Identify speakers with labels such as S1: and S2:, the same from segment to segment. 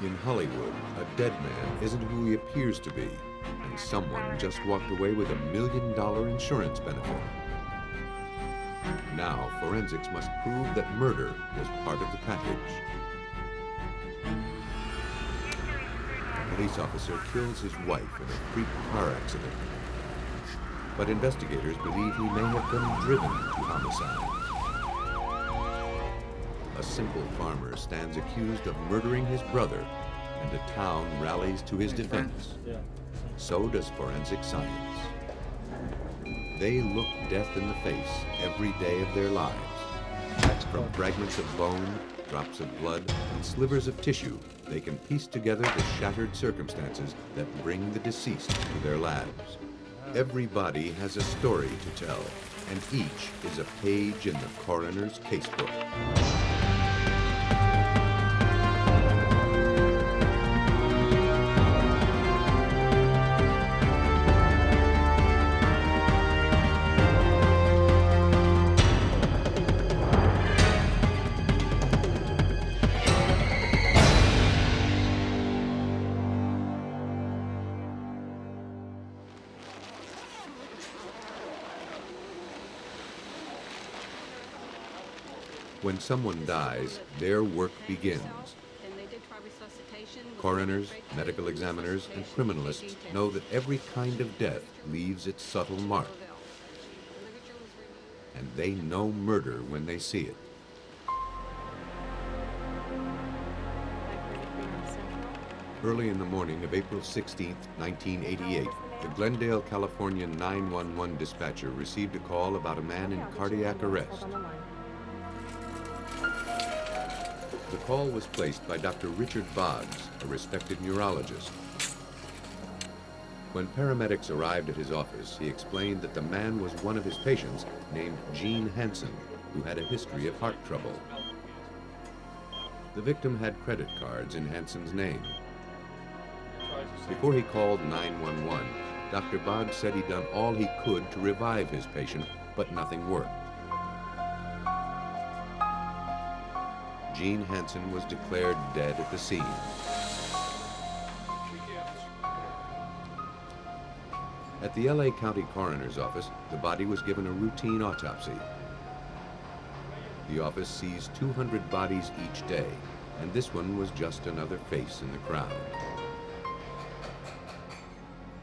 S1: In Hollywood, a dead man isn't who he appears to be, and someone just walked away with $1 million insurance benefit. Now, forensics must prove that murder was part of the package. A police officer kills his wife in a freak car accident, but investigators believe he may have been driven to homicide. A simple farmer stands accused of murdering his brother, and a town rallies to his defense. So does forensic science. They look death in the face every day of their lives. From fragments of bone, drops of blood, and slivers of tissue, they can piece together the shattered circumstances that bring the deceased to their labs. Every body has a story to tell, and each is a page in the coroner's casebook. When someone dies, their work begins. Coroners, medical examiners, and criminalists know that every kind of death leaves its subtle mark. And they know murder when they see it. Early in the morning of April 16, 1988, the Glendale, California 911 dispatcher received a call about a man in cardiac arrest. The call was placed by Dr. Richard Boggs, a respected neurologist. When paramedics arrived at his office, he explained that the man was one of his patients named Gene Hansen, who had a history of heart trouble. The victim had credit cards in Hansen's name. Before he called 911, Dr. Boggs said he'd done all he could to revive his patient, but nothing worked. Gene Hansen was declared dead at the scene. At the LA County Coroner's Office, the body was given a routine autopsy. The office sees 200 bodies each day, and this one was just another face in the crowd.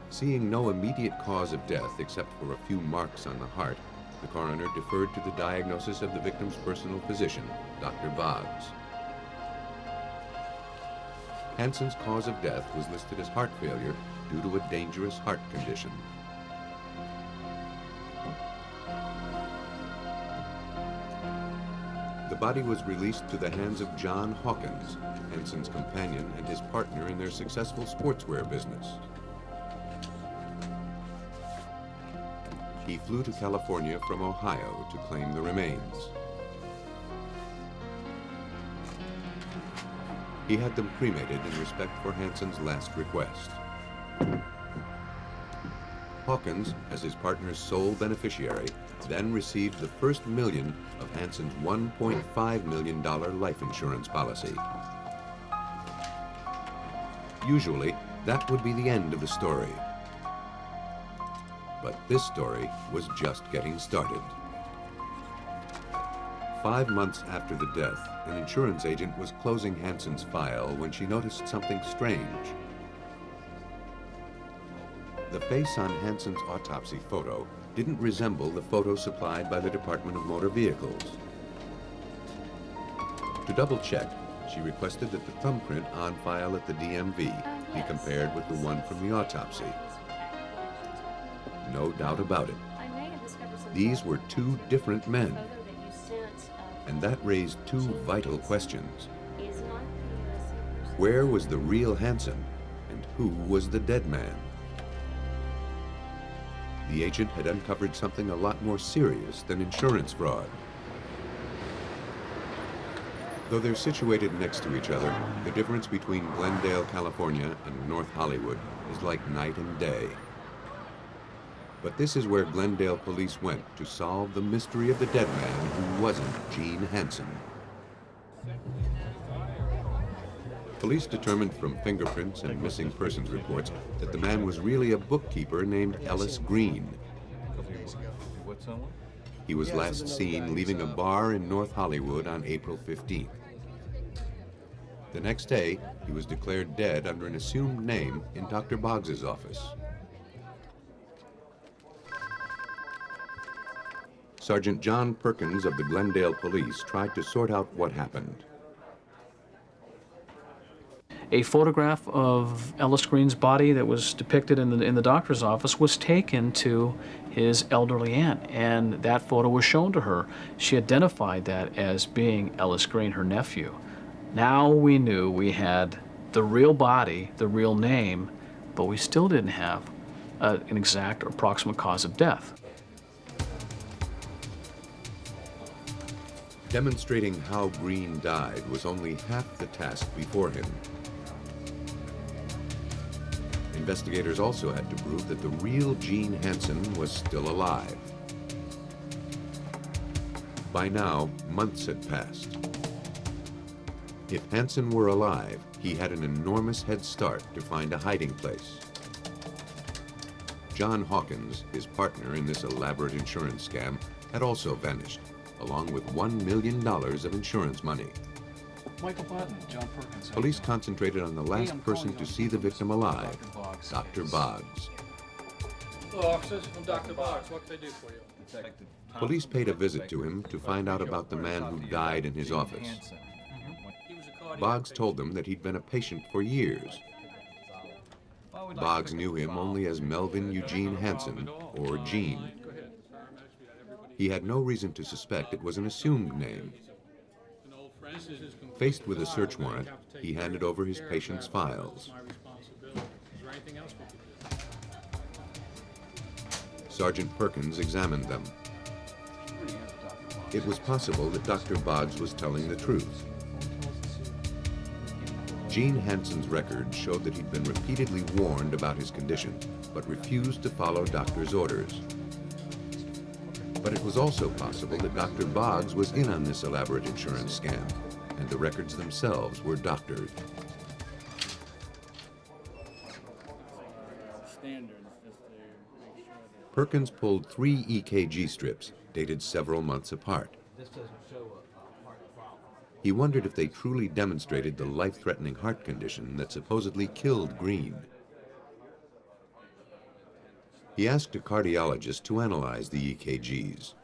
S1: Seeing no immediate cause of death except for a few marks on the heart, the coroner deferred to the diagnosis of the victim's personal physician, Dr. Boggs. Hansen's cause of death was listed as heart failure due to a dangerous heart condition. The body was released to the hands of John Hawkins, Hansen's companion and his partner in their successful sportswear business. He flew to California from Ohio to claim the remains. He had them cremated in respect for Hansen's last request. Hawkins, as his partner's sole beneficiary, then received the first $1 million of Hansen's $1.5 million life insurance policy. Usually, that would be the end of the story. But this story was just getting started. 5 months after the death, an insurance agent was closing Hansen's file when she noticed something strange. The face on Hansen's autopsy photo didn't resemble the photo supplied by the Department of Motor Vehicles. To double check, she requested that the thumbprint on file at the DMV be compared with the one from the autopsy. No doubt about it. These were two different men. And that raised two vital questions. Where was the real Hansen, and who was the dead man? The agent had uncovered something a lot more serious than insurance fraud. Though they're situated next to each other, the difference between Glendale, California and North Hollywood is like night and day. But this is where Glendale police went to solve the mystery of the dead man who wasn't Gene Hansen. Police determined from fingerprints and missing persons reports that the man was really a bookkeeper named Ellis Green. He was last seen leaving a bar in North Hollywood on April 15th. The next day, he was declared dead under an assumed name in Dr. Boggs's office. Sergeant John Perkins of the Glendale Police tried to sort out what happened.
S2: A photograph of Ellis Green's body that was depicted in the doctor's office was taken to his elderly aunt, and that photo was shown to her. She identified that as being Ellis Green, her nephew. Now we knew we had the real body, the real name, but we still didn't have an exact or approximate cause of death.
S1: Demonstrating how Green died was only half the task before him. Investigators also had to prove that the real Gene Hansen was still alive. By now, months had passed. If Hansen were alive, he had an enormous head start to find a hiding place. John Hawkins, his partner in this elaborate insurance scam, had also vanished, along with $1 million of insurance money.
S2: Michael Button, John Perkins.
S1: Police concentrated on the last person to see the victim alive, Dr. Boggs.
S3: Hello, officers. I'm Dr. Boggs. What can I do for you?
S1: Police paid a visit to him to find out about the man who died in his office. Boggs told them that he'd been a patient for years. Boggs knew him only as Melvin Eugene Hansen, or Gene. He had no reason to suspect it was an assumed name. Faced with a search warrant, he handed over his patient's files. Sergeant Perkins examined them. It was possible that Dr. Boggs was telling the truth. Gene Hansen's records showed that he'd been repeatedly warned about his condition, but refused to follow doctor's orders. But it was also possible that Dr. Boggs was in on this elaborate insurance scam, and the records themselves were doctored. Perkins pulled 3 EKG strips, dated several months apart. He wondered if they truly demonstrated the life-threatening heart condition that supposedly killed Green. He asked a cardiologist to analyze the EKGs.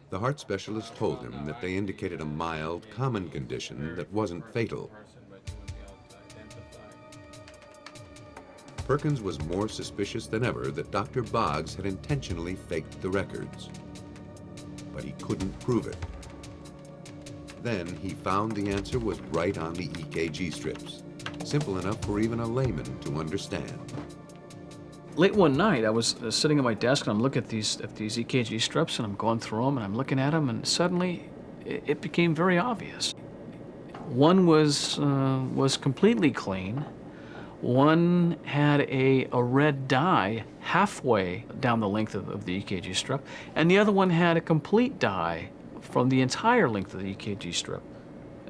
S1: The heart specialist told him that they indicated a mild, common condition that wasn't fatal. Perkins was more suspicious than ever that Dr. Boggs had intentionally faked the records. But he couldn't prove it. Then he found the answer was right on the EKG strips. Simple enough for even a layman to understand.
S2: Late one night, I was sitting at my desk and I'm looking at these EKG strips and I'm going through them and I'm looking at them and suddenly it became very obvious. One was completely clean. One had a red dye halfway down the length of the EKG strip, and the other one had a complete dye from the entire length of the EKG strip.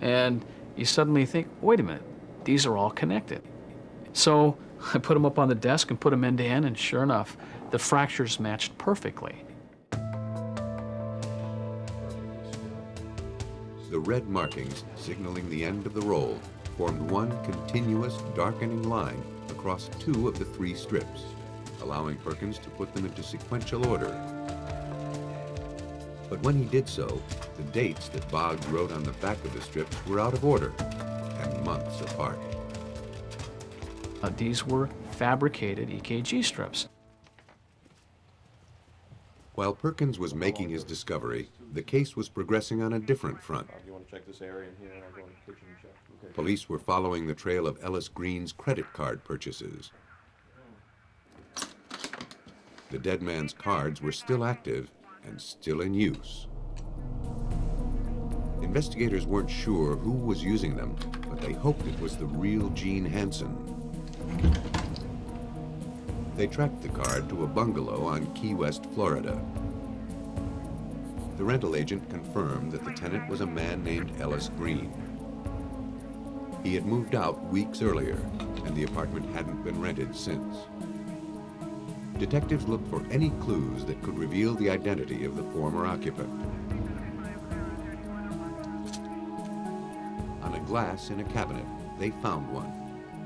S2: And you suddenly think, wait a minute, these are all connected. So I put them up on the desk and put them end to end, and sure enough, the fractures matched perfectly.
S1: The red markings, signaling the end of the roll, formed one continuous darkening line across 2 of the 3 strips, allowing Perkins to put them into sequential order. But when he did so, the dates that Boggs wrote on the back of the strips were out of order and months apart.
S2: These were fabricated EKG strips.
S1: While Perkins was making his discovery, the case was progressing on a different front.
S4: You want to check this area in here, and I'll go in the kitchen and check. Okay.
S1: Police were following the trail of Ellis Green's credit card purchases. The dead man's cards were still active and still in use. Investigators weren't sure who was using them, but they hoped it was the real Gene Hansen. They tracked the card to a bungalow on Key West, Florida. The rental agent confirmed that the tenant was a man named Ellis Green. He had moved out weeks earlier, and the apartment hadn't been rented since. Detectives looked for any clues that could reveal the identity of the former occupant. On a glass in a cabinet, they found one,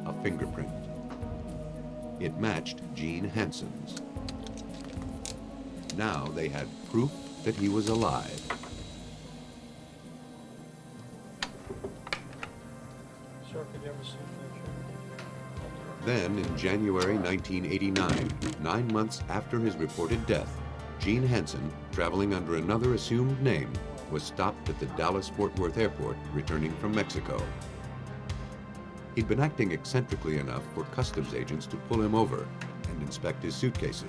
S1: a fingerprint. It matched Gene Hansen's. Now they had proof that he was alive.
S3: Sir, could you ever see a
S1: Then, in January 1989, 9 months after his reported death, Gene Hansen, traveling under another assumed name, was stopped at the Dallas-Fort Worth airport returning from Mexico. He'd been acting eccentrically enough for customs agents to pull him over and inspect his suitcases.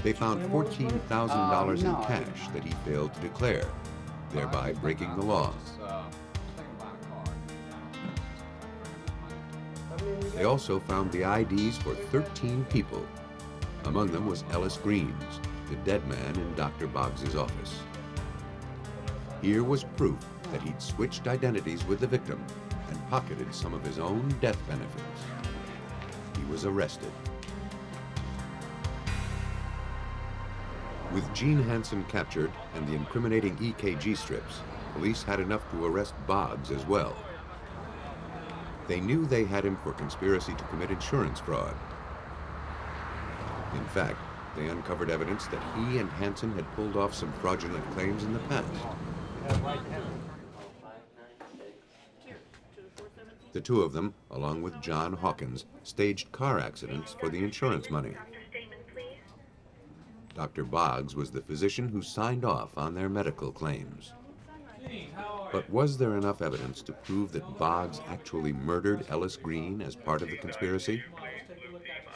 S1: They found $14,000 in cash that he failed to declare, thereby breaking the law. They also found the IDs for 13 people. Among them was Ellis Green's, the dead man in Dr. Boggs' office. Here was proof that he'd switched identities with the victim and pocketed some of his own death benefits. He was arrested. With Gene Hansen captured and the incriminating EKG strips, police had enough to arrest Boggs as well. They knew they had him for conspiracy to commit insurance fraud. In fact, they uncovered evidence that he and Hansen had pulled off some fraudulent claims in the past. The two of them, along with John Hawkins, staged car accidents for the insurance money. Dr. Boggs was the physician who signed off on their medical claims. But was there enough evidence to prove that Boggs actually murdered Ellis Green as part of the conspiracy?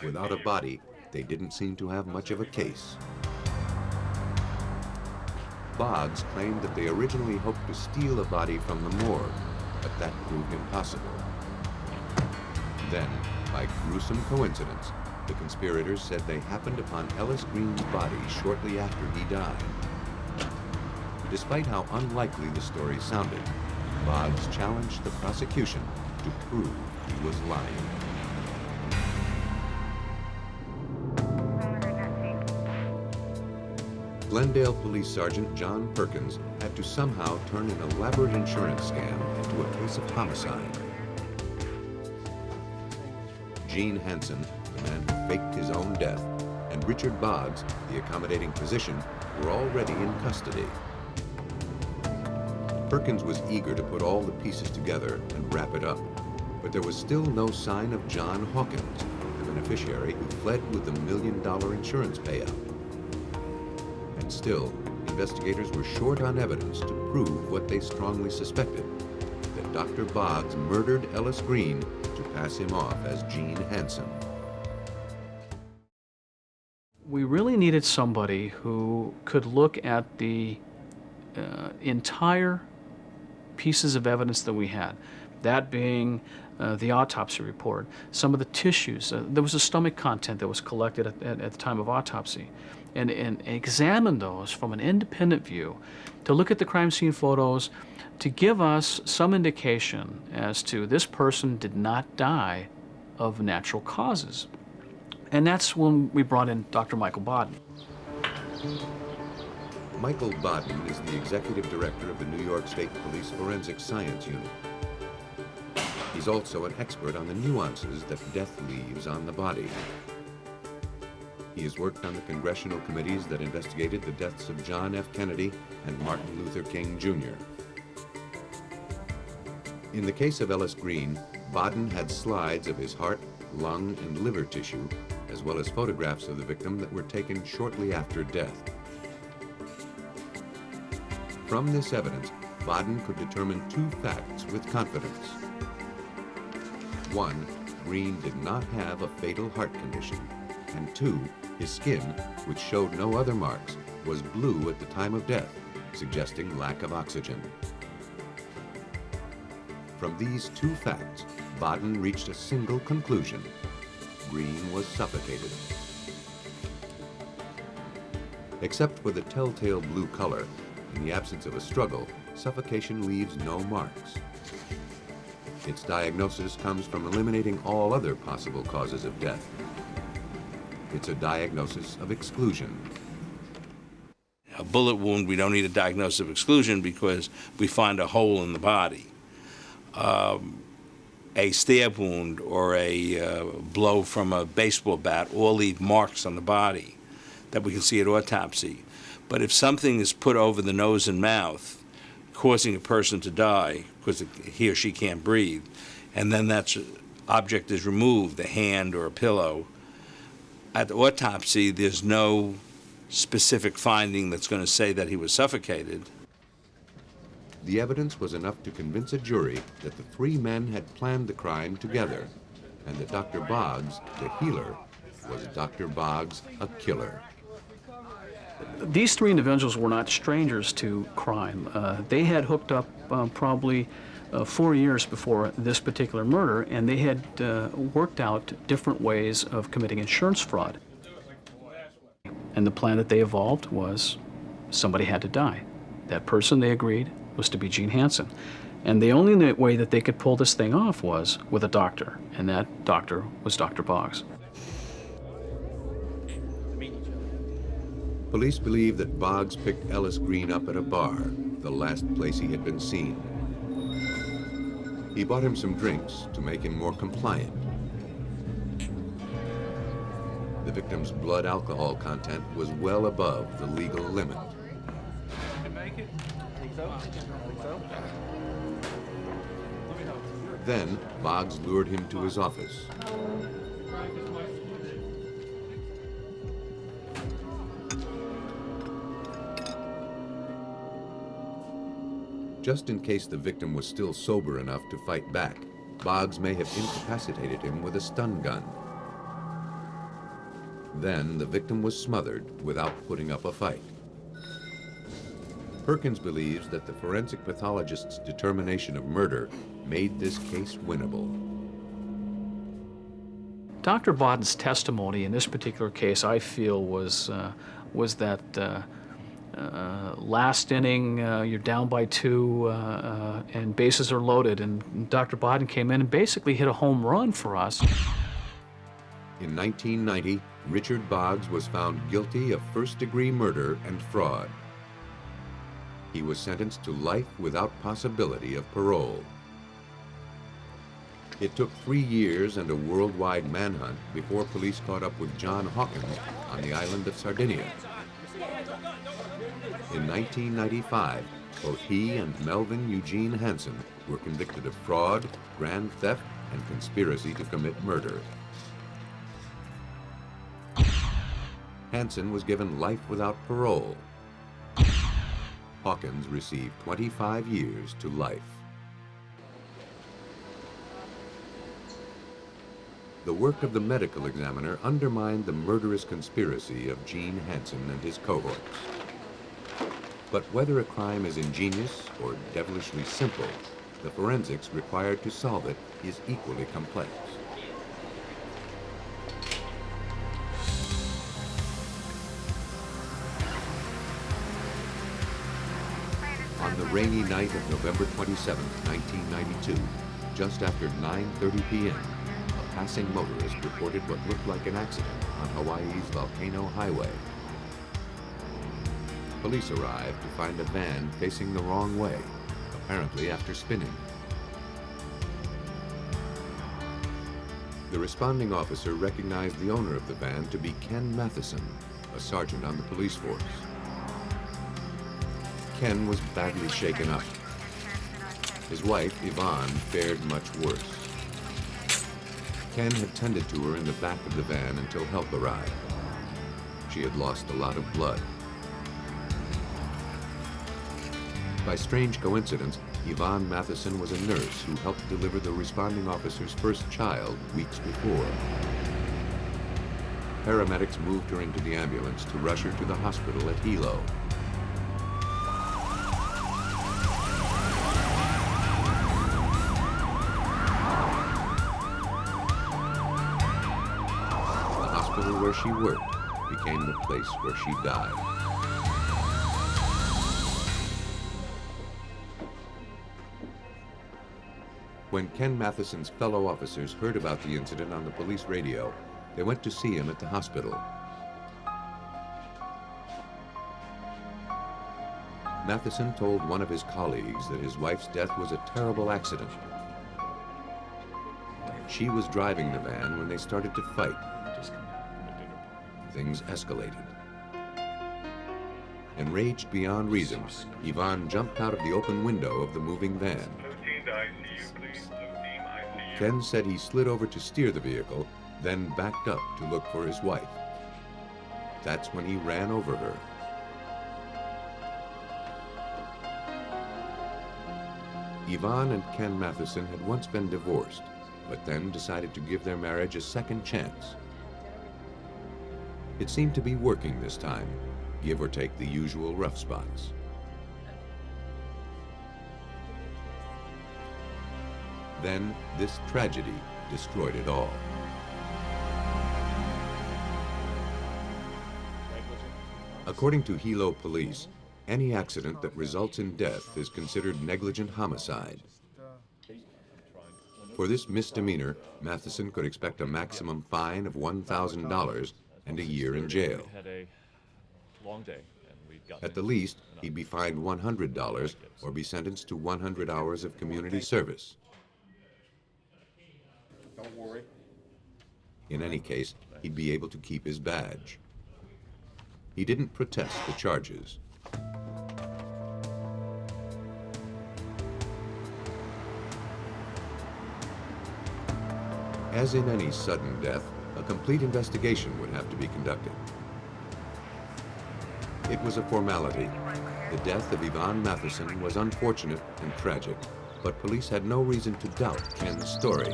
S1: Without a body, they didn't seem to have much of a case. Boggs claimed that they originally hoped to steal a body from the morgue, but that proved impossible. Then, by gruesome coincidence, the conspirators said they happened upon Ellis Green's body shortly after he died. Despite how unlikely the story sounded, Boggs challenged the prosecution to prove he was lying. Glendale Police Sergeant John Perkins had to somehow turn an elaborate insurance scam into a case of homicide. Gene Hansen, the man who faked his own death, and Richard Boggs, the accommodating physician, were already in custody. Perkins was eager to put all the pieces together and wrap it up, but there was still no sign of John Hawkins, the beneficiary who fled with the $1 million insurance payout. And still, investigators were short on evidence to prove what they strongly suspected, that Dr. Boggs murdered Ellis Green to pass him off as Gene Hansen.
S2: We really needed somebody who could look at the entire pieces of evidence that we had, that being the autopsy report, some of the tissues. There was a stomach content that was collected at the time of autopsy, and examine those from an independent view, to look at the crime scene photos, to give us some indication as to this person did not die of natural causes. And that's when we brought in Dr. Michael Bodden.
S1: Michael Bodden is the executive director of the New York State Police Forensic Science Unit. He's also an expert on the nuances that death leaves on the body. He has worked on the congressional committees that investigated the deaths of John F. Kennedy and Martin Luther King, Jr. In the case of Ellis Green, Bodden had slides of his heart, lung, and liver tissue, as well as photographs of the victim that were taken shortly after death. From this evidence, Bodden could determine two facts with confidence. One, Green did not have a fatal heart condition. And two, his skin, which showed no other marks, was blue at the time of death, suggesting lack of oxygen. From these two facts, Bodden reached a single conclusion. Green was suffocated. Except for the telltale blue color, in the absence of a struggle, suffocation leaves no marks. Its diagnosis comes from eliminating all other possible causes of death. It's a diagnosis of exclusion.
S5: A bullet wound, we don't need a diagnosis of exclusion because we find a hole in the body. A stab wound or a blow from a baseball bat all leave marks on the body that we can see at autopsy. But if something is put over the nose and mouth, causing a person to die because he or she can't breathe, and then that object is removed, a hand or a pillow, at the autopsy there's no specific finding that's going to say that he was suffocated.
S1: The evidence was enough to convince a jury that the three men had planned the crime together, and that Dr. Boggs, the healer, was Dr. Boggs, a killer.
S2: These three individuals were not strangers to crime. They had hooked up probably 4 years before this particular murder, and they had worked out different ways of committing insurance fraud. And the plan that they evolved was somebody had to die. That person, they agreed, was to be Gene Hansen. And the only way that they could pull this thing off was with a doctor, and that doctor was Dr. Boggs.
S1: Police believe that Boggs picked Ellis Green up at a bar, the last place he had been seen. He bought him some drinks to make him more compliant. The victim's blood alcohol content was well above the legal limit. Then, Boggs lured him to his office. Just in case the victim was still sober enough to fight back, Boggs may have incapacitated him with a stun gun. Then the victim was smothered without putting up a fight. Perkins believes that the forensic pathologist's determination of murder made this case winnable.
S2: Dr. Bodden's testimony in this particular case, I feel, was that last inning, you're down by 2 and bases are loaded, and Dr. Bodden came in and basically hit a home run for us.
S1: In 1990, Richard Boggs was found guilty of first-degree murder and fraud. He was sentenced to life without possibility of parole. It took 3 years and a worldwide manhunt before police caught up with John Hawkins on the island of Sardinia. In 1995, both he and Melvin Eugene Hansen were convicted of fraud, grand theft, and conspiracy to commit murder. Hansen was given life without parole. Hawkins received 25 years to life. The work of the medical examiner undermined the murderous conspiracy of Gene Hansen and his cohorts. But whether a crime is ingenious or devilishly simple, the forensics required to solve it is equally complex. On the rainy night of November 27, 1992, just after 9:30 p.m., a passing motorist reported what looked like an accident on Hawaii's Volcano Highway. Police arrived to find a van facing the wrong way, apparently after spinning. The responding officer recognized the owner of the van to be Ken Matheson, a sergeant on the police force. Ken was badly shaken up. His wife, Yvonne, fared much worse. Ken had tended to her in the back of the van until help arrived. She had lost a lot of blood. By strange coincidence, Yvonne Matheson was a nurse who helped deliver the responding officer's first child weeks before. Paramedics moved her into the ambulance to rush her to the hospital at Hilo. The hospital where she worked became the place where she died. When Ken Matheson's fellow officers heard about the incident on the police radio, they went to see him at the hospital. Matheson told one of his colleagues that his wife's death was a terrible accident. She was driving the van when they started to fight. Things escalated. Enraged beyond reason, Ivan jumped out of the open window of the moving van. Ken said he slid over to steer the vehicle, then backed up to look for his wife. That's when he ran over her. Ivan and Ken Matheson had once been divorced, but then decided to give their marriage a second chance. It seemed to be working this time, give or take the usual rough spots. Then this tragedy destroyed it all. According to Hilo police, any accident that results in death is considered negligent homicide. For this misdemeanor, Matheson could expect a maximum fine of $1,000 and a year in jail. At the least, he'd be fined $100 or be sentenced to 100 hours of community service.
S4: Don't worry.
S1: In any case, he'd be able to keep his badge. He didn't protest the charges. As in any sudden death, a complete investigation would have to be conducted. It was a formality. The death of Ivan Matheson was unfortunate and tragic, but police had no reason to doubt Ken's story.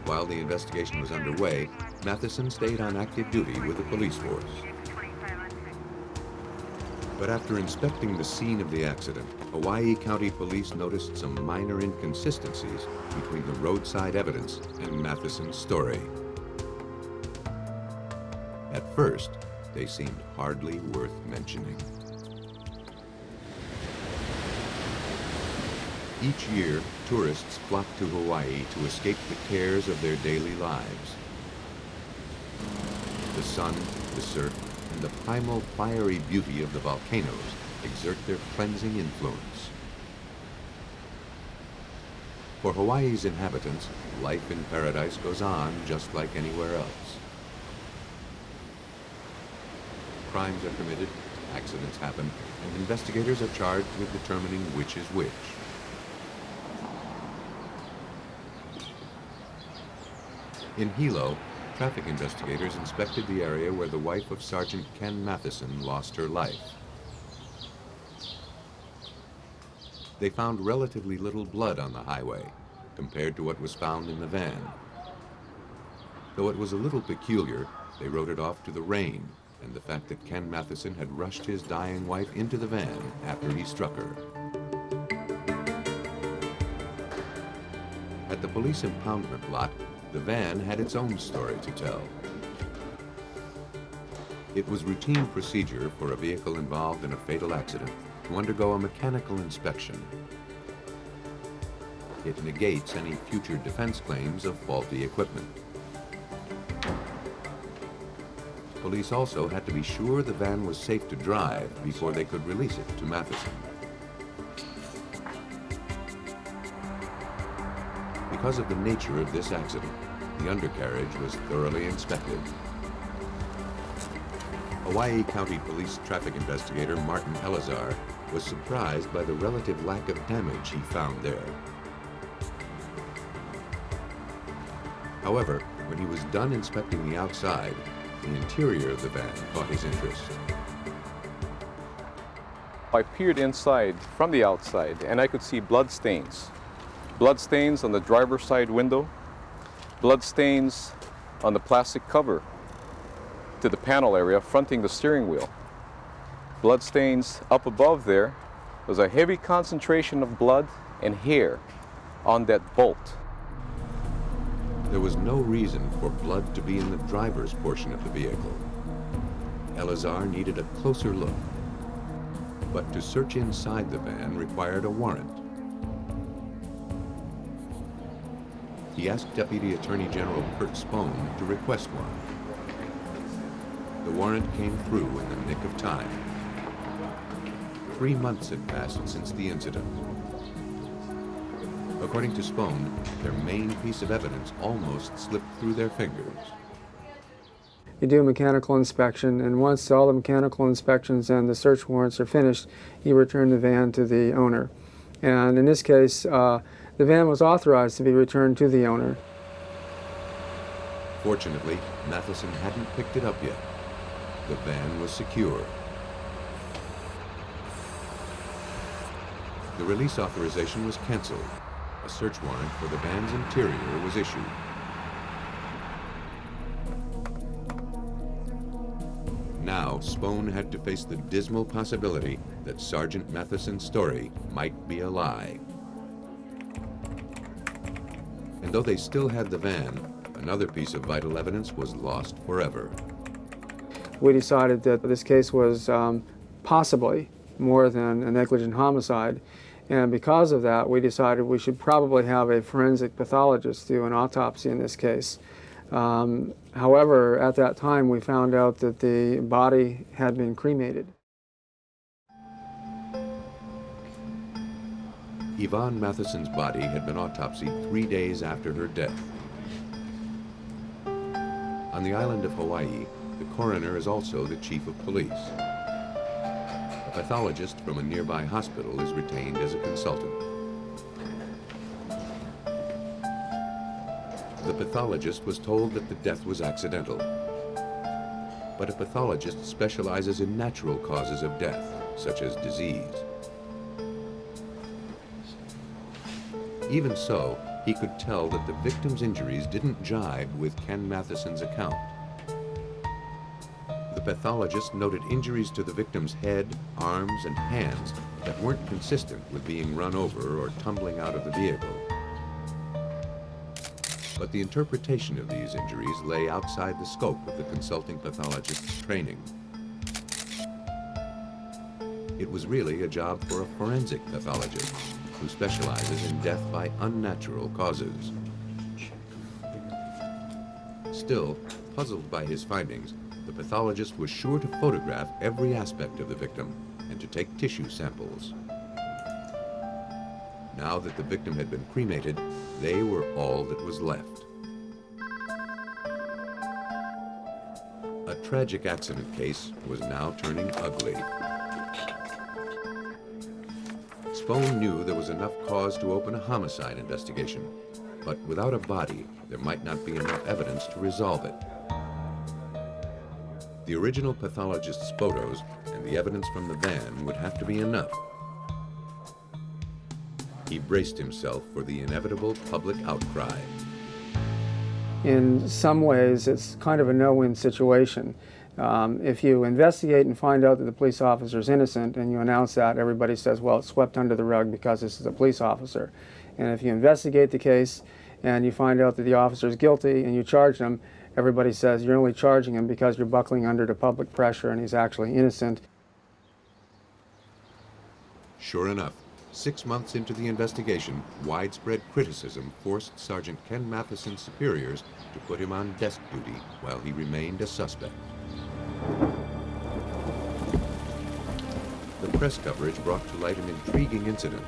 S1: While the investigation was underway, Matheson stayed on active duty with the police force. But after inspecting the scene of the accident, Hawaii County Police noticed some minor inconsistencies between the roadside evidence and Matheson's story. At first, they seemed hardly worth mentioning. Each year, tourists flock to Hawaii to escape the cares of their daily lives. The sun, the surf, and the primal fiery beauty of the volcanoes exert their cleansing influence. For Hawaii's inhabitants, life in paradise goes on just like anywhere else. Crimes are committed, accidents happen, and investigators are charged with determining which is which. In Hilo, traffic investigators inspected the area where the wife of Sergeant Ken Matheson lost her life. They found relatively little blood on the highway compared to what was found in the van. Though it was a little peculiar, they wrote it off to the rain and the fact that Ken Matheson had rushed his dying wife into the van after he struck her. At the police impoundment lot, the van had its own story to tell. It was routine procedure for a vehicle involved in a fatal accident to undergo a mechanical inspection. It negates any future defense claims of faulty equipment. Police also had to be sure the van was safe to drive before they could release it to Matheson. Because of the nature of this accident, the undercarriage was thoroughly inspected. Hawaii County Police traffic investigator Martin Elazar was surprised by the relative lack of damage he found there. However, when he was done inspecting the outside, the interior of the van caught his interest.
S6: I peered inside from the outside and I could see blood stains. Blood stains on the driver's side window, blood stains on the plastic cover to the panel area fronting the steering wheel. Blood stains up above there. Was a heavy concentration of blood and hair on that bolt.
S1: There was no reason for blood to be in the driver's portion of the vehicle. Elazar needed a closer look. But to search inside the van required a warrant. he asked Deputy Attorney General Kurt Spohn to request one. The warrant came through in the nick of time. 3 months had passed since the incident. According to Spohn, their main piece of evidence almost slipped through their fingers.
S7: You do a mechanical inspection, and once all the mechanical inspections and the search warrants are finished, you return the van to the owner. And in this case, the van was authorized to be returned to the owner.
S1: Fortunately, Matheson hadn't picked it up yet. The van was secure. The release authorization was canceled. A search warrant for the van's interior was issued. Now, Spohn had to face the dismal possibility that Sergeant Matheson's story might be a lie. And though they still had the van, another piece of vital evidence was lost forever.
S7: We decided that this case was possibly more than a negligent homicide, and because of that, we decided we should probably have a forensic pathologist do an autopsy in this case. However, at that time, we found out that the body had been cremated.
S1: Yvonne Matheson's body had been autopsied 3 days after her death. On the island of Hawaii, the coroner is also the chief of police. A pathologist from a nearby hospital is retained as a consultant. The pathologist was told that the death was accidental. But a pathologist specializes in natural causes of death, such as disease. Even so, he could tell that the victim's injuries didn't jibe with Ken Matheson's account. The pathologist noted injuries to the victim's head, arms, and hands that weren't consistent with being run over or tumbling out of the vehicle. But the interpretation of these injuries lay outside the scope of the consulting pathologist's training. It was really a job for a forensic pathologist who specializes in death by unnatural causes. Still, puzzled by his findings, the pathologist was sure to photograph every aspect of the victim and to take tissue samples. Now that the victim had been cremated, they were all that was left. A tragic accident case was now turning ugly. Spohn knew there was enough cause to open a homicide investigation, but without a body, there might not be enough evidence to resolve it. The original pathologist's photos and the evidence from the van would have to be enough. He braced himself for the inevitable public outcry.
S7: In some ways, it's kind of a no-win situation. If you investigate and find out that the police officer is innocent and you announce that, everybody says, well, it's swept under the rug because this is a police officer. And if you investigate the case and you find out that the officer is guilty and you charge him, everybody says you're only charging him because you're buckling under to public pressure and he's actually innocent.
S1: Sure enough, 6 months into the investigation, widespread criticism forced Sergeant Ken Matheson's superiors to put him on desk duty while he remained a suspect. The press coverage brought to light an intriguing incident.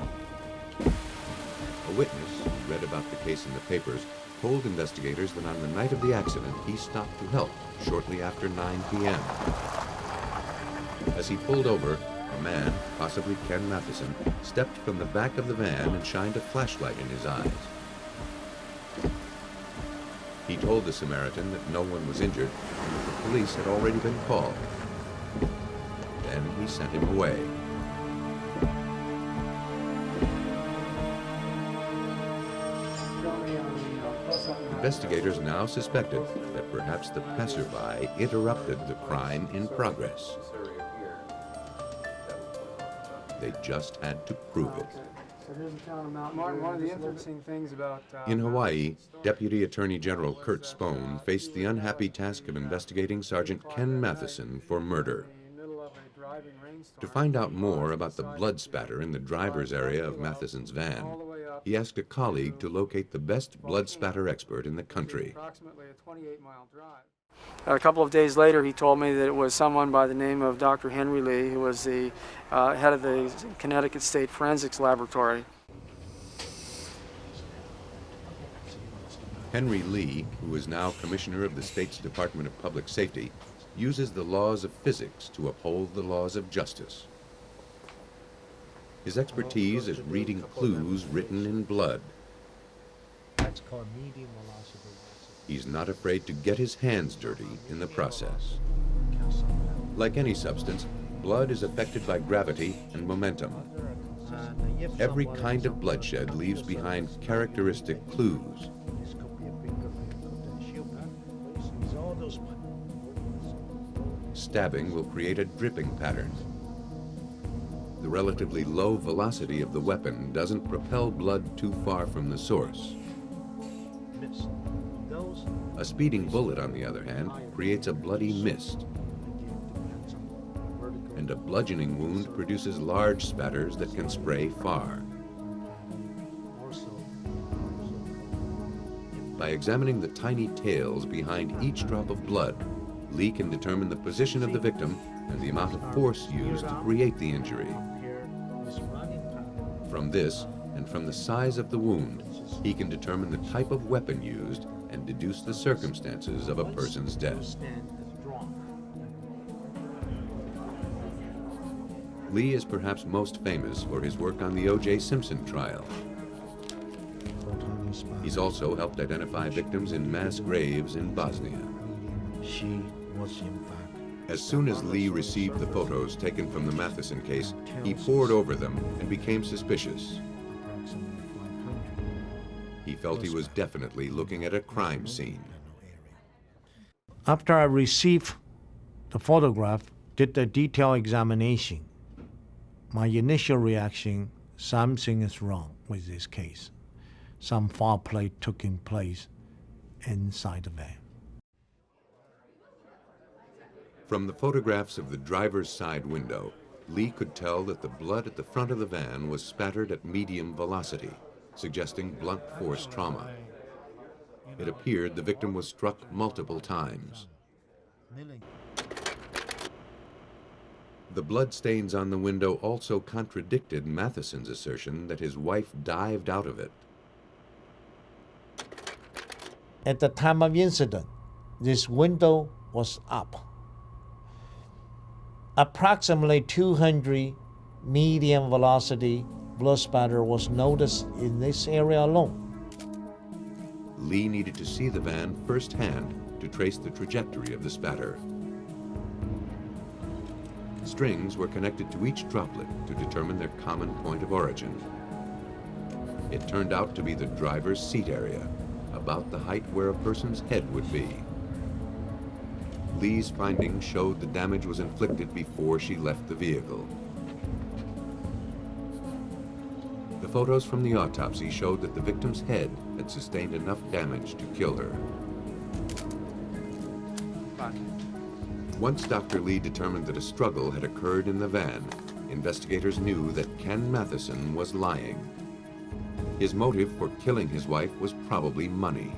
S1: A witness who read about the case in the papers told investigators that on the night of the accident, he stopped to help shortly after 9 p.m. As he pulled over, a man, possibly Ken Matheson, stepped from the back of the van and shined a flashlight in his eyes. He told the Samaritan that no one was injured and that the police had already been called. Then he sent him away. Investigators now suspected that perhaps the passerby interrupted the crime in progress. They just had to prove it.
S7: One of the interesting things about
S1: In Hawaii, Deputy Attorney General Kurt Spohn faced the unhappy task of investigating Sergeant Ken Matheson for murder. To find out more about the blood spatter in the driver's area of Matheson's van, He asked a colleague to locate the best blood spatter expert in the country.
S7: Approximately a 28-mile drive. A couple of days later, he told me that it was someone by the name of Dr. Henry Lee, who was the head of the Connecticut State Forensics Laboratory.
S1: Henry Lee, who is now commissioner of the state's Department of Public Safety, uses the laws of physics to uphold the laws of justice. His expertise is reading clues written in blood.
S8: That's called medium velocity.
S1: He's not afraid to get his hands dirty in the process. Like any substance, blood is affected by gravity and momentum. Every kind of bloodshed leaves behind characteristic clues. Stabbing will create a dripping pattern. The relatively low velocity of the weapon doesn't propel blood too far from the source. A speeding bullet, on the other hand, creates a bloody mist. And a bludgeoning wound produces large spatters that can spray far. By examining the tiny tails behind each drop of blood, Lee can determine the position of the victim and the amount of force used to create the injury. From this, and from the size of the wound, he can determine the type of weapon used and deduce the circumstances of a person's death. Lee is perhaps most famous for his work on the O.J. Simpson trial. He's also helped identify victims in mass graves in Bosnia.
S8: She was in fact.
S1: As soon as Lee received the photos taken from the Matheson case, he pored over them and became suspicious. He felt he was definitely looking at a crime scene.
S8: After I received the photograph, did the detailed examination, my initial reaction, something is wrong with this case. Some foul play took place inside the van.
S1: From the photographs of the driver's side window, Lee could tell that the blood at the front of the van was spattered at medium velocity, suggesting blunt force trauma. It appeared the victim was struck multiple times. The blood stains on the window also contradicted Matheson's assertion that his wife dived out of it.
S8: At the time of incident, this window was up. Approximately 200 medium velocity blood spatter was noticed in this area alone.
S1: Lee needed to see the van firsthand to trace the trajectory of the spatter. Strings were connected to each droplet to determine their common point of origin. It turned out to be the driver's seat area, about the height where a person's head would be. Lee's findings showed the damage was inflicted before she left the vehicle. The photos from the autopsy showed that the victim's head had sustained enough damage to kill her. Once Dr. Lee determined that a struggle had occurred in the van, investigators knew that Ken Matheson was lying. His motive for killing his wife was probably money.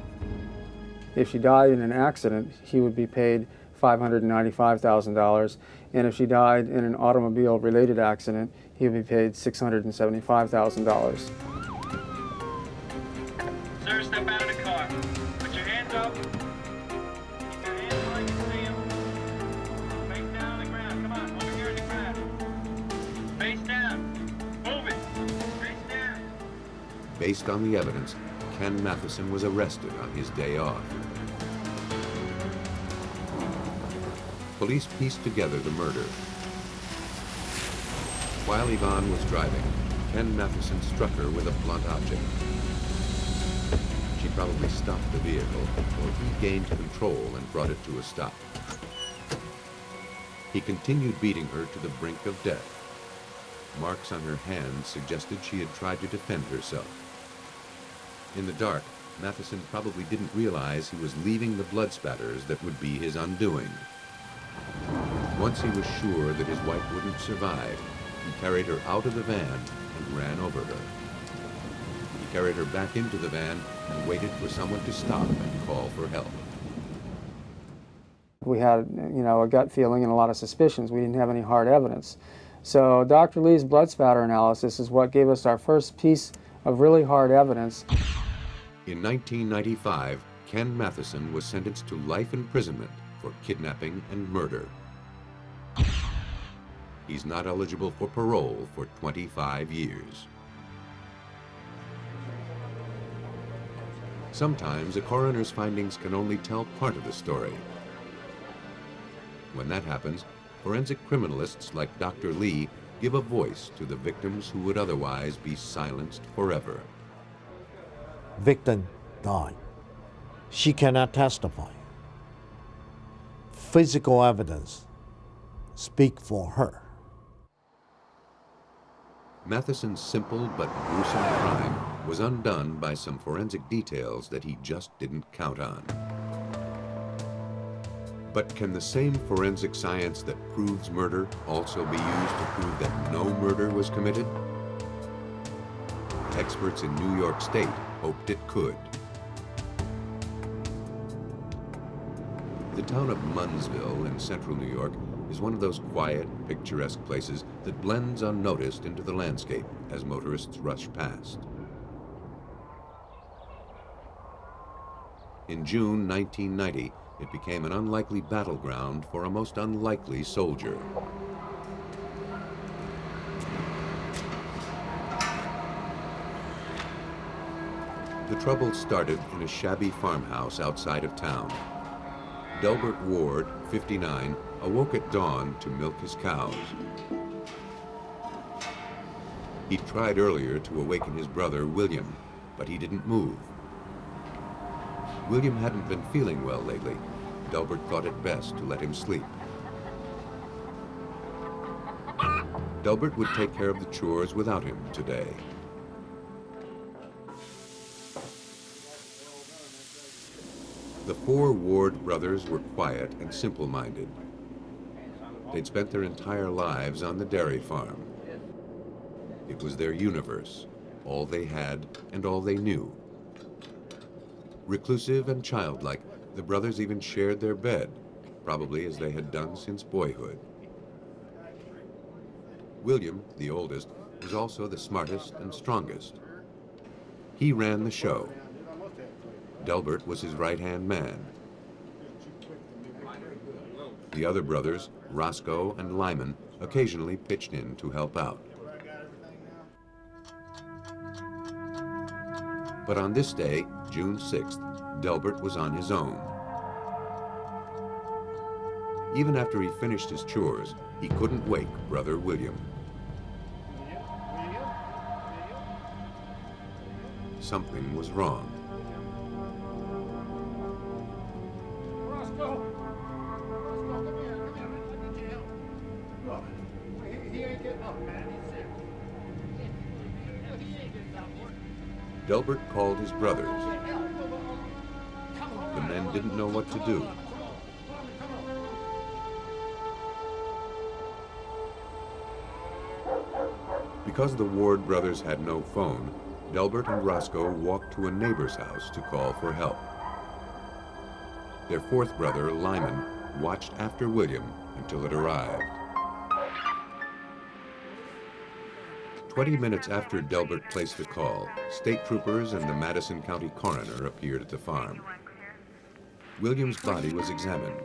S7: If she died in an accident, he would be paid $595,000, and if she died in an automobile-related accident, he would be paid $675,000.
S3: Sir, step out of the car. Put your hands up. Keep your hands where you can see them. Face down on the ground. Come on, over here in the grass. Face down. Move it. Face down.
S1: Based on the evidence, Ken Matheson was arrested on his day off. Police pieced together the murder. While Yvonne was driving, Ken Matheson struck her with a blunt object. She probably stopped the vehicle, or he gained control and brought it to a stop. He continued beating her to the brink of death. Marks on her hands suggested she had tried to defend herself. In the dark, Matheson probably didn't realize he was leaving the blood spatters that would be his undoing. Once he was sure that his wife wouldn't survive, he carried her out of the van and ran over her. He carried her back into the van and waited for someone to stop and call for help.
S7: We had, a gut feeling and a lot of suspicions. We didn't have any hard evidence. So Dr. Lee's blood spatter analysis is what gave us our first piece of really hard evidence.
S1: In 1995, Ken Matheson was sentenced to life imprisonment for kidnapping and murder. He's not eligible for parole for 25 years. Sometimes a coroner's findings can only tell part of the story. When that happens, forensic criminalists like Dr. Lee give a voice to the victims who would otherwise be silenced forever.
S8: Victim died. She cannot testify. Physical evidence speak for her.
S1: Matheson's simple but gruesome crime was undone by some forensic details that he just didn't count on. But can the same forensic science that proves murder also be used to prove that no murder was committed? Experts in New York State hoped it could. The town of Munnsville in central New York is one of those quiet, picturesque places that blends unnoticed into the landscape as motorists rush past. In June 1990, it became an unlikely battleground for a most unlikely soldier. The trouble started in a shabby farmhouse outside of town. Delbert Ward, 59, awoke at dawn to milk his cows. He'd tried earlier to awaken his brother, William, but he didn't move. William hadn't been feeling well lately. Delbert thought it best to let him sleep. Delbert would take care of the chores without him today. The four Ward brothers were quiet and simple-minded. They'd spent their entire lives on the dairy farm. It was their universe, all they had and all they knew. Reclusive and childlike, the brothers even shared their bed, probably as they had done since boyhood. William, the oldest, was also the smartest and strongest. He ran the show. Delbert was his right-hand man. The other brothers, Roscoe and Lyman, occasionally pitched in to help out. But on this day, June 6th, Delbert was on his own. Even after he finished his chores, he couldn't wake brother William. Something was wrong. Delbert called his brothers. The men didn't know what to do. Because the Ward brothers had no phone, Delbert and Roscoe walked to a neighbor's house to call for help. Their fourth brother, Lyman, watched after William until it arrived. 20 minutes after Delbert placed the call, state troopers and the Madison County coroner appeared at the farm. William's body was examined.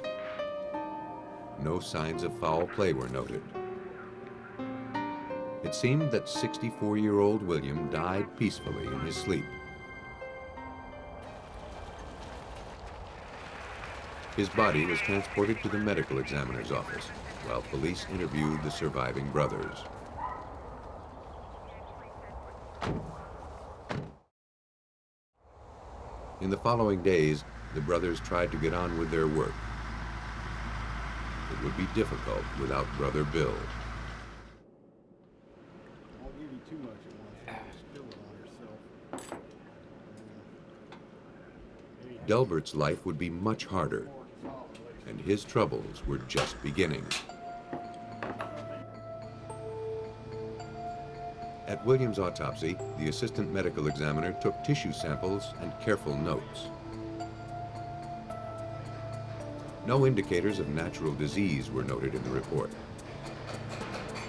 S1: No signs of foul play were noted. It seemed that 64-year-old William died peacefully in his sleep. His body was transported to the medical examiner's office, while police interviewed the surviving brothers. In the following days, the brothers tried to get on with their work. It would be difficult without Brother Bill. Delbert's life would be much harder, and his troubles were just beginning. At William's autopsy, the assistant medical examiner took tissue samples and careful notes. No indicators of natural disease were noted in the report.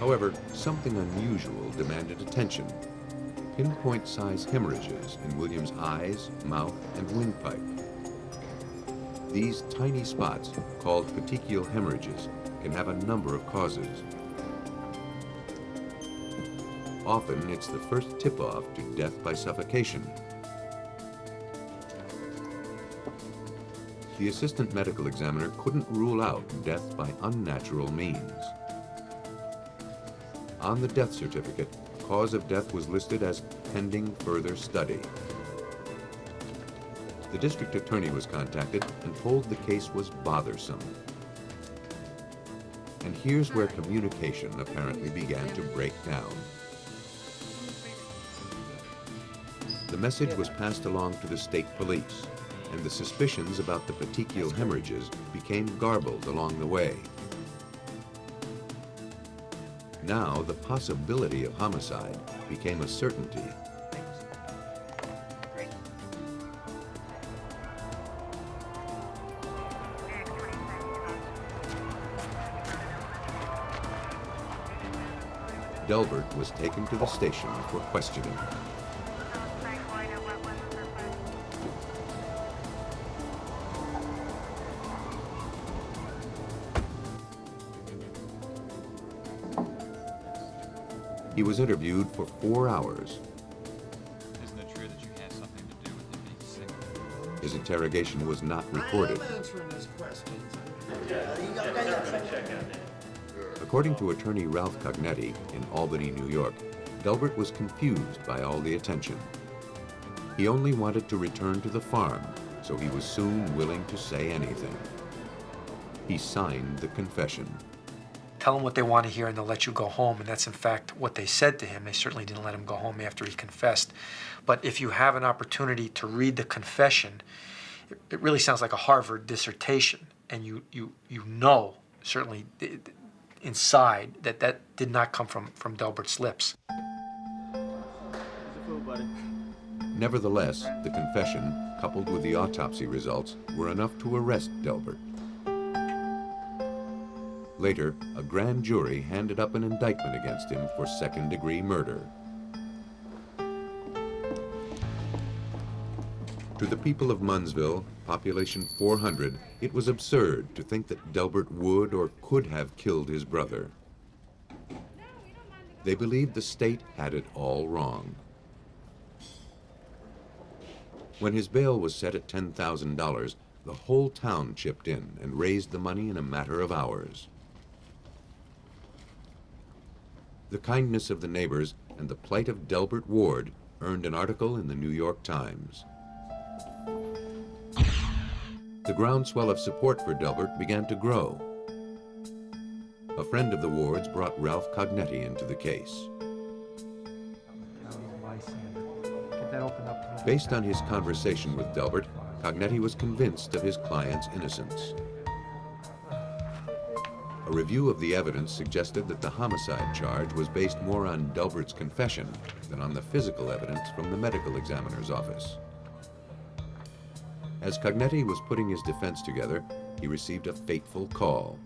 S1: However, something unusual demanded attention. Pinpoint-size hemorrhages in William's eyes, mouth, and windpipe. These tiny spots, called petechial hemorrhages, can have a number of causes. Often, it's the first tip-off to death by suffocation. The assistant medical examiner couldn't rule out death by unnatural means. On the death certificate, cause of death was listed as pending further study. The district attorney was contacted and told the case was bothersome. And here's where communication apparently began to break down. The message was passed along to the state police, and the suspicions about the petechial hemorrhages became garbled along the way. Now, the possibility of homicide became a certainty. Delbert was taken to the station for questioning. He was interviewed for 4 hours.
S9: Isn't it true that you had something to do with him being sick?
S1: His interrogation was not recorded. According to attorney Ralph Cognetti in Albany, New York, Delbert was confused by all the attention. He only wanted to return to the farm, so he was soon willing to say anything. He signed the confession.
S10: Tell them what they want to hear and they'll let you go home. And that's in fact what they said to him. They certainly didn't let him go home after he confessed. But if you have an opportunity to read the confession, it really sounds like a Harvard dissertation. And you know, certainly inside, that that did not come from Delbert's lips.
S1: Nevertheless, the confession, coupled with the autopsy results, were enough to arrest Delbert. Later, a grand jury handed up an indictment against him for second-degree murder. To the people of Munnsville, population 400, it was absurd to think that Delbert would or could have killed his brother. They believed the state had it all wrong. When his bail was set at $10,000, the whole town chipped in and raised the money in a matter of hours. The kindness of the neighbors and the plight of Delbert Ward earned an article in the New York Times. The groundswell of support for Delbert began to grow. A friend of the Wards brought Ralph Cognetti into the case. Based on his conversation with Delbert, Cognetti was convinced of his client's innocence. A review of the evidence suggested that the homicide charge was based more on Delbert's confession than on the physical evidence from the medical examiner's office. As Cognetti was putting his defense together, he received a fateful call.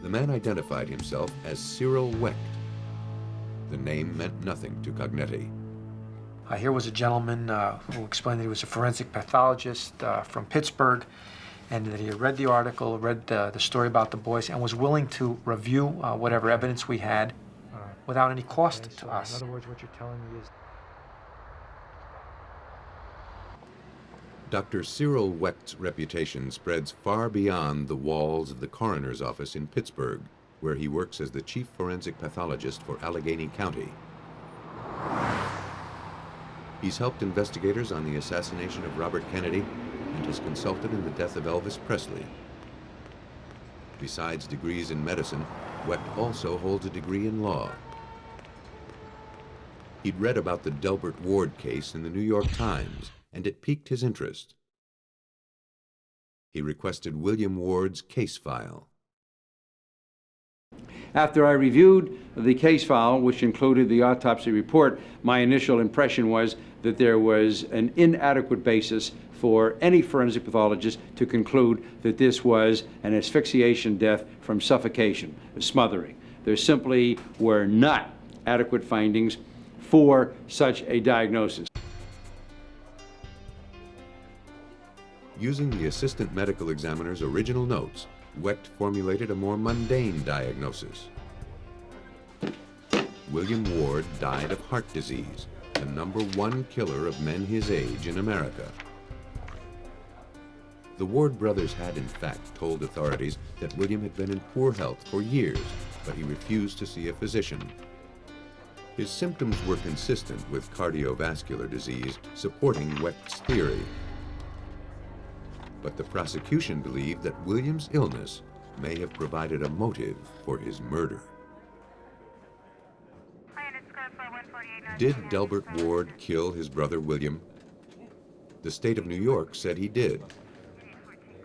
S1: The man identified himself as Cyril Wecht. The name meant nothing to Cognetti.
S10: Here was a gentleman who explained that he was a forensic pathologist from Pittsburgh, and that he had read the article, read the story about the boys, and was willing to review whatever evidence we had without any cost to us.
S11: In other words, what you're telling me is...
S1: Dr. Cyril Wecht's reputation spreads far beyond the walls of the coroner's office in Pittsburgh, where he works as the chief forensic pathologist for Allegheny County. He's helped investigators on the assassination of Robert Kennedy and has consulted in the death of Elvis Presley. Besides degrees in medicine, Wecht also holds a degree in law. He'd read about the Delbert Ward case in the New York Times, and it piqued his interest. He requested William Ward's case file.
S11: After I reviewed the case file, which included the autopsy report, my initial impression was that there was an inadequate basis for any forensic pathologist to conclude that this was an asphyxiation death from suffocation, smothering. There simply were not adequate findings for such a diagnosis.
S1: Using the assistant medical examiner's original notes, Wecht formulated a more mundane diagnosis. William Ward died of heart disease, the #1 killer of men his age in America. The Ward brothers had in fact told authorities that William had been in poor health for years, but he refused to see a physician. His symptoms were consistent with cardiovascular disease, supporting Wecht's theory. But the prosecution believed that William's illness may have provided a motive for his murder. Did Delbert Ward kill his brother William? The state of New York said he did.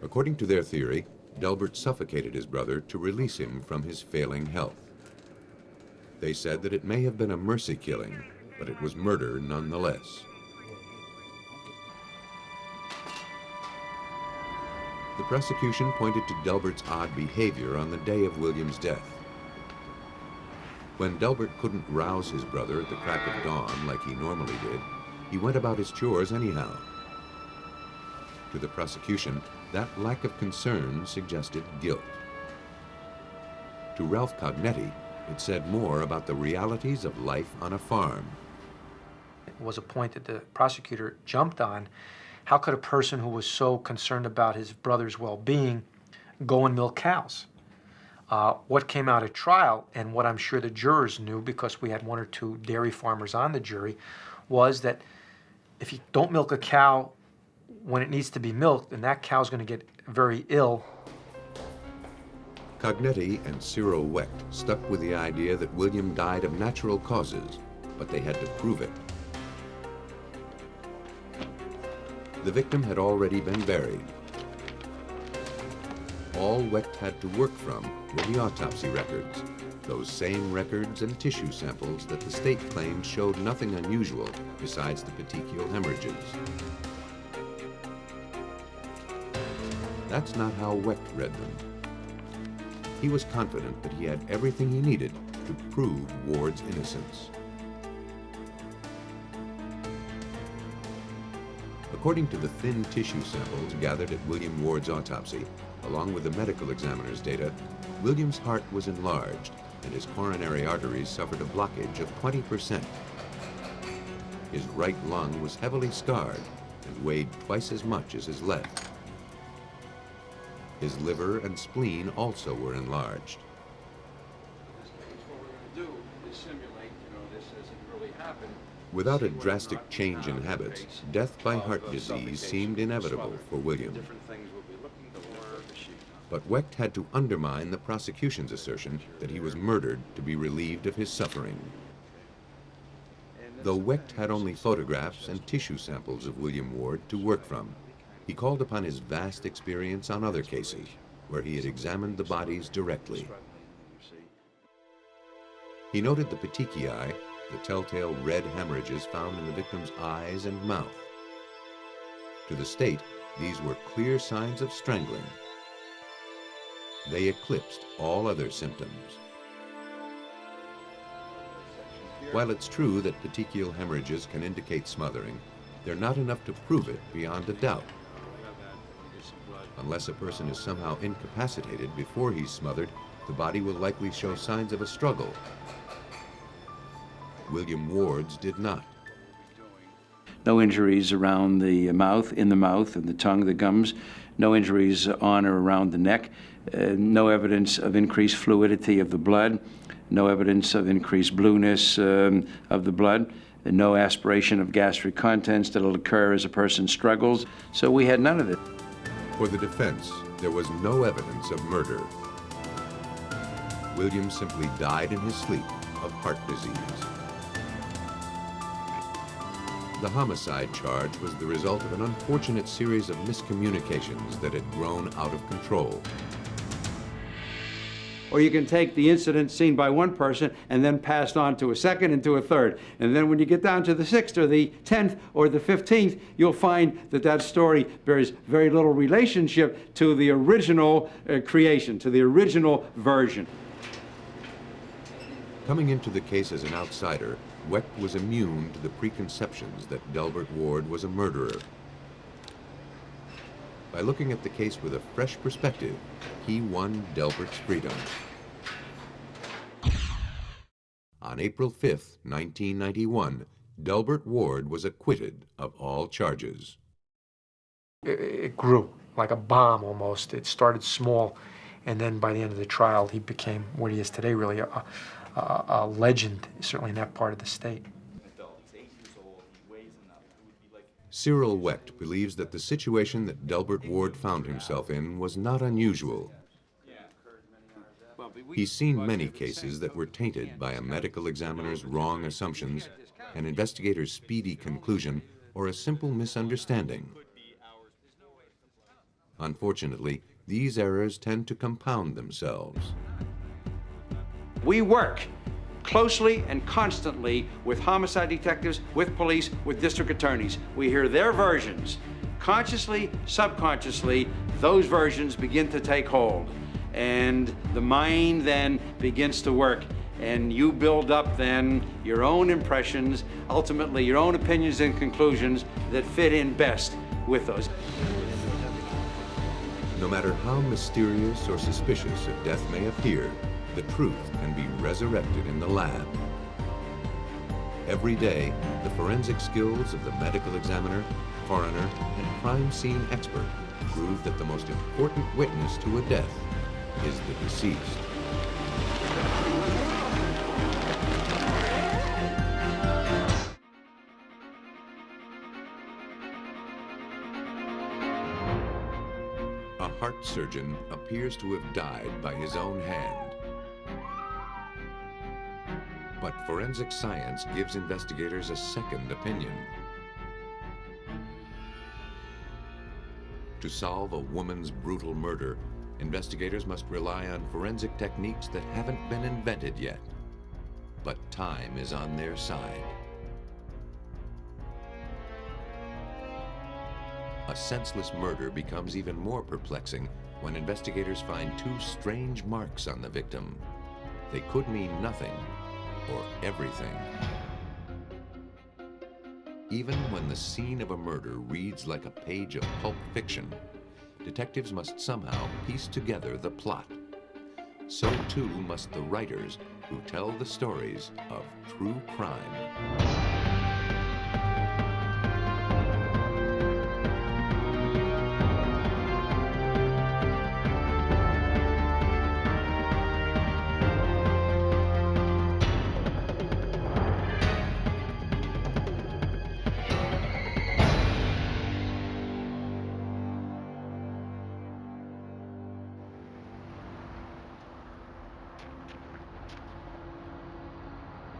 S1: According to their theory, Delbert suffocated his brother to release him from his failing health. They said that it may have been a mercy killing, but it was murder nonetheless. The prosecution pointed to Delbert's odd behavior on the day of William's death. When Delbert couldn't rouse his brother at the crack of dawn like he normally did, he went about his chores anyhow. To the prosecution, that lack of concern suggested guilt. To Ralph Cognetti, it said more about the realities of life on a farm.
S10: It was a point that the prosecutor jumped on. How could a person who was so concerned about his brother's well-being go and milk cows? What came out at trial, and what I'm sure the jurors knew because we had 1 or 2 dairy farmers on the jury, was that if you don't milk a cow when it needs to be milked, then that cow's going to get very ill.
S1: Cognetti and Cyril Wecht stuck with the idea that William died of natural causes, but they had to prove it. The victim had already been buried. All Wecht had to work from were the autopsy records, those same records and tissue samples that the state claimed showed nothing unusual besides the petechial hemorrhages. That's not how Wecht read them. He was confident that he had everything he needed to prove Ward's innocence. According to the thin tissue samples gathered at William Ward's autopsy, along with the medical examiner's data, William's heart was enlarged and his coronary arteries suffered a blockage of 20%. His right lung was heavily scarred and weighed twice as much as his left. His liver and spleen also were enlarged. Without a drastic change in habits, death by heart disease seemed inevitable for William. But Wecht had to undermine the prosecution's assertion that he was murdered to be relieved of his suffering. Though Wecht had only photographs and tissue samples of William Ward to work from, he called upon his vast experience on other cases where he had examined the bodies directly. He noted the petechiae, the telltale red hemorrhages found in the victim's eyes and mouth. To the state, these were clear signs of strangling. They eclipsed all other symptoms. While it's true that petechial hemorrhages can indicate smothering, they're not enough to prove it beyond a doubt. Unless a person is somehow incapacitated before he's smothered, the body will likely show signs of a struggle. William Ward's did not.
S11: No injuries around the mouth, in the mouth, and the tongue, the gums. No injuries on or around the neck. No evidence of increased fluidity of the blood. No evidence of increased blueness of the blood. And no aspiration of gastric contents that will occur as a person struggles. So we had none of it.
S1: For the defense, there was no evidence of murder. William simply died in his sleep of heart disease. The homicide charge was the result of an unfortunate series of miscommunications that had grown out of control.
S11: Or you can take the incident seen by one person and then passed on to a second and to a third. And then when you get down to the 6th or the 10th or the 15th, you'll find that that story bears very little relationship to the original creation, to the original version.
S1: Coming into the case as an outsider, Wecht was immune to the preconceptions that Delbert Ward was a murderer. By looking at the case with a fresh perspective, he won Delbert's freedom. On April 5th, 1991, Delbert Ward was acquitted of all charges.
S10: It grew like a bomb almost. It started small, and then by the end of the trial, he became what he is today, really a legend, certainly in that part of the state.
S1: Cyril Wecht believes that the situation that Delbert Ward found himself in was not unusual. He's seen many cases that were tainted by a medical examiner's wrong assumptions, an investigator's speedy conclusion, or a simple misunderstanding. Unfortunately, these errors tend to compound themselves.
S11: We work closely and constantly with homicide detectives, with police, with district attorneys. We hear their versions. Consciously, subconsciously, those versions begin to take hold. And the mind then begins to work. And you build up then your own impressions, ultimately your own opinions and conclusions that fit in best with those.
S1: No matter how mysterious or suspicious a death may appear, the truth can be resurrected in the lab. Every day, the forensic skills of the medical examiner, coroner, and crime scene expert prove that the most important witness to a death is the deceased. A heart surgeon appears to have died by his own hand. But forensic science gives investigators a second opinion. To solve a woman's brutal murder, investigators must rely on forensic techniques that haven't been invented yet. But time is on their side. A senseless murder becomes even more perplexing when investigators find two strange marks on the victim. They could mean nothing or everything. Even when the scene of a murder reads like a page of pulp fiction, detectives must somehow piece together the plot. So too must the writers who tell the stories of true crime.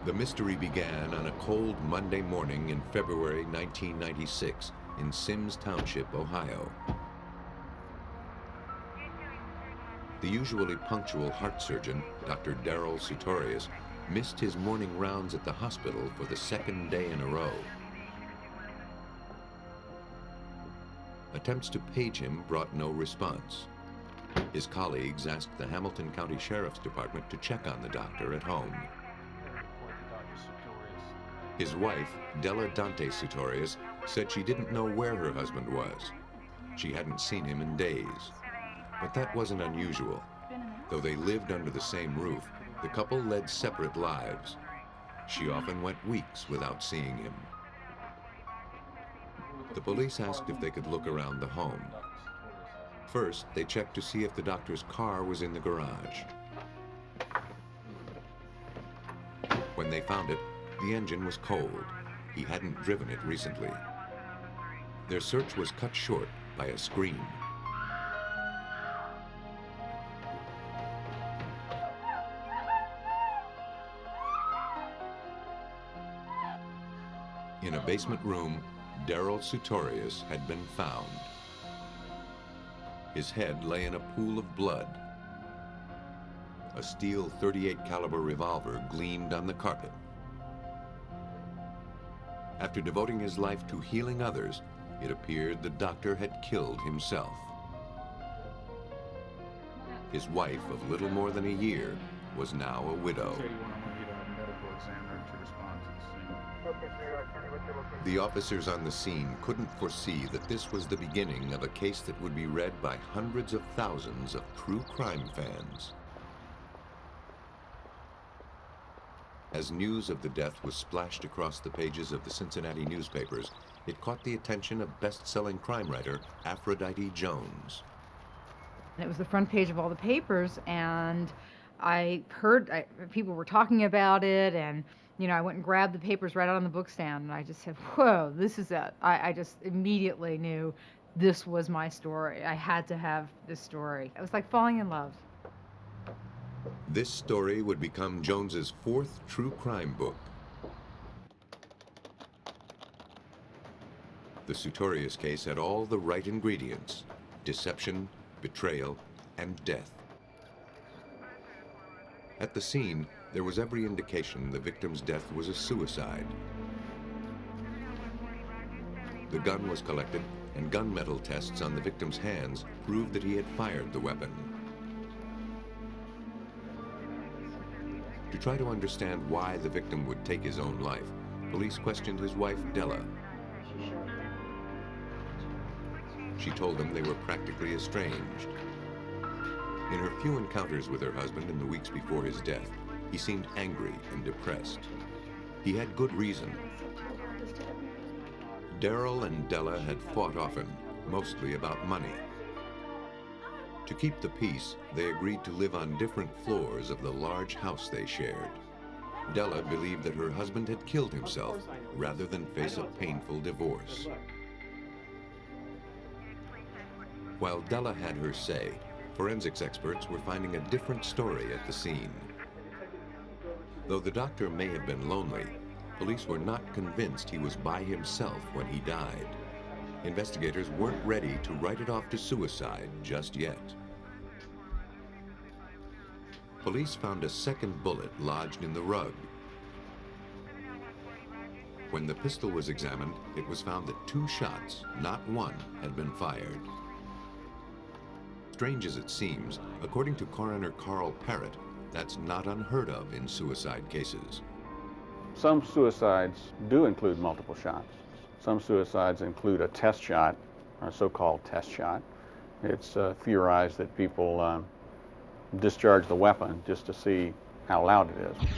S1: The mystery began on a cold Monday morning in February 1996 in Sims Township, Ohio. The usually punctual heart surgeon, Dr. Darrell Sutorius, missed his morning rounds at the hospital for the second day in a row. Attempts to page him brought no response. His colleagues asked the Hamilton County Sheriff's Department to check on the doctor at home. His wife, Della Dante Sutorius, said she didn't know where her husband was. She hadn't seen him in days. But that wasn't unusual. Though they lived under the same roof, the couple led separate lives. She often went weeks without seeing him. The police asked if they could look around the home. First, they checked to see if the doctor's car was in the garage. When they found it, the engine was cold. He hadn't driven it recently. Their search was cut short by a scream. In a basement room, Darrell Sutorius had been found. His head lay in a pool of blood. A steel .38 caliber revolver gleamed on the carpet. After devoting his life to healing others, it appeared the doctor had killed himself. His wife of little more than a year was now a widow. The officers on the scene couldn't foresee that this was the beginning of a case that would be read by hundreds of thousands of true crime fans. As news of the death was splashed across the pages of the Cincinnati newspapers, it caught the attention of best-selling crime writer Aphrodite Jones.
S12: It was the front page of all the papers, and I heard people were talking about it, and I went and grabbed the papers right out on the bookstand, and I just said, whoa, this is it. I just immediately knew this was my story. I had to have this story. It was like falling in love.
S1: This story would become Jones's fourth true crime book. The Sutorius case had all the right ingredients: deception, betrayal, and death. At the scene, there was every indication the victim's death was a suicide. The gun was collected, and gunmetal tests on the victim's hands proved that he had fired the weapon. To try to understand why the victim would take his own life, police questioned his wife, Della. She told them they were practically estranged. In her few encounters with her husband in the weeks before his death, he seemed angry and depressed. He had good reason. Darrell and Della had fought often, mostly about money. To keep the peace, they agreed to live on different floors of the large house they shared. Della believed that her husband had killed himself rather than face a painful divorce. While Della had her say, forensics experts were finding a different story at the scene. Though the doctor may have been lonely, police were not convinced he was by himself when he died. Investigators weren't ready to write it off to suicide just yet. Police found a second bullet lodged in the rug. When the pistol was examined, it was found that 2 shots, not 1, had been fired. Strange as it seems, according to Coroner Carl Parrott, that's not unheard of in suicide cases.
S6: Some suicides do include multiple shots. Some suicides include a test shot, or a so-called test shot. It's theorized that people discharge the weapon just to see how loud it is.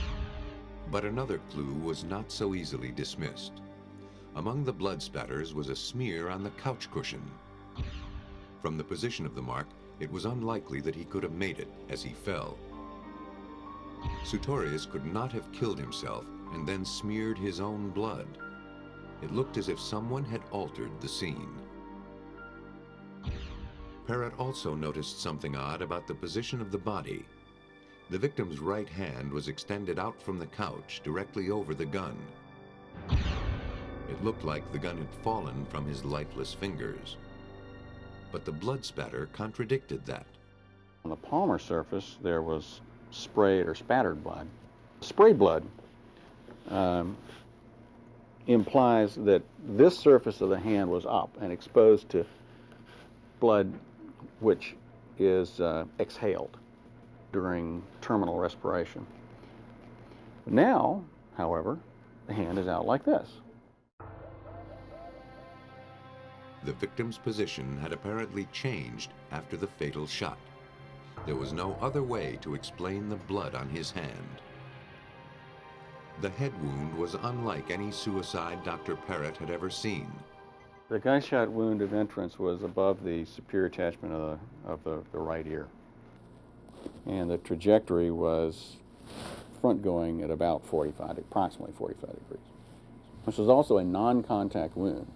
S1: But another clue was not so easily dismissed. Among the blood spatters was a smear on the couch cushion. From the position of the mark, it was unlikely that he could have made it as he fell. Sutorius could not have killed himself and then smeared his own blood. It looked as if someone had altered the scene. Parrott also noticed something odd about the position of the body. The victim's right hand was extended out from the couch directly over the gun. It looked like the gun had fallen from his lifeless fingers. But the blood spatter contradicted that.
S6: On the palmar surface, there was sprayed or spattered blood. Sprayed blood implies that this surface of the hand was up and exposed to blood which is exhaled during terminal respiration. Now, however, the hand is out like this.
S1: The victim's position had apparently changed after the fatal shot. There was no other way to explain the blood on his hand. The head wound was unlike any suicide Dr. Parrott had ever seen.
S6: The gunshot wound of entrance was above the superior attachment of the right ear. And the trajectory was front going at about approximately 45 degrees. This was also a non-contact wound.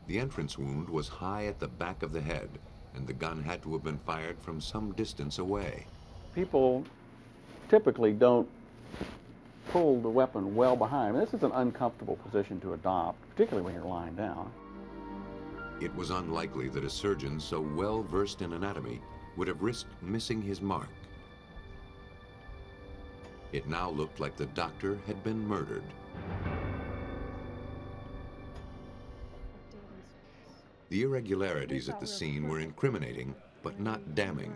S1: The entrance wound was high at the back of the head, and the gun had to have been fired from some distance away.
S6: People typically don't pull the weapon well behind. This is an uncomfortable position to adopt, particularly when you're lying down.
S1: It was unlikely that a surgeon so well versed in anatomy would have risked missing his mark. It now looked like the doctor had been murdered. The irregularities at the scene were incriminating, but not damning.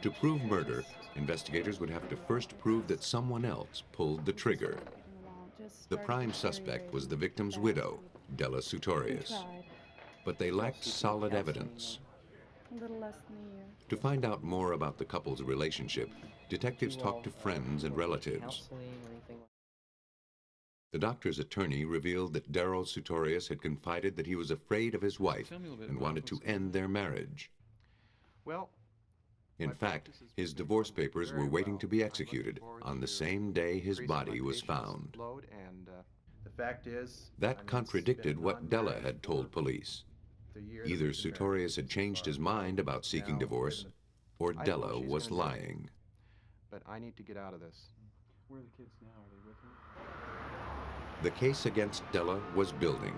S1: To prove murder, investigators would have to first prove that someone else pulled the trigger. The prime suspect was the victim's widow, Della Sutorius. But they lacked solid evidence. To find out more about the couple's relationship, detectives talked to friends and relatives. The doctor's attorney revealed that Darrell Sutorius had confided that he was afraid of his wife and wanted to end their marriage. In fact, his divorce papers were waiting to be executed on the same day his body was found. That contradicted what Della had told police. Either Sutorius had changed his mind about seeking divorce, or Della was lying.
S4: But I need to get out of this.
S2: Where are the kids now? Are they with her?
S1: The case against Della was building.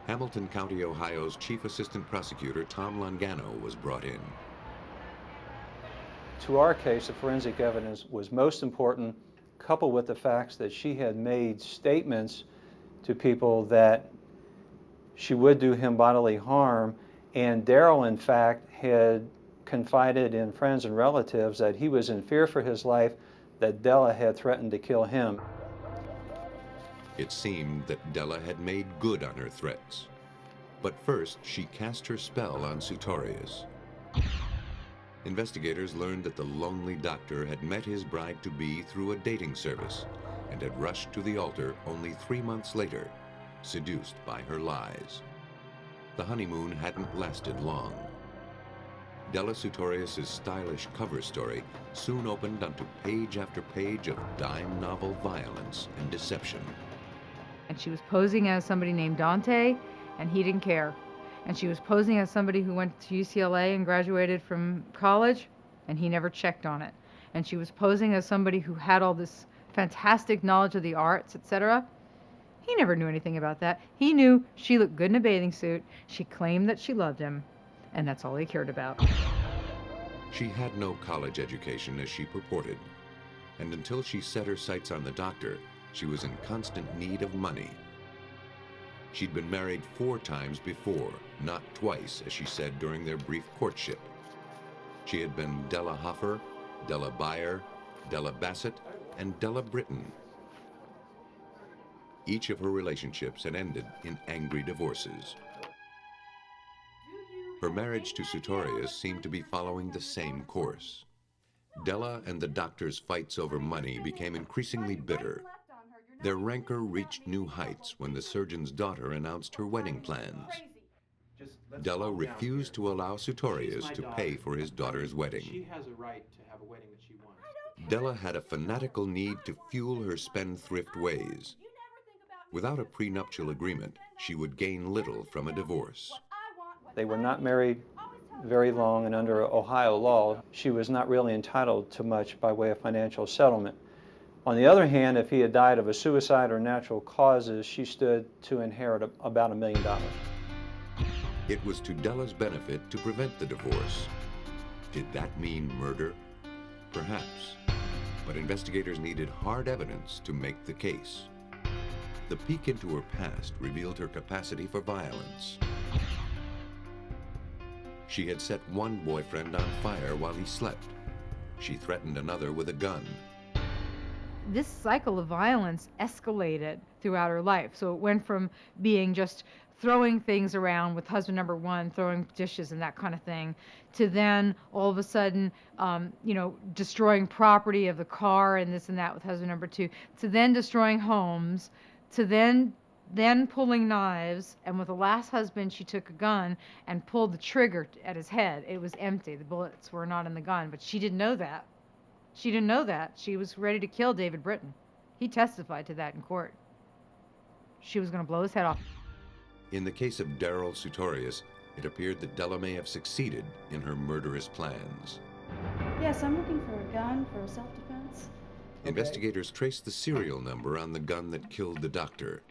S1: Hamilton County, Ohio's Chief Assistant Prosecutor Tom Longano was brought in.
S11: To our case, the forensic evidence was most important, coupled with the facts that she had made statements to people that she would do him bodily harm, and Darrell, in fact, had confided in friends and relatives that he was in fear for his life, that Della had threatened to kill him.
S1: It seemed that Della had made good on her threats. But first, she cast her spell on Sutorius. Investigators learned that the lonely doctor had met his bride-to-be through a dating service and had rushed to the altar only 3 months later, seduced by her lies. The honeymoon hadn't lasted long. Della Sutorius' stylish cover story soon opened onto page after page of dime novel violence and deception.
S12: And she was posing as somebody named Dante, and he didn't care. And she was posing as somebody who went to UCLA and graduated from college, and he never checked on it. And she was posing as somebody who had all this fantastic knowledge of the arts, etc. He never knew anything about that. He knew she looked good in a bathing suit, she claimed that she loved him, and that's all he cared about.
S1: She had no college education as she purported, and until she set her sights on the doctor, she was in constant need of money. She'd been married 4 times before, not twice, as she said during their brief courtship. She had been Della Hoffer, Della Bayer, Della Bassett, and Della Britton. Each of her relationships had ended in angry divorces. Her marriage to Sutorius seemed to be following the same course. Della and the doctor's fights over money became increasingly bitter. Their rancor reached new heights when the surgeon's daughter announced her wedding plans. Della refused to allow Sutorius to pay for his daughter's wedding.
S4: She has a right to have a wedding that she wants.
S1: Della had a fanatical need to fuel her spendthrift ways. Without a prenuptial agreement, she would gain little from a divorce.
S11: They were not married very long, and under Ohio law, she was not really entitled to much by way of financial settlement. On the other hand, if he had died of a suicide or natural causes, she stood to inherit about $1 million.
S1: It was to Della's benefit to prevent the divorce. Did that mean murder? Perhaps. But investigators needed hard evidence to make the case. The peek into her past revealed her capacity for violence. She had set one boyfriend on fire while he slept. She threatened another with a gun.
S12: This cycle of violence escalated throughout her life. So it went from being just throwing things around with husband number 1, throwing dishes and that kind of thing, to then all of a sudden, destroying property of the car and this and that with husband number 2, to then destroying homes, to then pulling knives, and with the last husband, she took a gun and pulled the trigger at his head. It was empty. The bullets were not in the gun, but she didn't know that. She didn't know that. She was ready to kill David Britton. He testified to that in court. She was going to blow his head off.
S1: In the case of Darrell Sutorius, it appeared that Della may have succeeded in her murderous plans.
S13: Yes, I'm looking for a gun for self-defense.
S1: Investigators traced the serial number on the gun that killed the doctor.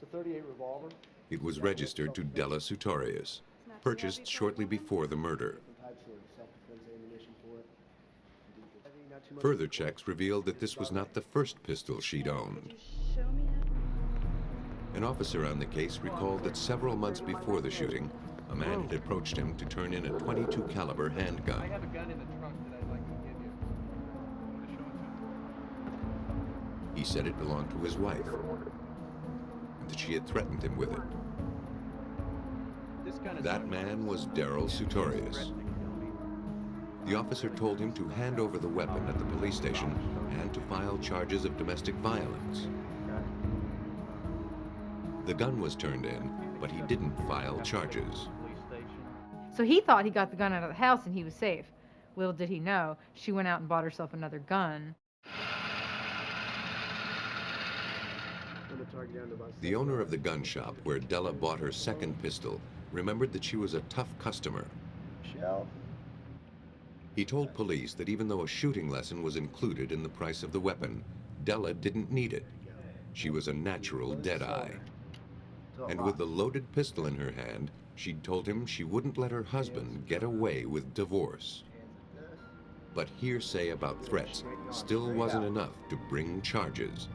S4: It's a .38 revolver.
S1: It was registered to Della Sutorius, purchased shortly before the murder. Further checks revealed that this was not the first pistol she'd owned. An officer on the case recalled that several months before the shooting, a man had approached him to turn in a .22 caliber handgun.
S9: I have a gun in the trunk that I'd like to give you. I want to show it to you.
S1: He said it belonged to his wife, and that she had threatened him with it. That man was Daryl Sutorius. The officer told him to hand over the weapon at the police station and to file charges of domestic violence. The gun was turned in, but he didn't file charges.
S12: So he thought he got the gun out of the house and he was safe. Little did he know, she went out and bought herself another gun.
S1: The owner of the gun shop where Della bought her second pistol remembered that she was a tough customer. He told police that even though a shooting lesson was included in the price of the weapon, Della didn't need it. She was a natural deadeye. And with the loaded pistol in her hand, she'd told him she wouldn't let her husband get away with divorce. But hearsay about threats still wasn't enough to bring charges.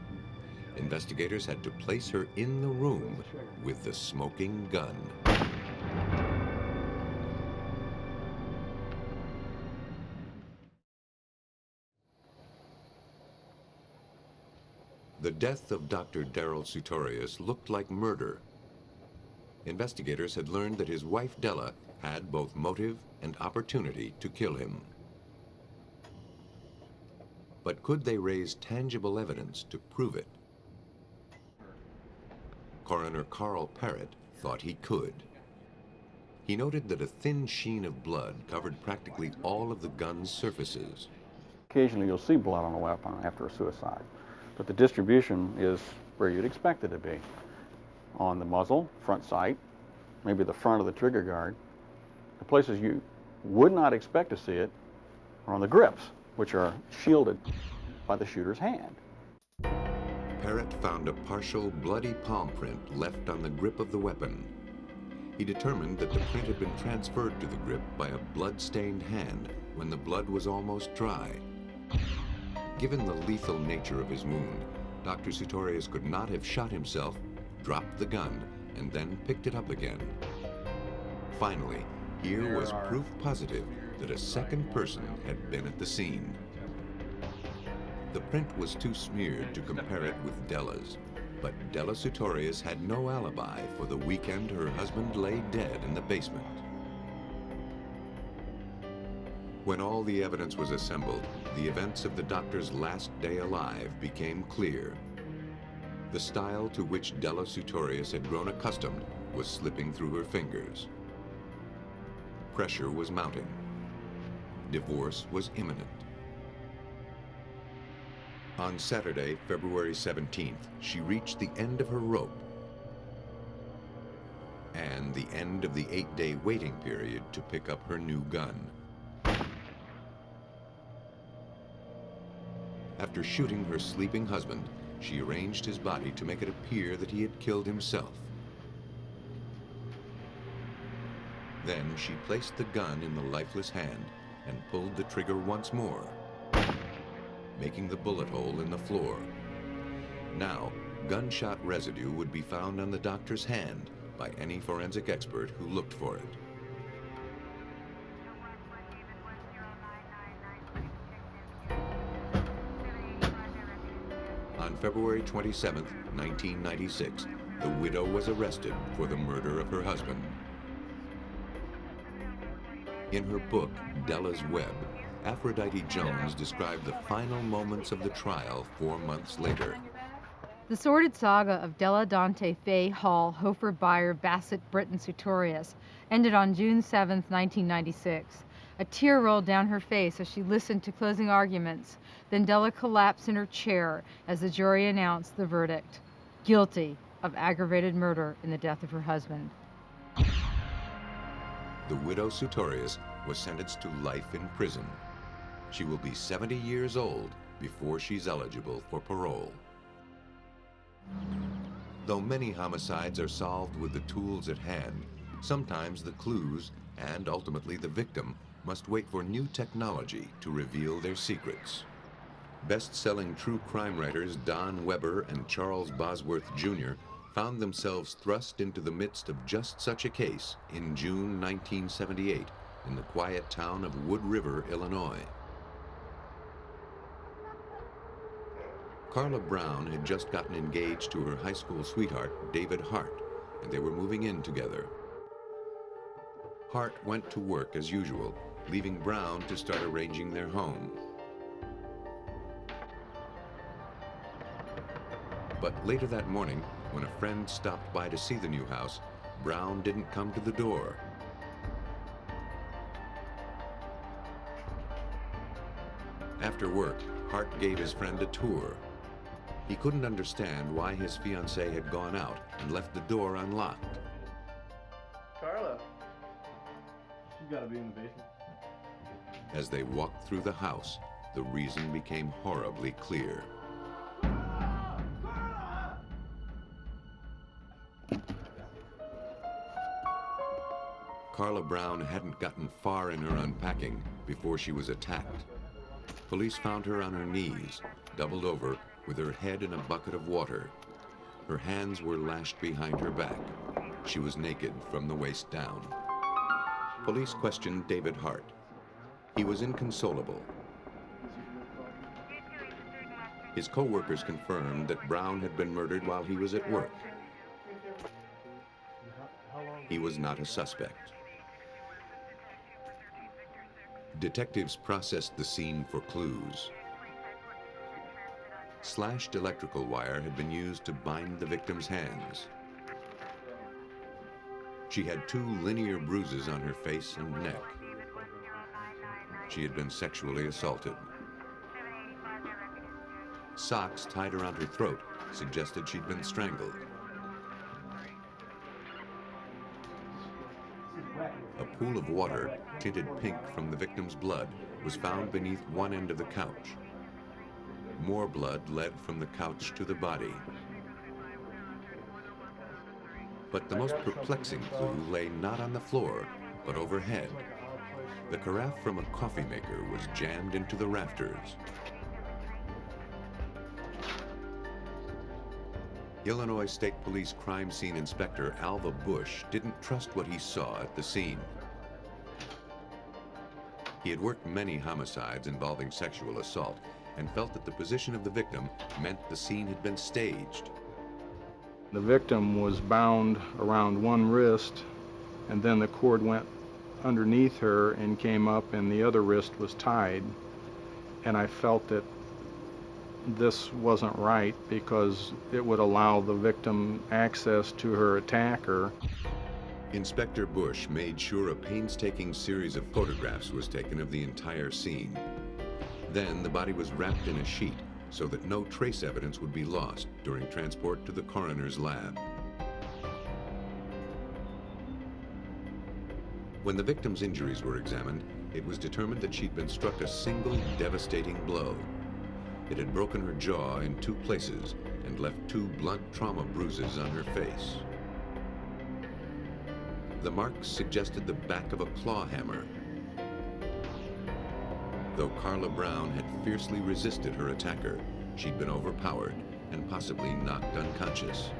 S1: Investigators had to place her in the room with the smoking gun. The death of Dr. Daryl Sutorius looked like murder. Investigators had learned that his wife Della had both motive and opportunity to kill him. But could they raise tangible evidence to prove it? Coroner Carl Parrott thought he could. He noted that a thin sheen of blood covered practically all of the gun's surfaces.
S14: Occasionally you'll see blood on a weapon after a suicide, but the distribution is where you'd expect it to be. On the muzzle, front sight, maybe the front of the trigger guard. The places you would not expect to see it are on the grips, which are shielded by the shooter's hand.
S1: Parrott found a partial bloody palm print left on the grip of the weapon. He determined that the print had been transferred to the grip by a blood-stained hand when the blood was almost dry. Given the lethal nature of his wound, Dr. Sutorius could not have shot himself, dropped the gun, and then picked it up again. Finally, here was proof positive that a second person had been at the scene. The print was too smeared to compare it with Della's, but Della Sutorius had no alibi for the weekend her husband lay dead in the basement. When all the evidence was assembled, the events of the doctor's last day alive became clear. The style to which Della Sutorius had grown accustomed was slipping through her fingers. Pressure was mounting. Divorce was imminent. On Saturday, February 17th, she reached the end of her rope and the end of the 8-day waiting period to pick up her new gun. After shooting her sleeping husband, she arranged his body to make it appear that he had killed himself. Then she placed the gun in the lifeless hand and pulled the trigger once more, making the bullet hole in the floor. Now, gunshot residue would be found on the doctor's hand by any forensic expert who looked for it. On February 27, 1996, the widow was arrested for the murder of her husband. In her book, Della's Web, Aphrodite Jones described the final moments of the trial 4 months later.
S12: The sordid saga of Della, Dante, Fay, Hall, Hofer, Beyer, Bassett, Britton, Sutorius ended on June 7, 1996. A tear rolled down her face as she listened to closing arguments. Then Della collapsed in her chair as the jury announced the verdict: guilty of aggravated murder in the death of her husband.
S1: The widow Sutorius was sentenced to life in prison. She will be 70 years old before she's eligible for parole. Though many homicides are solved with the tools at hand, sometimes the clues, and ultimately the victim, must wait for new technology to reveal their secrets. Best-selling true crime writers Don Weber and Charles Bosworth Jr. found themselves thrust into the midst of just such a case in June 1978 in the quiet town of Wood River, Illinois. Carla Brown had just gotten engaged to her high school sweetheart, David Hart, and they were moving in together. Hart went to work as usual, leaving Brown to start arranging their home. But later that morning, when a friend stopped by to see the new house, Brown didn't come to the door. After work, Hart gave his friend a tour. He couldn't understand why his fiancée had gone out and left the door unlocked.
S9: Carla. She's got to be in the basement.
S1: As they walked through the house, the reason became horribly clear. Carla Brown hadn't gotten far in her unpacking before she was attacked. Police found her on her knees, doubled over, with her head in a bucket of water. Her hands were lashed behind her back. She was naked from the waist down. Police questioned David Hart. He was inconsolable. His co-workers confirmed that Brown had been murdered while he was at work. He was not a suspect. Detectives processed the scene for clues. Slashed electrical wire had been used to bind the victim's hands. She had 2 linear bruises on her face and neck. She had been sexually assaulted. Socks tied around her throat suggested she'd been strangled. A pool of water, tinted pink from the victim's blood, was found beneath one end of the couch. More blood led from the couch to the body. But the most perplexing clue lay not on the floor, but overhead. The carafe from a coffee maker was jammed into the rafters. Illinois State Police Crime Scene Inspector Alva Bush didn't trust what he saw at the scene. He had worked many homicides involving sexual assault and felt that the position of the victim meant the scene had been staged.
S14: The victim was bound around one wrist, and then the cord went underneath her and came up, and the other wrist was tied. And I felt that this wasn't right because it would allow the victim access to her attacker.
S1: Inspector Bush made sure a painstaking series of photographs was taken of the entire scene. Then the body was wrapped in a sheet so that no trace evidence would be lost during transport to the coroner's lab. When the victim's injuries were examined, it was determined that she'd been struck a single devastating blow. It had broken her jaw in 2 places and left 2 blunt trauma bruises on her face. The marks suggested the back of a claw hammer. Though Carla Brown had fiercely resisted her attacker, she'd been overpowered and possibly knocked unconscious.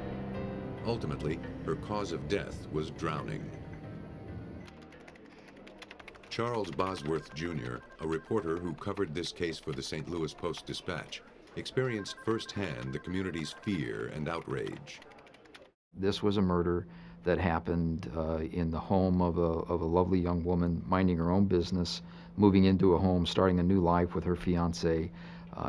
S1: Ultimately, her cause of death was drowning. Charles Bosworth Jr., a reporter who covered this case for the St. Louis Post-Dispatch, experienced firsthand the community's fear and outrage.
S15: This was a murder that happened in the home of a lovely young woman minding her own business, moving into a home, starting a new life with her fiancé.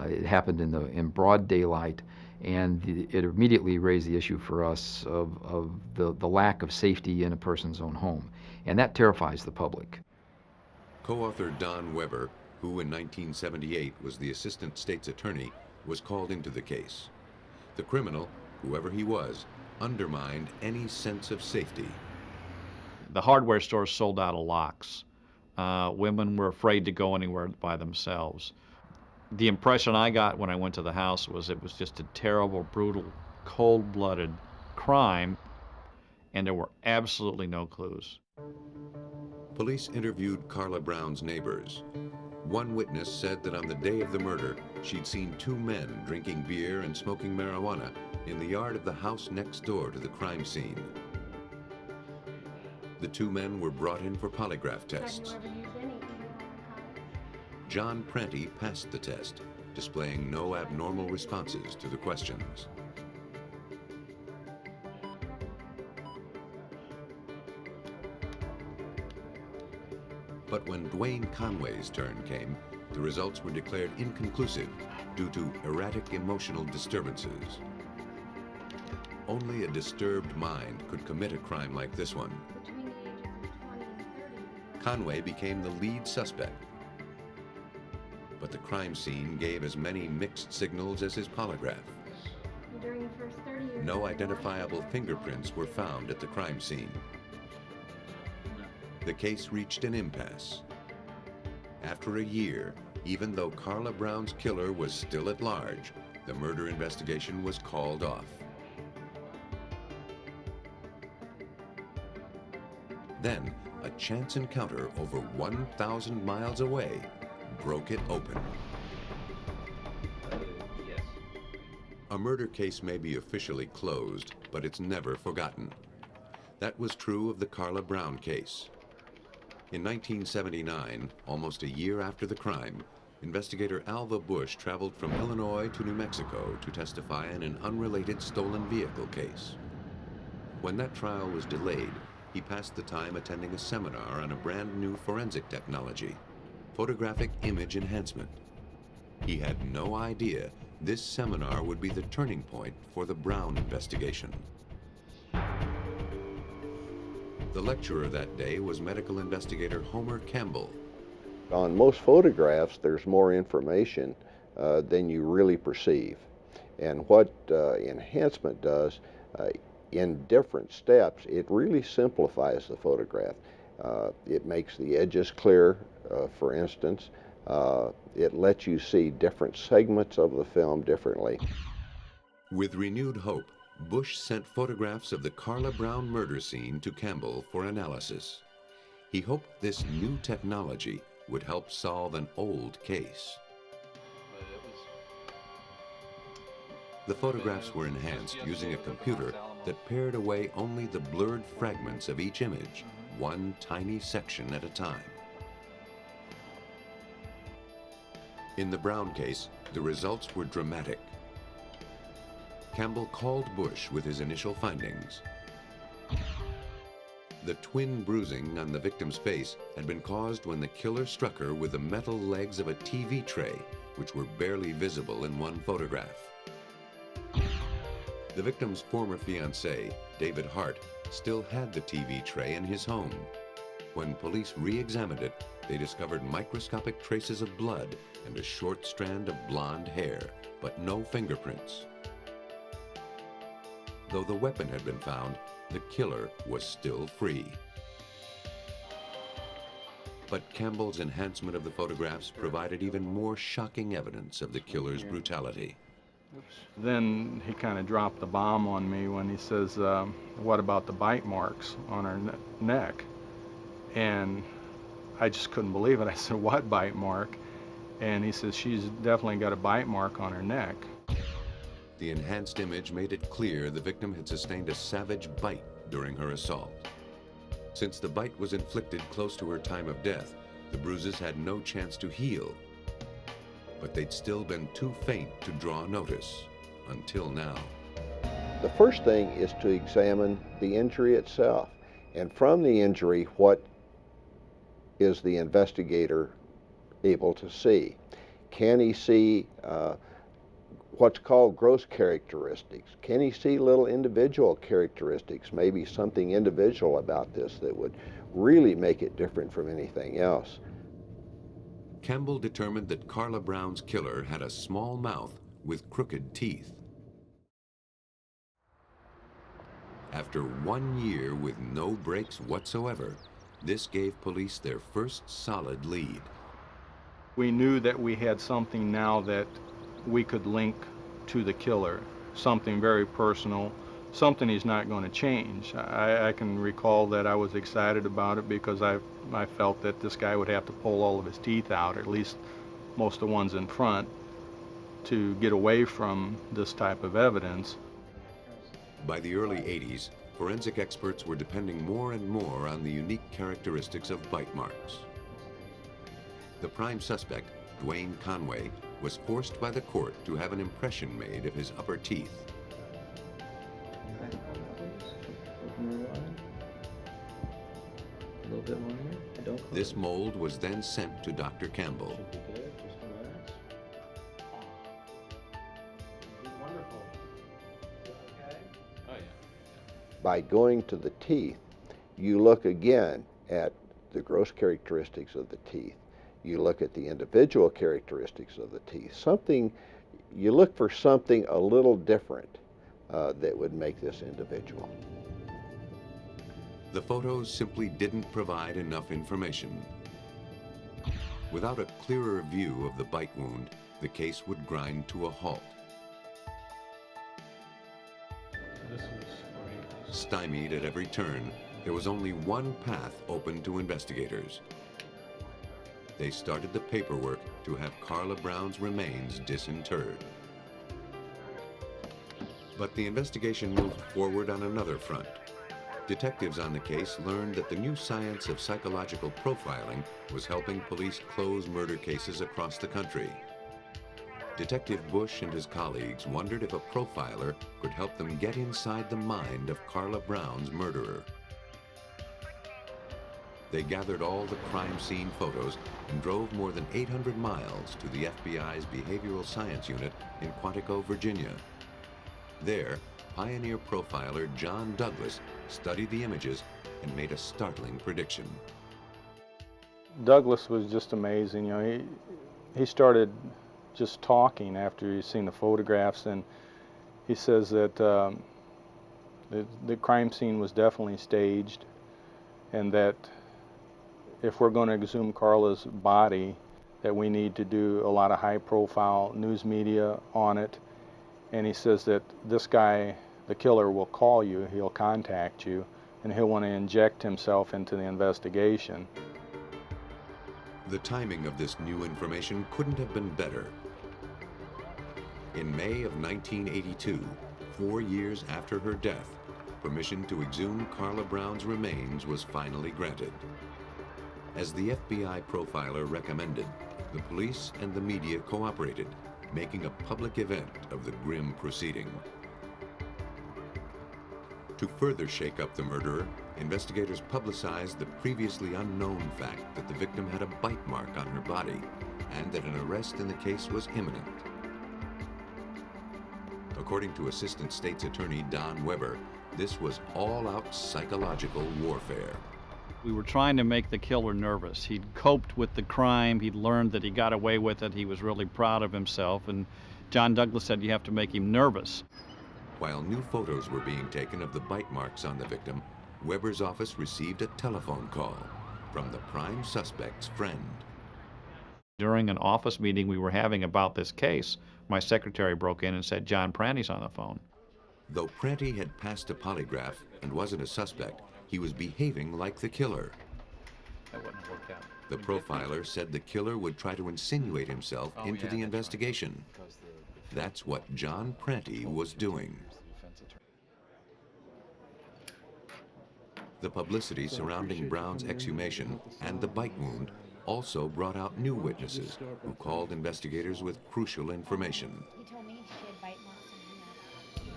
S15: It happened in broad daylight, and it immediately raised the issue for us of the lack of safety in a person's own home, and that terrifies the public.
S1: Co-author Don Weber, who in 1978 was the assistant state's attorney, was called into the case. The criminal, whoever he was, undermined any sense of safety.
S16: The hardware store sold out of locks. Women were afraid to go anywhere by themselves. The impression I got when I went to the house was it was just a terrible, brutal, cold-blooded crime, and there were absolutely no clues.
S1: Police interviewed Carla Brown's neighbors. One witness said that on the day of the murder, she'd seen two men drinking beer and smoking marijuana in the yard of the house next door to the crime scene. The two men were brought in for polygraph tests. John Prenti passed the test, displaying no abnormal responses to the questions. But when Dwayne Conway's turn came, the results were declared inconclusive due to erratic emotional disturbances. Only a disturbed mind could commit a crime like this one. Conway became the lead suspect, but the crime scene gave as many mixed signals as his polygraph.
S17: During the first 30 years,
S1: No identifiable fingerprints were found at the crime scene. The case reached an impasse. After a year, even though Carla Brown's killer was still at large, the murder investigation was called off. Then, a chance encounter over 1,000 miles away broke it open. A murder case may be officially closed, but it's never forgotten. That was true of the Carla Brown case. In 1979, almost a year after the crime, investigator Alva Bush traveled from Illinois to New Mexico to testify in an unrelated stolen vehicle case. When that trial was delayed, he passed the time attending a seminar on a brand new forensic technology, photographic image enhancement. He had no idea this seminar would be the turning point for the Brown investigation. The lecturer that day was medical investigator Homer Campbell.
S18: On most photographs, there's more information than you really perceive. And what enhancement does, in different steps, it really simplifies the photograph. It makes the edges clear, for instance. It lets you see different segments of the film differently.
S1: With renewed hope, Bush sent photographs of the Carla Brown murder scene to Campbell for analysis. He hoped this new technology would help solve an old case. The photographs were enhanced using a computer that pared away only the blurred fragments of each image, one tiny section at a time. In the Brown case, the results were dramatic. Campbell called Bush with his initial findings. The twin bruising on the victim's face had been caused when the killer struck her with the metal legs of a TV tray, which were barely visible in one photograph. The victim's former fiancé, David Hart, still had the TV tray in his home. When police re-examined it, they discovered microscopic traces of blood and a short strand of blonde hair, but no fingerprints. Though the weapon had been found, the killer was still free. But Campbell's enhancement of the photographs provided even more shocking evidence of the killer's brutality.
S9: Then he kind of dropped the bomb on me when he says, what about the bite marks on her neck? And I just couldn't believe it. I said, what bite mark? And he says, she's definitely got a bite mark on her neck.
S1: The enhanced image made it clear the victim had sustained a savage bite during her assault. Since the bite was inflicted close to her time of death, the bruises had no chance to heal. But they'd still been too faint to draw notice, until now.
S18: The first thing is to examine the injury itself. And from the injury, what is the investigator able to see? Can he see what's called gross characteristics? Can he see little individual characteristics, maybe something individual about this that would really make it different from anything else?
S1: Campbell determined that Carla Brown's killer had a small mouth with crooked teeth. After 1 year with no breaks whatsoever, this gave police their first solid lead.
S9: We knew that we had something now that we could link to the killer, something very personal, something he's not going to change. I can recall that I was excited about it because I felt that this guy would have to pull all of his teeth out, or at least most of the ones in front, to get away from this type of evidence.
S1: By the early 80s, forensic experts were depending more and more on the unique characteristics of bite marks. The prime suspect, Dwayne Conway, was forced by the court to have an impression made of his upper teeth.
S2: A little bit more here. Don't close.
S1: This mold was then sent to Dr. Campbell.
S18: By going to the teeth, you look again at the gross characteristics of the teeth. You look at the individual characteristics of the teeth. You look for something a little different that would make this individual.
S1: The photos simply didn't provide enough information. Without a clearer view of the bite wound, the case would grind to a halt. Stymied at every turn, there was only one path open to investigators. They started the paperwork to have Carla Brown's remains disinterred. But the investigation moved forward on another front. Detectives on the case learned that the new science of psychological profiling was helping police close murder cases across the country. Detective Bush and his colleagues wondered if a profiler could help them get inside the mind of Carla Brown's murderer. They gathered all the crime scene photos and drove more than 800 miles to the FBI's Behavioral Science Unit in Quantico, Virginia. There, pioneer profiler John Douglas studied the images and made a startling prediction.
S9: Douglas was just amazing. You know, he started just talking after he'd seen the photographs, and he says that the crime scene was definitely staged, and that if we're going to exhume Carla's body, that we need to do a lot of high-profile news media on it. And he says that this guy, the killer, will call you, he'll contact you, and he'll want to inject himself into the investigation.
S1: The timing of this new information couldn't have been better. In May of 1982, 4 years after her death, permission to exhume Carla Brown's remains was finally granted. As the FBI profiler recommended, the police and the media cooperated, making a public event of the grim proceeding. To further shake up the murderer, investigators publicized the previously unknown fact that the victim had a bite mark on her body and that an arrest in the case was imminent. According to Assistant State's Attorney Don Weber, this was all-out psychological warfare.
S16: We were trying to make the killer nervous. He'd coped with the crime. He'd learned that he got away with it. He was really proud of himself. And John Douglas said you have to make him nervous.
S1: While new photos were being taken of the bite marks on the victim, Weber's office received a telephone call from the prime suspect's friend.
S16: During an office meeting we were having about this case, my secretary broke in and said, "John Pranty's on the phone."
S1: Though Pranty had passed a polygraph and wasn't a suspect, he was behaving like the killer.
S16: That wouldn't have worked out.
S1: The profiler said the killer would try to insinuate himself into the investigation. That's what John Pranty was doing. The publicity surrounding Brown's exhumation and the bite wound also brought out new witnesses who called investigators with crucial information.
S17: He told me she had bite marks on her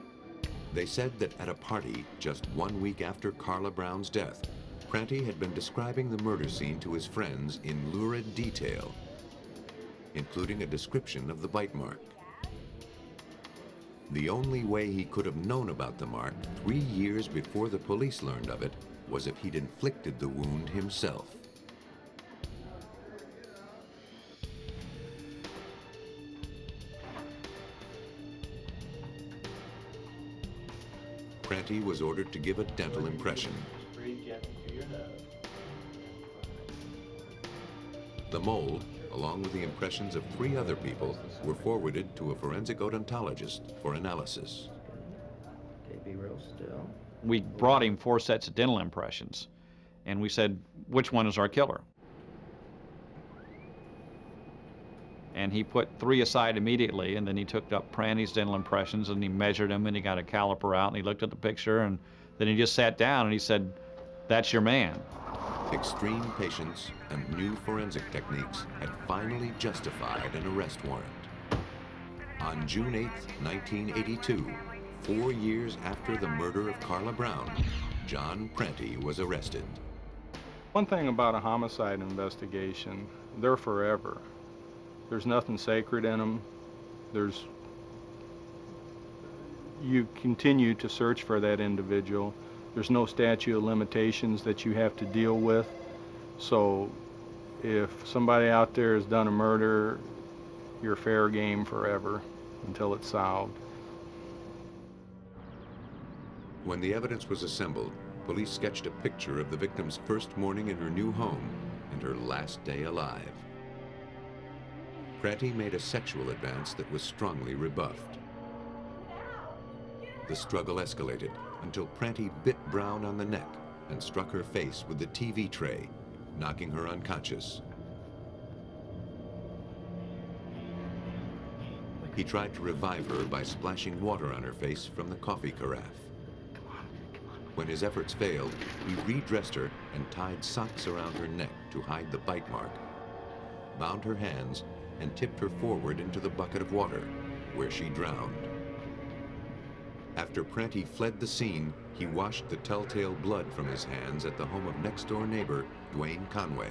S17: neck.
S1: They said that at a party just 1 week after Carla Brown's death, Pranty had been describing the murder scene to his friends in lurid detail, including a description of the bite mark. The only way he could have known about the mark 3 years before the police learned of it was if he'd inflicted the wound himself. Pranty was ordered to give a dental impression. The mold, a along with the impressions of 3 other people, were forwarded to a forensic odontologist for analysis.
S19: Okay, be real still.
S16: We brought him 4 sets of dental impressions, and we said, which one is our killer? And he put 3 aside immediately, and then he took up Pranty's dental impressions, and he measured them, and he got a caliper out, and he looked at the picture, and then he just sat down, and he said, that's your man.
S1: Extreme patience and new forensic techniques had finally justified an arrest warrant. On June 8, 1982, 4 years after the murder of Carla Brown, John Pranty was arrested.
S9: One thing about a homicide investigation, they're forever. There's nothing sacred in them. You continue to search for that individual. There's no statute of limitations that you have to deal with. So if somebody out there has done a murder, you're fair game forever until it's solved.
S1: When the evidence was assembled, police sketched a picture of the victim's first morning in her new home and her last day alive. Pranty made a sexual advance that was strongly rebuffed. The struggle escalated until Pranty bit Brown on the neck and struck her face with the TV tray, knocking her unconscious. He tried to revive her by splashing water on her face from the coffee carafe. When his efforts failed, he redressed her and tied socks around her neck to hide the bite mark, bound her hands, and tipped her forward into the bucket of water, where she drowned. After Pranty fled the scene, he washed the telltale blood from his hands at the home of next-door neighbor, Dwayne Conway.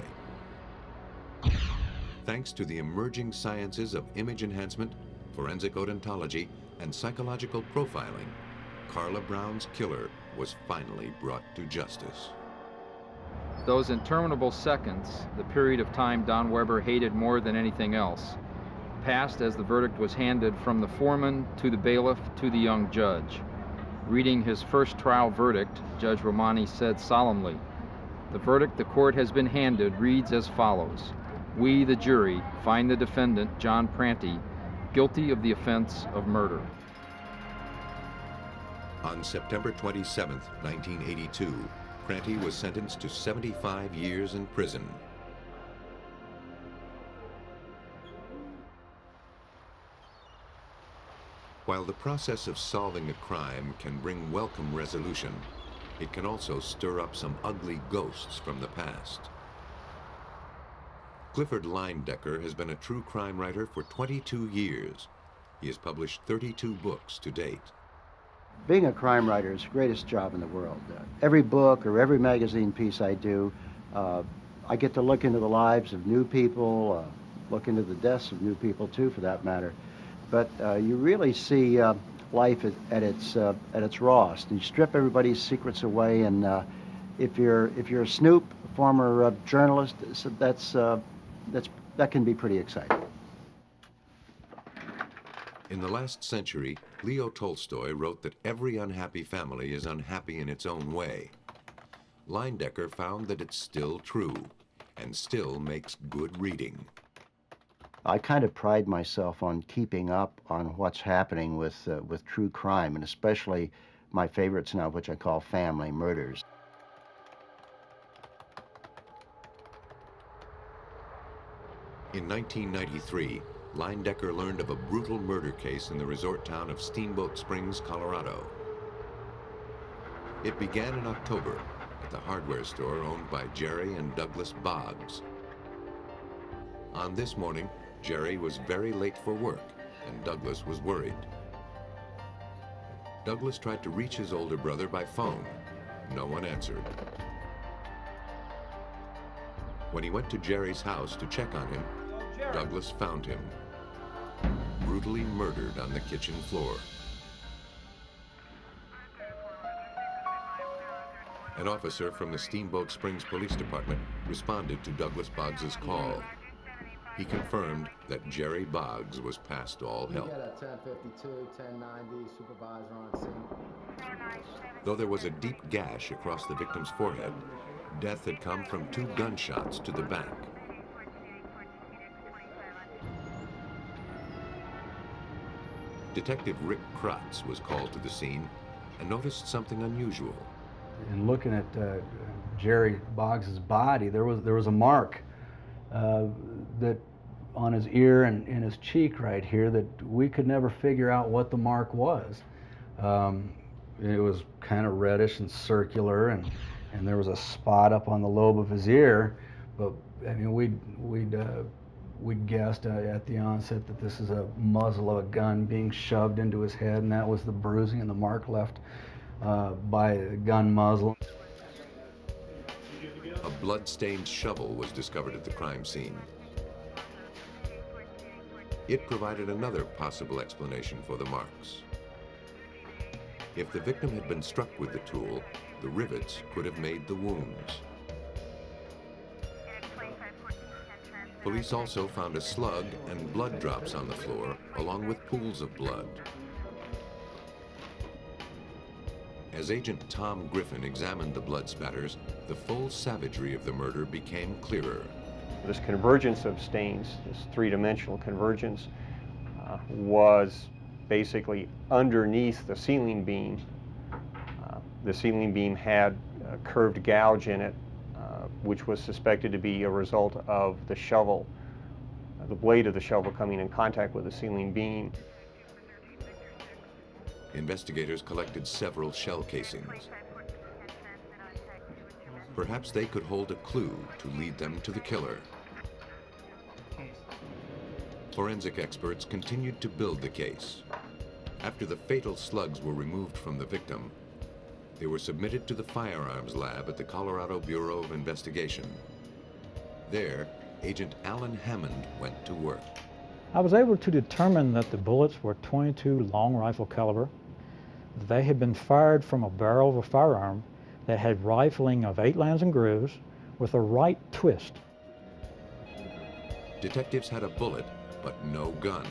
S1: Thanks to the emerging sciences of image enhancement, forensic odontology, and psychological profiling, Carla Brown's killer was finally brought to justice.
S15: Those interminable seconds, the period of time Don Weber hated more than anything else, passed as the verdict was handed from the foreman to the bailiff to the young judge. Reading his first trial verdict, Judge Romani said solemnly, "The verdict the court has been handed reads as follows. We, the jury, find the defendant, John Pranty, guilty of the offense of murder."
S1: On September 27, 1982, Pranty was sentenced to 75 years in prison. While the process of solving a crime can bring welcome resolution, it can also stir up some ugly ghosts from the past. Clifford Leyendecker has been a true crime writer for 22 years. He has published 32 books to date.
S19: Being a crime writer is the greatest job in the world. Every book or every magazine piece I do, I get to look into the lives of new people, look into the deaths of new people too, for that matter. But you really see life at its rawest. You strip everybody's secrets away, and if you're a snoop, a former journalist, that can be pretty exciting.
S1: In the last century, Leo Tolstoy wrote that every unhappy family is unhappy in its own way. Leyendecker found that it's still true, and still makes good reading.
S19: I kind of pride myself on keeping up on what's happening with true crime, and especially my favorites now, which I call family murders.
S1: In 1993, Leyendecker learned of a brutal murder case in the resort town of Steamboat Springs, Colorado. It began in October at the hardware store owned by Jerry and Douglas Boggs. On this morning, Jerry was very late for work, and Douglas was worried. Douglas tried to reach his older brother by phone. No one answered. When he went to Jerry's house to check on him, Douglas found him, brutally murdered on the kitchen floor. An officer from the Steamboat Springs Police Department responded to Douglas Boggs' call. He confirmed that Jerry Boggs was past all help.
S20: We got a 1052, 1090 supervisor on scene.
S1: Though there was a deep gash across the victim's forehead, death had come from 2 gunshots to the back. Detective Rick Kratz was called to the scene and noticed something unusual.
S21: In looking at Jerry Boggs's body, there was a mark that on his ear and in his cheek right here that we could never figure out what the mark was. It was kind of reddish and circular, and there was a spot up on the lobe of his ear. But I mean, we'd guessed at the onset that this is a muzzle of a gun being shoved into his head, and that was the bruising and the mark left by a gun muzzle.
S1: A blood-stained shovel was discovered at the crime scene. It provided another possible explanation for the marks. If the victim had been struck with the tool, the rivets could have made the wounds. Police also found a slug and blood drops on the floor, along with pools of blood. As Agent Tom Griffin examined the blood spatters, the full savagery of the murder became clearer.
S22: This convergence of stains, this three-dimensional convergence, was basically underneath the ceiling beam. The ceiling beam had a curved gouge in it, which was suspected to be a result of the shovel, the blade of the shovel coming in contact with the ceiling beam.
S1: Investigators collected several shell casings. Perhaps they could hold a clue to lead them to the killer. Forensic experts continued to build the case. After the fatal slugs were removed from the victim, they were submitted to the firearms lab at the Colorado Bureau of Investigation. There, Agent Alan Hammond went to work.
S23: I was able to determine that the bullets were .22 long rifle caliber. They had been fired from a barrel of a firearm that had rifling of 8 lands and grooves with a right twist.
S1: Detectives had a bullet, but no gun.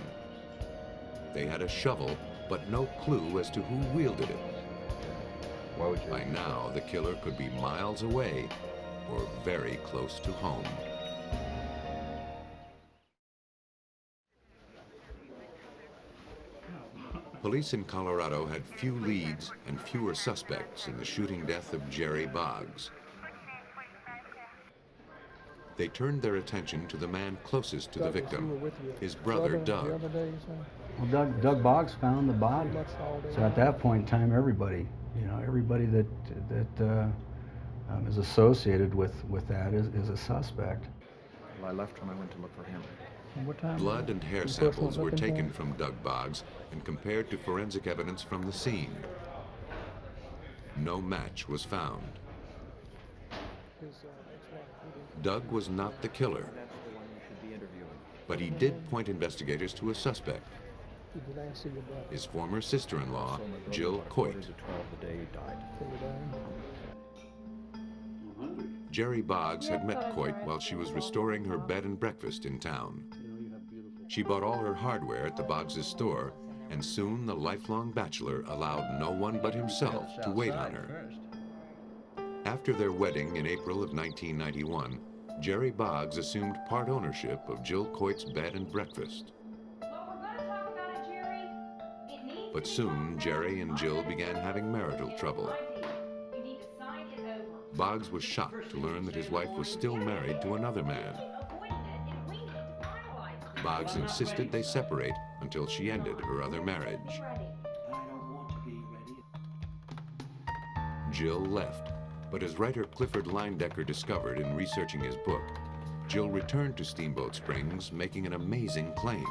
S1: They had a shovel, but no clue as to who wielded it. By now, the killer could be miles away or very close to home. Police in Colorado had few leads and fewer suspects in the shooting death of Jerry Boggs. They turned their attention to the man closest to the victim, his brother, Doug.
S21: Well, Doug Boggs found the body. So at that point in time, everybody that is associated with that is a suspect.
S4: Well, I left when I went to look for him.
S1: Blood and hair samples were taken from Doug Boggs and compared to forensic evidence from the scene. No match was found. Doug was not the killer, but he did point investigators to a suspect, his former sister-in-law, Jill Coit. Jerry Boggs had met Coit while she was restoring her bed and breakfast in town. She bought all her hardware at the Boggs' store, and soon the lifelong bachelor allowed no one but himself to wait on her. After their wedding in April of 1991, Jerry Boggs assumed part ownership of Jill Coit's bed and breakfast. But soon, Jerry and Jill began having marital trouble. Boggs was shocked to learn that his wife was still married to another man. Boggs insisted they separate until she ended her other marriage. Jill left, but as writer Clifford Leyendecker discovered in researching his book, Jill returned to Steamboat Springs, making an amazing claim.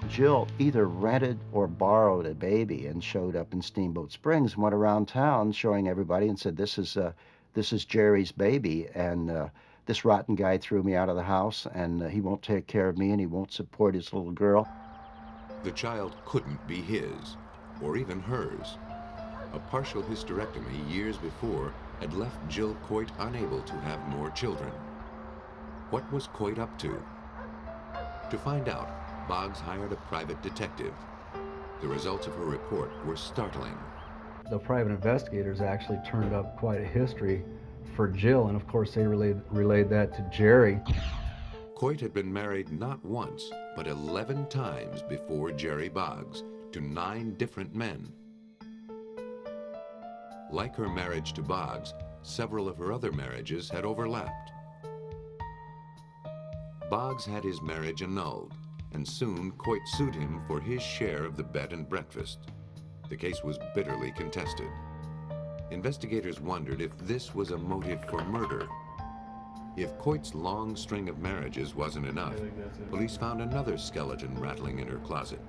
S19: Jill either rented or borrowed a baby and showed up in Steamboat Springs and went around town showing everybody and said, this is Jerry's baby, and this rotten guy threw me out of the house, and he won't take care of me, and he won't support his little girl.
S1: The child couldn't be his, or even hers. A partial hysterectomy years before had left Jill Coit unable to have more children. What was Coit up to? To find out, Boggs hired a private detective. The results of her report were startling.
S21: The private investigators actually turned up quite a history for Jill, and of course they relayed that to Jerry.
S1: Coit had been married not once, but 11 times before Jerry Boggs, to 9 different men. Like her marriage to Boggs, several of her other marriages had overlapped. Boggs had his marriage annulled, and soon Coit sued him for his share of the bed and breakfast. The case was bitterly contested. Investigators wondered if this was a motive for murder. If Coit's long string of marriages wasn't enough, police found another skeleton rattling in her closet.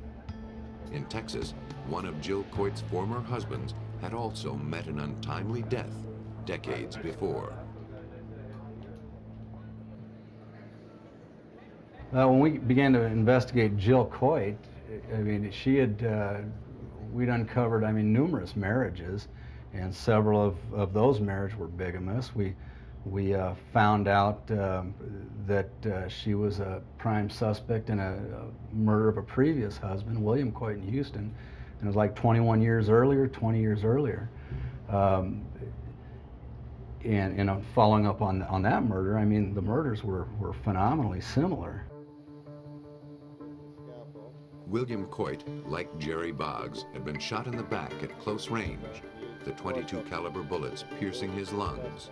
S1: In Texas, one of Jill Coit's former husbands had also met an untimely death decades before.
S21: When we began to investigate Jill Coit, I mean, we'd uncovered, numerous marriages, and several of those marriages were bigamous. We found out that she was a prime suspect in a murder of a previous husband, William Coit, in Houston, and it was like 20 years earlier. And following up on that murder, the murders were phenomenally similar.
S1: William Coit, like Jerry Boggs, had been shot in the back at close range, the .22 caliber bullets piercing his lungs.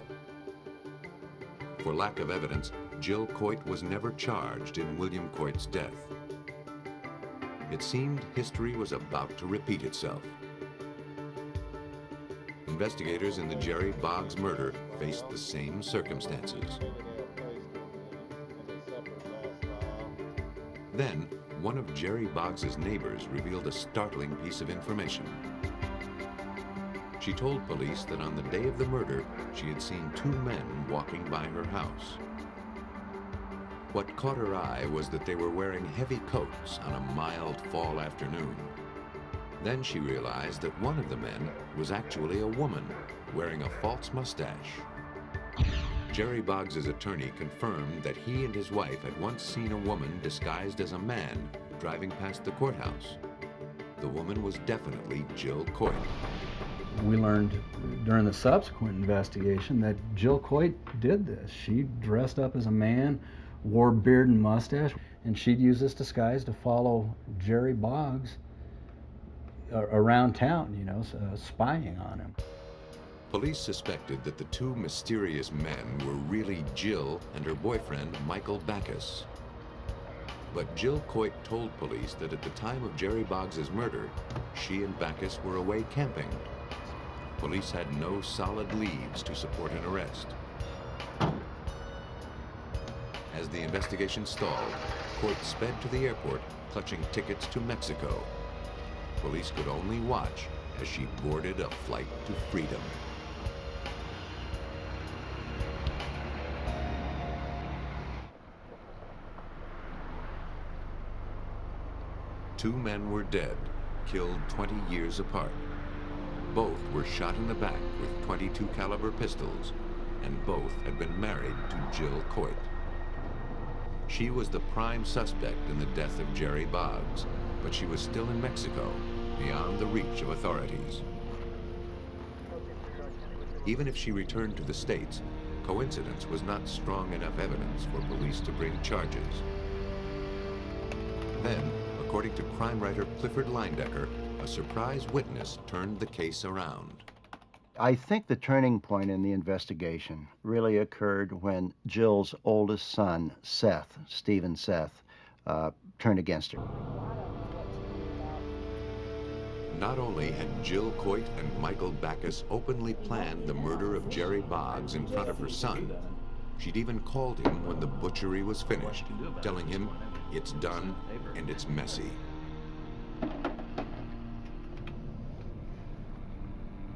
S1: For lack of evidence, Jill Coit was never charged in William Coit's death. It seemed history was about to repeat itself. Investigators in the Jerry Boggs murder faced the same circumstances. Then, one of Jerry Boggs's neighbors revealed a startling piece of information. She told police that on the day of the murder, she had seen 2 men walking by her house. What caught her eye was that they were wearing heavy coats on a mild fall afternoon. Then she realized that one of the men was actually a woman wearing a false mustache. Jerry Boggs's attorney confirmed that he and his wife had once seen a woman disguised as a man driving past the courthouse. The woman was definitely Jill Coit.
S21: We learned during the subsequent investigation that Jill Coit did this. She dressed up as a man, wore beard and mustache, and she'd use this disguise to follow Jerry Boggs around town, spying on him.
S1: Police suspected that the 2 mysterious men were really Jill and her boyfriend, Michael Backus. But Jill Coit told police that at the time of Jerry Boggs's murder, she and Backus were away camping. Police had no solid leads to support an arrest. As the investigation stalled, Coit sped to the airport, clutching tickets to Mexico. Police could only watch as she boarded a flight to freedom. Two men were dead, killed 20 years apart. Both were shot in the back with .22 caliber pistols, and both had been married to Jill Coit. She was the prime suspect in the death of Jerry Boggs, but she was still in Mexico, beyond the reach of authorities. Even if she returned to the States, coincidence was not strong enough evidence for police to bring charges. Then, according to crime writer Clifford Leindecker, a surprise witness turned the case around.
S19: I think the turning point in the investigation really occurred when Jill's oldest son, Seth, Stephen Seth, turned against her.
S1: Not only had Jill Coit and Michael Backus openly planned the murder of Jerry Boggs in front of her son, she'd even called him when the butchery was finished, telling him it's done and it's messy.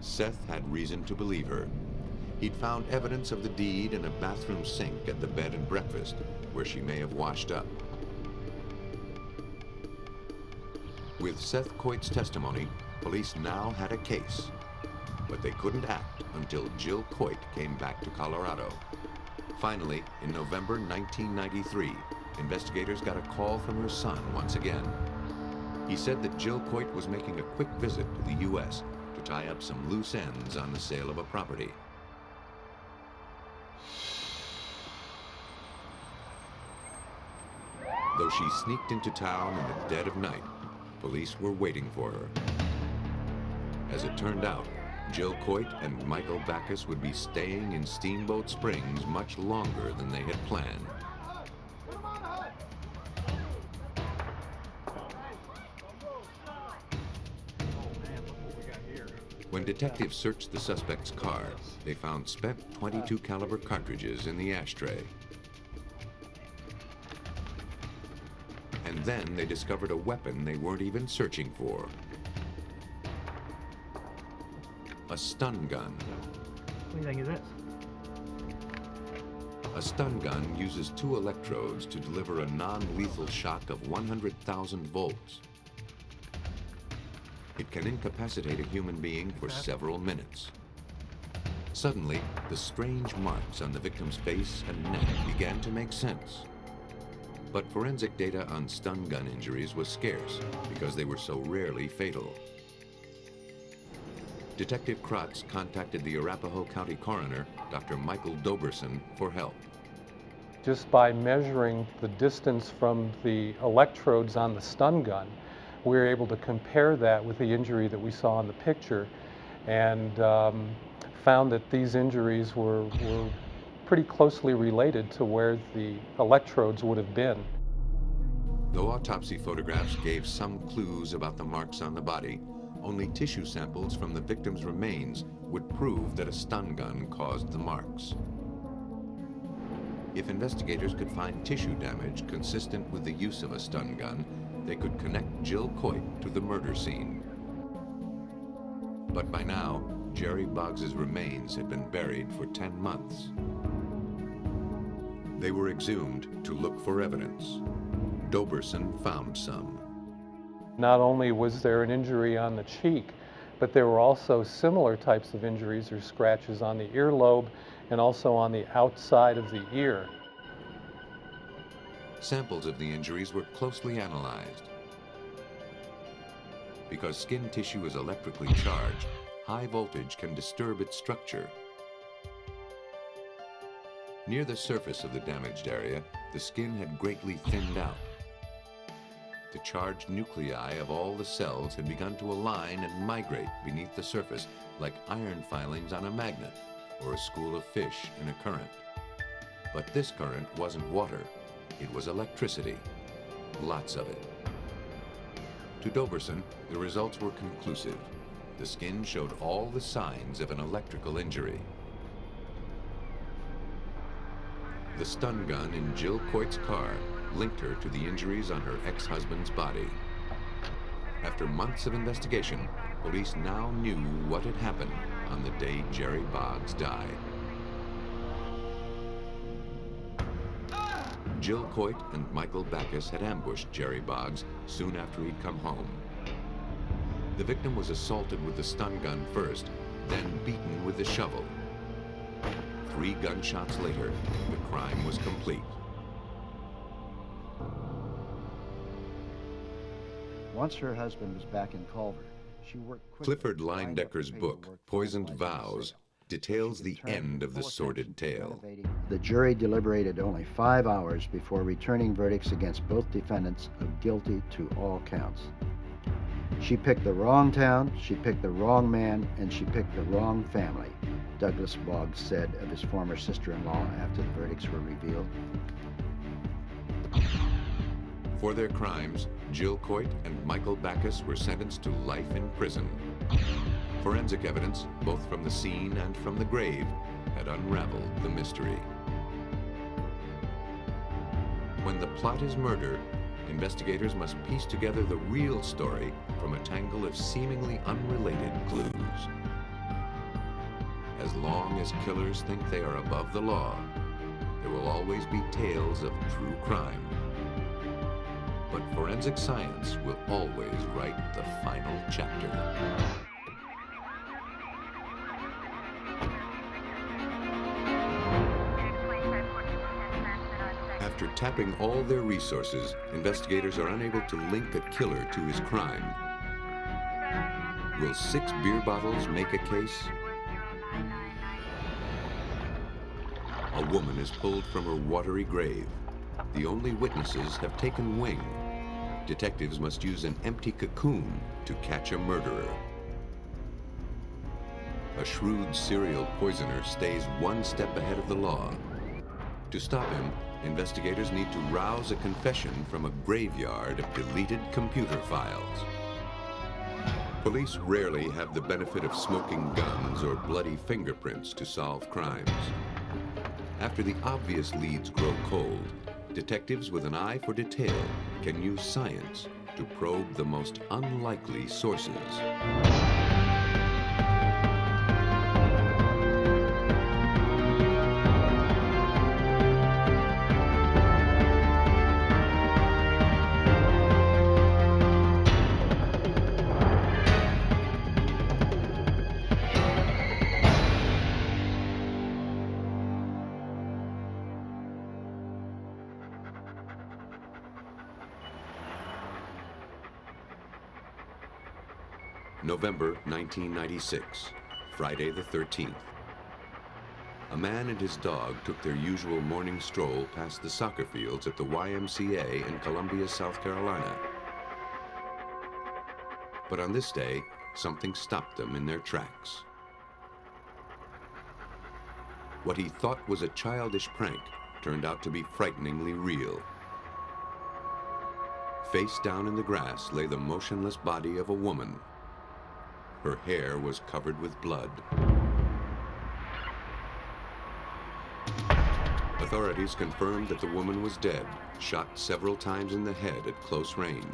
S1: Seth had reason to believe her. He'd found evidence of the deed in a bathroom sink at the bed and breakfast, where she may have washed up. With Seth Coit's testimony, police now had a case, but they couldn't act until Jill Coit came back to Colorado. Finally, in November 1993, investigators got a call from her son once again. He said that Jill Coit was making a quick visit to the U.S. to tie up some loose ends on the sale of a property. Though she sneaked into town in the dead of night, Police were waiting for her. As it turned out, Jill Coit and Michael Backus would be staying in Steamboat Springs much longer than they had planned. When detectives searched the suspect's car, they found spent .22 caliber cartridges in the ashtray. And then they discovered a weapon they weren't even searching for. A stun gun.
S3: What do you think of this?
S1: A stun gun uses 2 electrodes to deliver a non-lethal shock of 100,000 volts. It can incapacitate a human being for several minutes. Suddenly, the strange marks on the victim's face and neck began to make sense. But forensic data on stun gun injuries was scarce because they were so rarely fatal. Detective Kratz contacted the Arapahoe County coroner, Dr. Michael Doberson, for help.
S5: Just by measuring the distance from the electrodes on the stun gun, we were able to compare that with the injury that we saw in the picture, and found that these injuries were pretty closely related to where the electrodes would have been.
S1: Though autopsy photographs gave some clues about the marks on the body, only tissue samples from the victim's remains would prove that a stun gun caused the marks. If investigators could find tissue damage consistent with the use of a stun gun, they could connect Jill Coit to the murder scene. But by now, Jerry Boggs's remains had been buried for 10 months. They were exhumed to look for evidence. Doberson found some.
S5: Not only was there an injury on the cheek, but there were also similar types of injuries or scratches on the earlobe and also on the outside of the ear.
S1: Samples of the injuries were closely analyzed. Because skin tissue is electrically charged, high voltage can disturb its structure. Near the surface of the damaged area, the skin had greatly thinned out. The charged nuclei of all the cells had begun to align and migrate beneath the surface like iron filings on a magnet or a school of fish in a current. But this current wasn't water, it was electricity, lots of it. To Doberson, the results were conclusive. The skin showed all the signs of an electrical injury. The stun gun in Jill Coit's car linked her to the injuries on her ex-husband's body. After months of investigation, police now knew what had happened on the day Jerry Boggs died. Jill Coit and Michael Backus had ambushed Jerry Boggs soon after he'd come home. The victim was assaulted with the stun gun first, then beaten with the shovel. 3 gunshots later, the crime was complete.
S19: Once her husband was back in Culver, she worked quickly.
S1: Clifford Leindecker's book, Poisoned Vows, details the end of the sordid tale.
S19: The jury deliberated only 5 hours before returning verdicts against both defendants of guilty to all counts. She picked the wrong town, she picked the wrong man, and she picked the wrong family, Douglas Boggs said of his former sister-in-law after the verdicts were revealed.
S1: For their crimes, Jill Coit and Michael Backus were sentenced to life in prison. Forensic evidence, both from the scene and from the grave, had unraveled the mystery. When the plot is murder, investigators must piece together the real story from a tangle of seemingly unrelated clues. As long as killers think they are above the law, there will always be tales of true crime. But forensic science will always write the final chapter. After tapping all their resources, investigators are unable to link a killer to his crime. Will 6 beer bottles make a case? A woman is pulled from her watery grave. The only witnesses have taken wing. detectives must use an empty cocoon to catch a murderer. A shrewd serial poisoner stays one step ahead of the law. To stop him, investigators need to rouse a confession from a graveyard of deleted computer files. Police rarely have the benefit of smoking guns or bloody fingerprints to solve crimes. After the obvious leads grow cold, detectives with an eye for detail can use science to probe the most unlikely sources. November 1996, Friday the 13th. A man and his dog took their usual morning stroll past the soccer fields at the YMCA in Columbia, South Carolina. But on this day, something stopped them in their tracks. What he thought was a childish prank turned out to be frighteningly real. Face down in the grass lay the motionless body of a woman. Her hair was covered with blood. Authorities confirmed that the woman was dead, shot several times in the head at close range.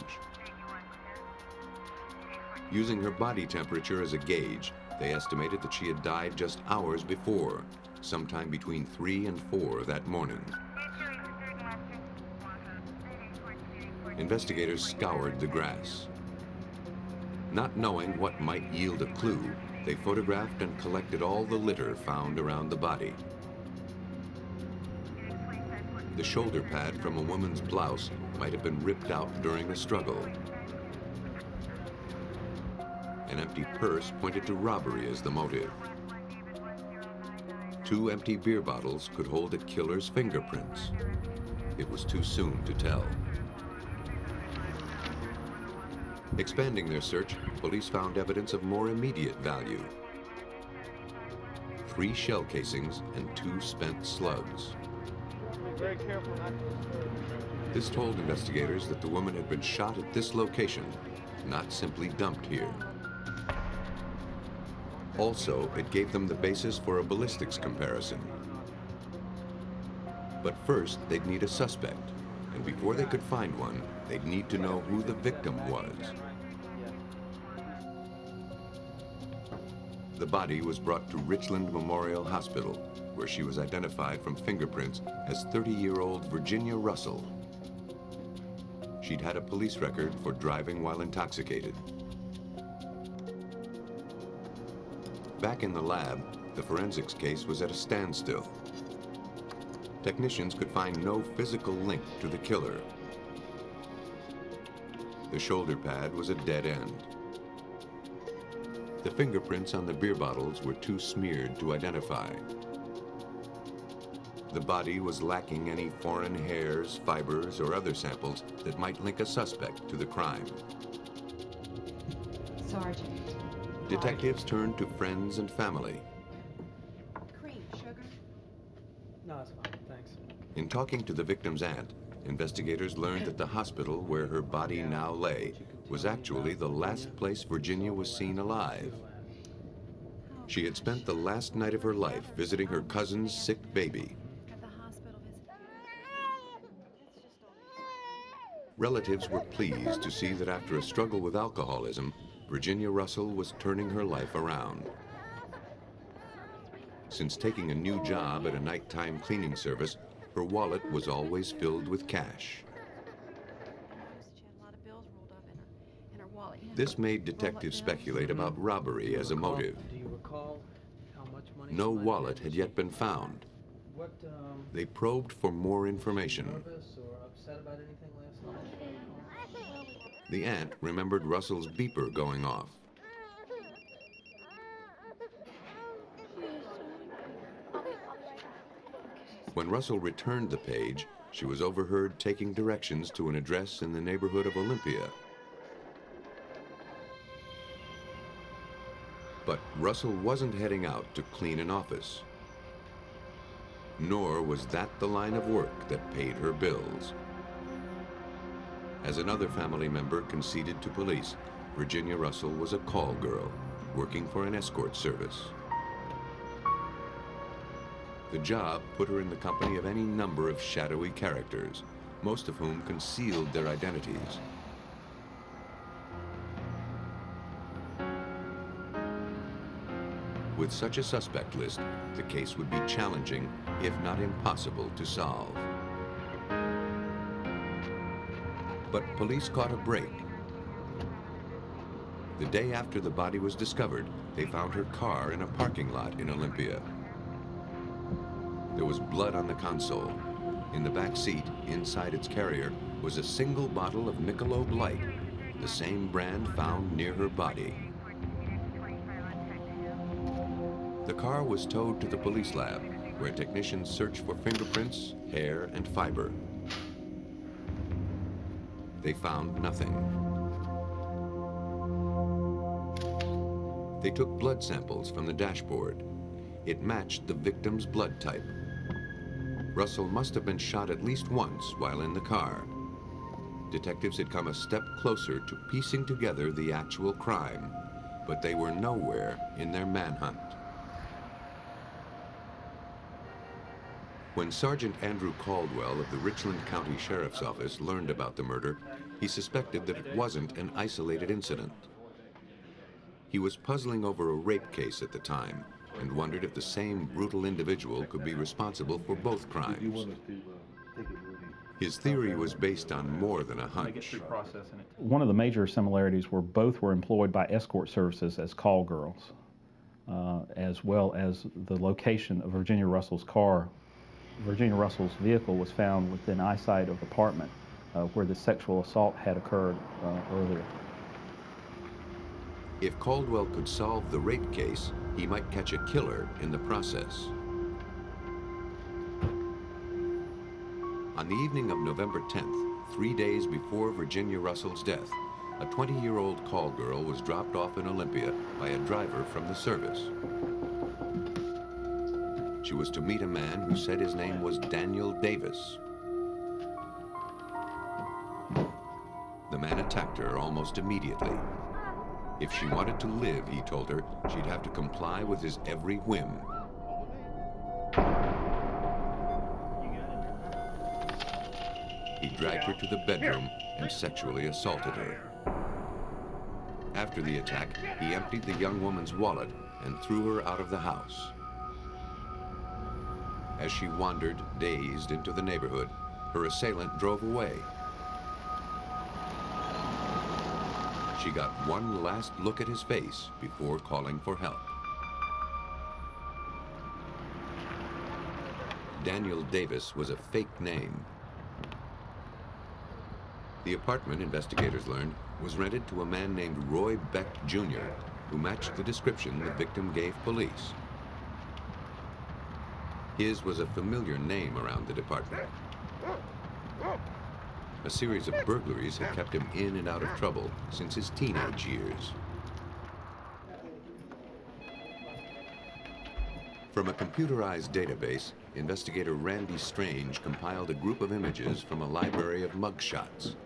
S1: Using her body temperature as a gauge, they estimated that she had died just hours before, sometime between 3 and 4 that morning. Investigators scoured the grass. Not knowing what might yield a clue, they photographed and collected all the litter found around the body. The shoulder pad from a woman's blouse might have been ripped out during a struggle. An empty purse pointed to robbery as the motive. 2 empty beer bottles could hold a killer's fingerprints. It was too soon to tell. Expanding their search, police found evidence of more immediate value. 3 shell casings and 2 spent slugs.
S9: Be very careful not to disturb.
S1: This told investigators that the woman had been shot at this location, not simply dumped here. Also, it gave them the basis for a ballistics comparison. But first, they'd need a suspect, and before they could find one, they'd need to know who the victim was. The body was brought to Richland Memorial Hospital, where she was identified from fingerprints as 30-year-old Virginia Russell. She'd had a police record for driving while intoxicated. Back in the lab, the forensics case was at a standstill. Technicians could find no physical link to the killer. The shoulder pad was a dead end. The fingerprints on the beer bottles were too smeared to identify. The body was lacking any foreign hairs, fibers, or other samples that might link a suspect to the crime.
S13: Sergeant.
S1: Detectives turned to friends and family.
S13: Cream, sugar?
S3: No, it's fine, thanks.
S1: In talking to the victim's aunt, investigators learned that the hospital where her body now lay was actually the last place Virginia was seen alive. She had spent the last night of her life visiting her cousin's sick baby. Relatives were pleased to see that after a struggle with alcoholism, Virginia Russell was turning her life around. Since taking a new job at a nighttime cleaning service, her wallet was always filled with cash. This made detectives speculate about robbery as a motive.
S21: Do you recall how much money?
S1: No wallet had yet been found.
S21: What,
S1: They probed for more information.
S21: nervous or upset about anything last night?
S1: The aunt remembered Russell's beeper going off. When Russell returned the page, She was overheard taking directions to an address in the neighborhood of Olympia. But Russell wasn't heading out to clean an office. Nor was that the line of work that paid her bills. As another family member conceded to police, Virginia Russell was a call girl working for an escort service. The job put her in the company of any number of shadowy characters, most of whom concealed their identities. With such a suspect list, the case would be challenging, if not impossible, to solve. But police caught a break. The day after the body was discovered, they found her car in a parking lot in Olympia. There was blood on the console. In the back seat, inside its carrier, was a single bottle of Michelob Light, the same brand found near her body. The car was towed to the police lab, where technicians searched for fingerprints, hair, and fiber. They found nothing. They took blood samples from the dashboard. It matched the victim's blood type. Russell must have been shot at least once while in the car. Detectives had come a step closer to piecing together the actual crime, but they were nowhere in their manhunt. When Sergeant Andrew Caldwell of the Richland County Sheriff's Office learned about the murder, he suspected that it wasn't an isolated incident. He was puzzling over a rape case at the time and wondered if the same brutal individual could be responsible for both crimes. His theory was based on more than a hunch.
S7: One of the major similarities were both were employed by escort services as call girls, as well as the location of Virginia Russell's car. Virginia Russell's vehicle was found within eyesight of the apartment where the sexual assault had occurred earlier.
S1: If Caldwell could solve the rape case, he might catch a killer in the process. On the evening of November 10th, 3 days before Virginia Russell's death, a 20-year-old call girl was dropped off in Olympia by a driver from the service. She was to meet a man who said his name was Daniel Davis. The man attacked her almost immediately. If she wanted to live, he told her, she'd have to comply with his every whim. He dragged her to the bedroom and sexually assaulted her. After the attack, he emptied the young woman's wallet and threw her out of the house. As she wandered, dazed, into the neighborhood, her assailant drove away. She got one last look at his face before calling for help. Daniel Davis was a fake name. The apartment, investigators learned, was rented to a man named Roy Beck, Jr., who matched the description the victim gave police. His was a familiar name around the department. A series of burglaries had kept him in and out of trouble since his teenage years. From a computerized database, investigator Randy Strange compiled a group of images from a library of mugshots.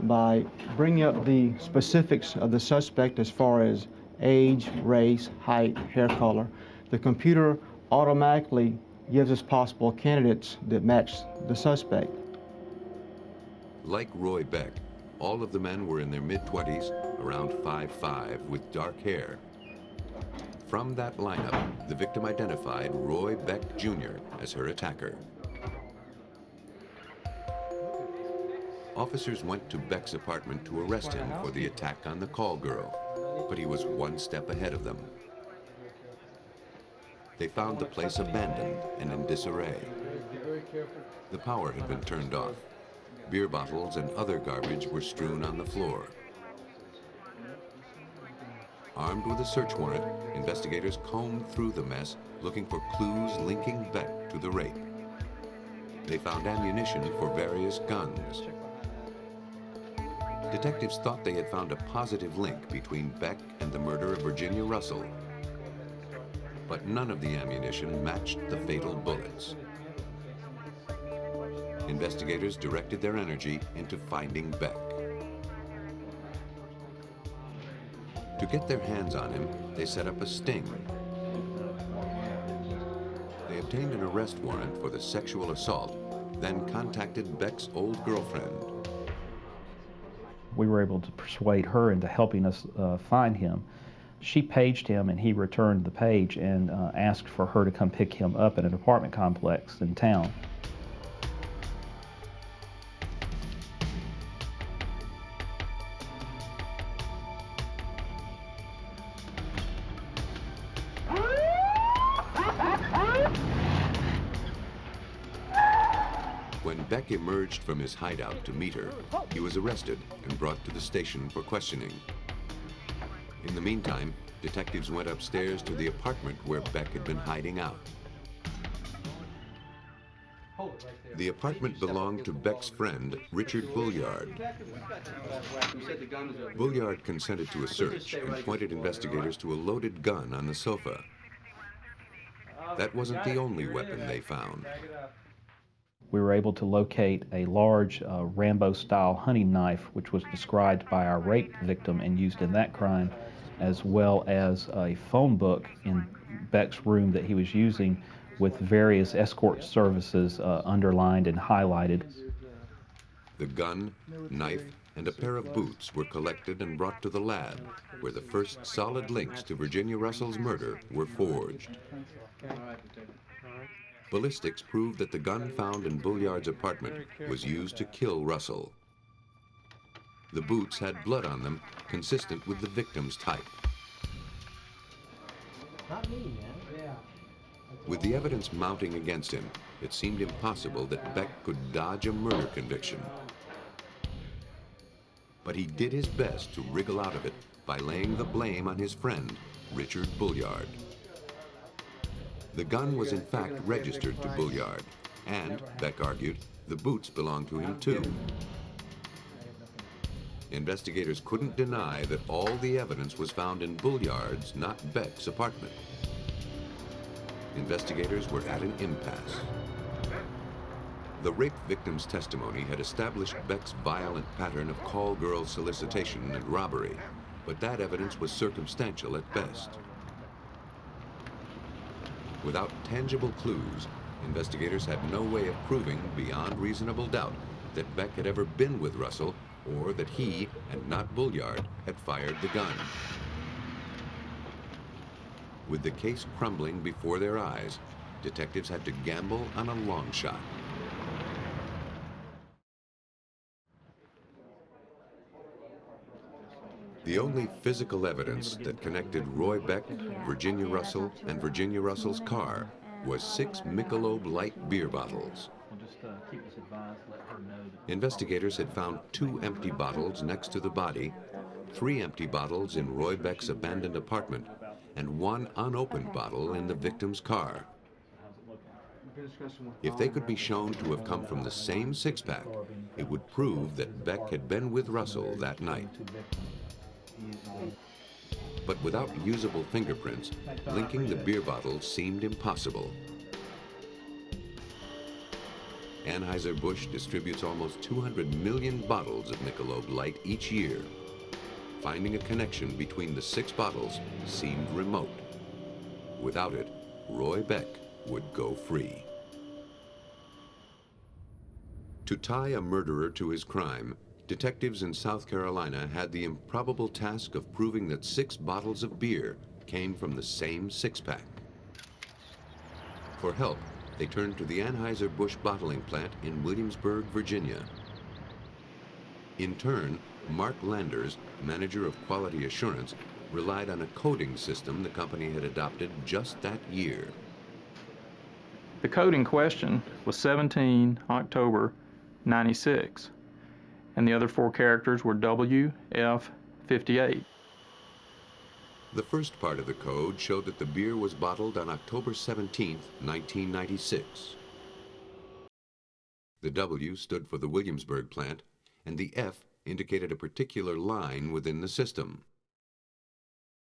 S8: By bringing up the specifics of the suspect as far as age, race, height, hair color, the computer automatically gives us possible candidates that match the suspect.
S1: Like Roy Beck, all of the men were in their mid-20s, around 5'5", with dark hair. From that lineup, the victim identified Roy Beck, Jr. as her attacker. Officers went to Beck's apartment to arrest him for the attack on the call girl, but he was one step ahead of them. They found the place abandoned and in disarray. The power had been turned off. Beer bottles and other garbage were strewn on the floor. Armed with a search warrant, investigators combed through the mess, looking for clues linking Beck to the rape. they found ammunition for various guns. Detectives thought they had found a positive link between Beck and the murder of Virginia Russell, but none of the ammunition matched the fatal bullets. Investigators directed their energy into finding Beck. To get their hands on him, they set up a sting. They obtained an arrest warrant for the sexual assault, then contacted Beck's old girlfriend.
S7: We were able to persuade her into helping us find him. She paged him and he returned the page and asked for her to come pick him up at an apartment complex in town.
S1: When Beck emerged from his hideout to meet her, he was arrested and brought to the station for questioning. In the meantime, detectives went upstairs to the apartment where Beck had been hiding out. The apartment belonged to Beck's friend, Richard Bulliard. Bulliard consented to a search and pointed investigators to a loaded gun on the sofa. That wasn't the only weapon they found.
S7: We were able to locate a large Rambo-style hunting knife, which was described by our rape victim and used in that crime, as well as a phone book in Beck's room that he was using with various escort services underlined and highlighted.
S1: The gun, knife, and a pair of boots were collected and brought to the lab, where the first solid links to Virginia Russell's murder were forged. Ballistics proved that the gun found in Bulliard's apartment was used to kill Russell. The boots had blood on them, consistent with the victim's type.
S3: Not me, man. Yeah.
S1: With the evidence mounting against him, it seemed impossible that Beck could dodge a murder conviction. But he did his best to wriggle out of it by laying the blame on his friend, Richard Bulliard. The gun was in fact registered to Bulliard, and, Beck argued, the boots belonged to him too. Investigators couldn't deny that all the evidence was found in Bulliard's, not Beck's, apartment. Investigators were at an impasse. The rape victim's testimony had established Beck's violent pattern of call girl solicitation and robbery, but that evidence was circumstantial at best. Without tangible clues, investigators had no way of proving beyond reasonable doubt that Beck had ever been with Russell, or that he, and not Bulliard, had fired the gun. With the case crumbling before their eyes, detectives had to gamble on a long shot. The only physical evidence that connected Roy Beck, Virginia Russell, and Virginia Russell's car was 6 Michelob Light beer bottles. Investigators had found 2 empty bottles next to the body, 3 empty bottles in Roy Beck's abandoned apartment, and 1 unopened bottle in the victim's car. If they could be shown to have come from the same six-pack, it would prove that Beck had been with Russell that night. But without usable fingerprints, linking the beer bottles seemed impossible. Anheuser-Busch distributes almost 200 million bottles of Michelob Light each year. Finding a connection between the 6 bottles seemed remote. Without it, Roy Beck would go free. To tie a murderer to his crime, detectives in South Carolina had the improbable task of proving that 6 bottles of beer came from the same six-pack. For help, they turned to the Anheuser-Busch bottling plant in Williamsburg, Virginia. In turn, Mark Landers, manager of quality assurance, relied on a coding system the company had adopted just that year.
S6: The code in question was 17 October 96, and the other 4 characters were WF58.
S1: The first part of the code showed that the beer was bottled on October 17, 1996. The W stood for the Williamsburg plant, and the F indicated a particular line within the system.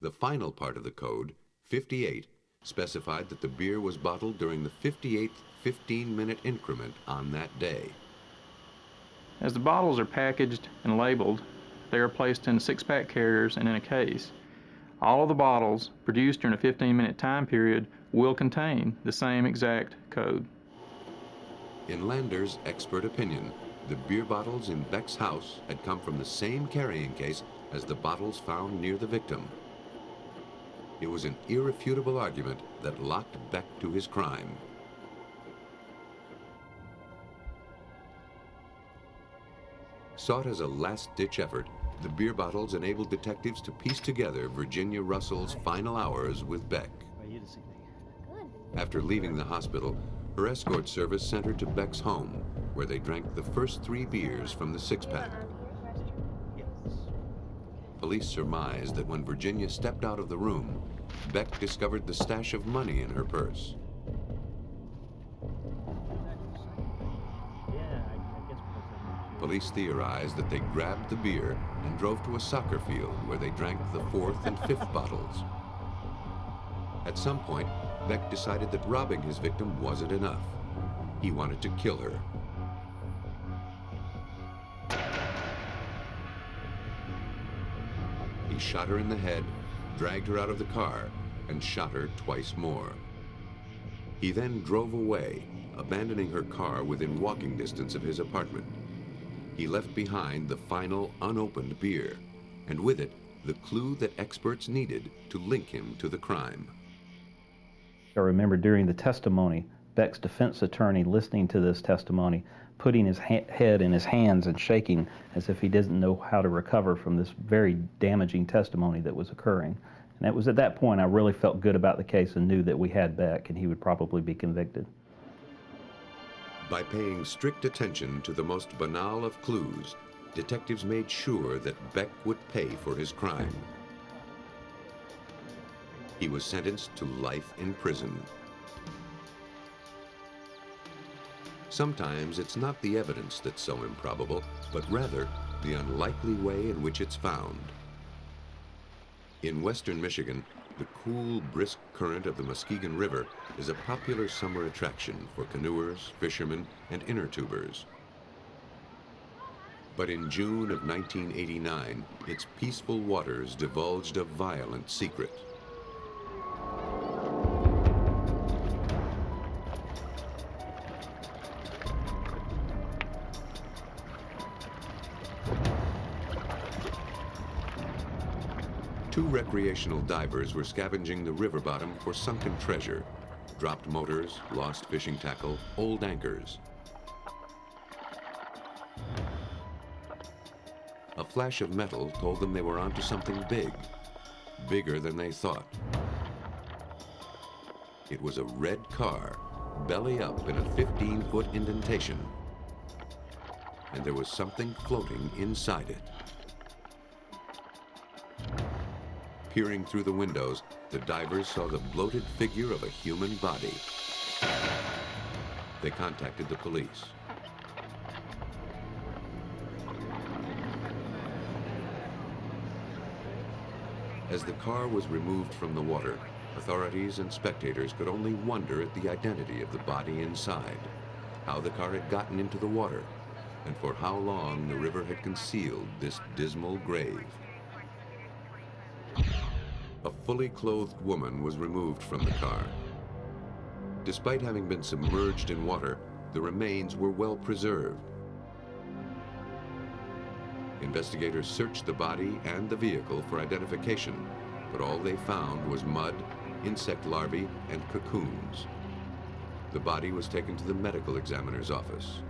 S1: The final part of the code, 58, specified that the beer was bottled during the 58th 15-minute increment on that day.
S6: As the bottles are packaged and labeled, they are placed in 6-pack carriers and in a case. All of the bottles produced during a 15-minute time period will contain the same exact code.
S1: In Lander's expert opinion, the beer bottles in Beck's house had come from the same carrying case as the bottles found near the victim. It was an irrefutable argument that locked Beck to his crime. Sought as a last-ditch effort, the beer bottles enabled detectives to piece together Virginia Russell's final hours with Beck. After leaving the hospital, her escort service sent her to Beck's home, where they drank the first 3 beers from the 6-pack. Police surmised that when Virginia stepped out of the room, Beck discovered the stash of money in her purse. Police theorized that they grabbed the beer and drove to a soccer field where they drank the 4th and 5th bottles. At some point, Beck decided that robbing his victim wasn't enough. He wanted to kill her. He shot her in the head, dragged her out of the car, and shot her twice more. He then drove away, abandoning her car within walking distance of his apartment. He left behind the final unopened beer, and with it, the clue that experts needed to link him to the crime.
S7: I remember during the testimony, Beck's defense attorney listening to this testimony, putting his head in his hands and shaking as if he didn't know how to recover from this very damaging testimony that was occurring. And it was at that point I really felt good about the case and knew that we had Beck and he would probably be convicted.
S1: By paying strict attention to the most banal of clues, detectives made sure that Beck would pay for his crime. He was sentenced to life in prison. Sometimes it's not the evidence that's so improbable, but rather the unlikely way in which it's found. In western Michigan, the cool, brisk current of the Muskegon River is a popular summer attraction for canoers, fishermen, and inner tubers. But in June of 1989, its peaceful waters divulged a violent secret. Two recreational divers were scavenging the river bottom for sunken treasure, dropped motors, lost fishing tackle, old anchors. A flash of metal told them they were onto something big, bigger than they thought. It was a red car, belly up in a 15-foot indentation, and there was something floating inside it. Peering through the windows, the divers saw the bloated figure of a human body. They contacted the police. As the car was removed from the water, authorities and spectators could only wonder at the identity of the body inside, how the car had gotten into the water, and for how long the river had concealed this dismal grave. A fully clothed woman was removed from the car. Despite having been submerged in water, the remains were well preserved. Investigators searched the body and the vehicle for identification, but all they found was mud, insect larvae, and cocoons. The body was taken to the medical examiner's office.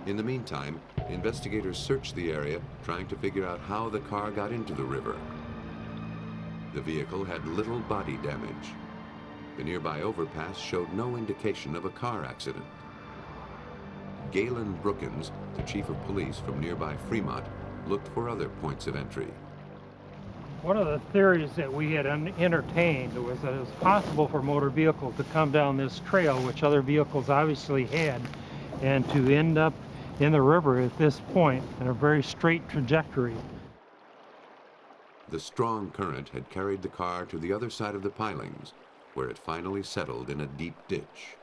S1: In the meantime, investigators searched the area, trying to figure out how the car got into the river. The vehicle had little body damage. The nearby overpass showed no indication of a car accident. Galen Brookins, the chief of police from nearby Fremont, looked for other points of entry.
S10: One of the theories that we had entertained was that it was possible for a motor vehicle to come down this trail, which other vehicles obviously had, and to end up in the river at this point in a very straight trajectory.
S1: The strong current had carried the car to the other side of the pilings, where it finally settled in a deep ditch.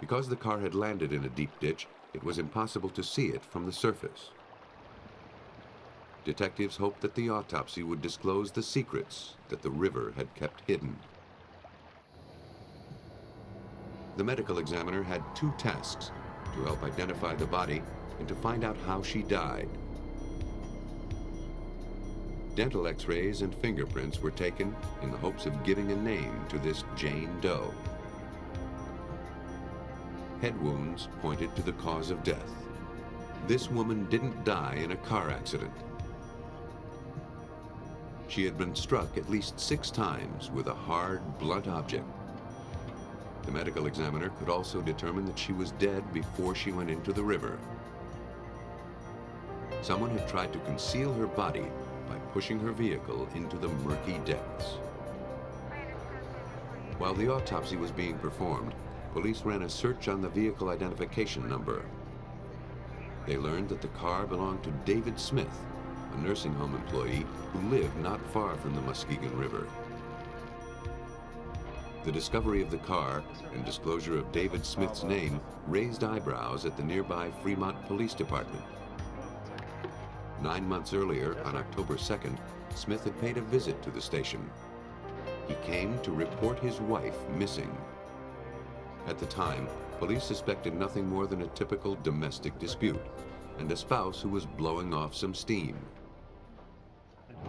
S1: Because the car had landed in a deep ditch, it was impossible to see it from the surface. Detectives hoped that the autopsy would disclose the secrets that the river had kept hidden. The medical examiner had two tasks: to help identify the body and to find out how she died. Dental x-rays and fingerprints were taken in the hopes of giving a name to this Jane Doe. Head wounds pointed to the cause of death. This woman didn't die in a car accident. She had been struck at least 6 times with a hard, blunt object. The medical examiner could also determine that she was dead before she went into the river. Someone had tried to conceal her body by pushing her vehicle into the murky depths. While the autopsy was being performed, police ran a search on the vehicle identification number. They learned that the car belonged to David Smith, a nursing home employee who lived not far from the Muskegon River. The discovery of the car and disclosure of David Smith's name raised eyebrows at the nearby Fremont Police Department. 9 months earlier, on October 2nd, Smith had paid a visit to the station. He came to report his wife missing. At the time, police suspected nothing more than a typical domestic dispute and a spouse who was blowing off some steam.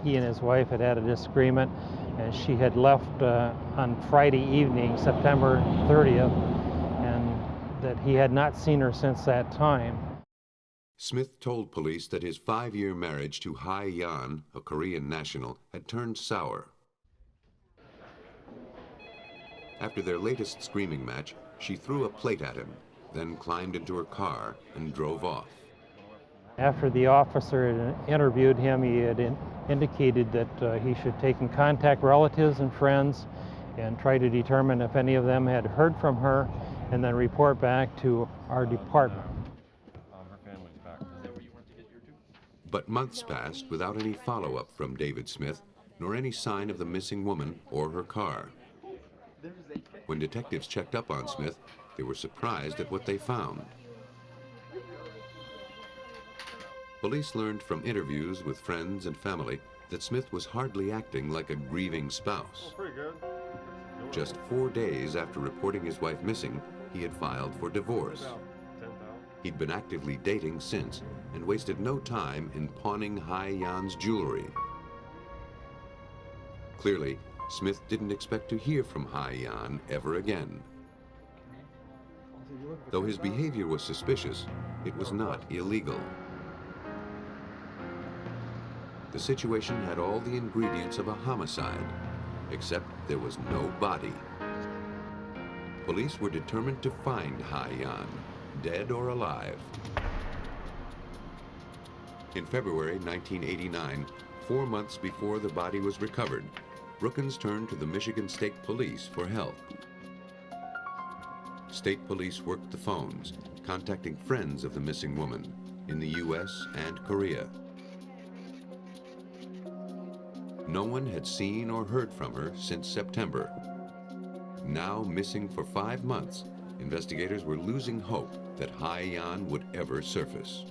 S10: He and his wife had had a disagreement, and she had left on Friday evening, September 30th, and that he had not seen her since that time.
S1: Smith told police that his 5-year marriage to Hai Yan, a Korean national, had turned sour. After their latest screaming match, she threw a plate at him, then climbed into her car and drove off.
S10: After the officer had interviewed him, he had indicated that he should take and contact relatives and friends and try to determine if any of them had heard from her, and then report back to our department.
S1: But months passed without any follow-up from David Smith, nor any sign of the missing woman or her car. When detectives checked up on Smith, they were surprised at what they found. Police learned from interviews with friends and family that Smith was hardly acting like a grieving spouse. Just 4 days after reporting his wife missing, he had filed for divorce. He'd been actively dating since and wasted no time in pawning Hai Yan's jewelry. Clearly, Smith didn't expect to hear from Hai Yan ever again. Though his behavior was suspicious, it was not illegal. The situation had all the ingredients of a homicide, except there was no body. Police were determined to find Hai Yan, dead or alive. In February 1989, 4 months before the body was recovered, Brookins turned to the Michigan State Police for help. State police worked the phones, contacting friends of the missing woman in the U.S. and Korea. No one had seen or heard from her since September. Now missing for 5 months, investigators were losing hope that Hai Yan would ever surface.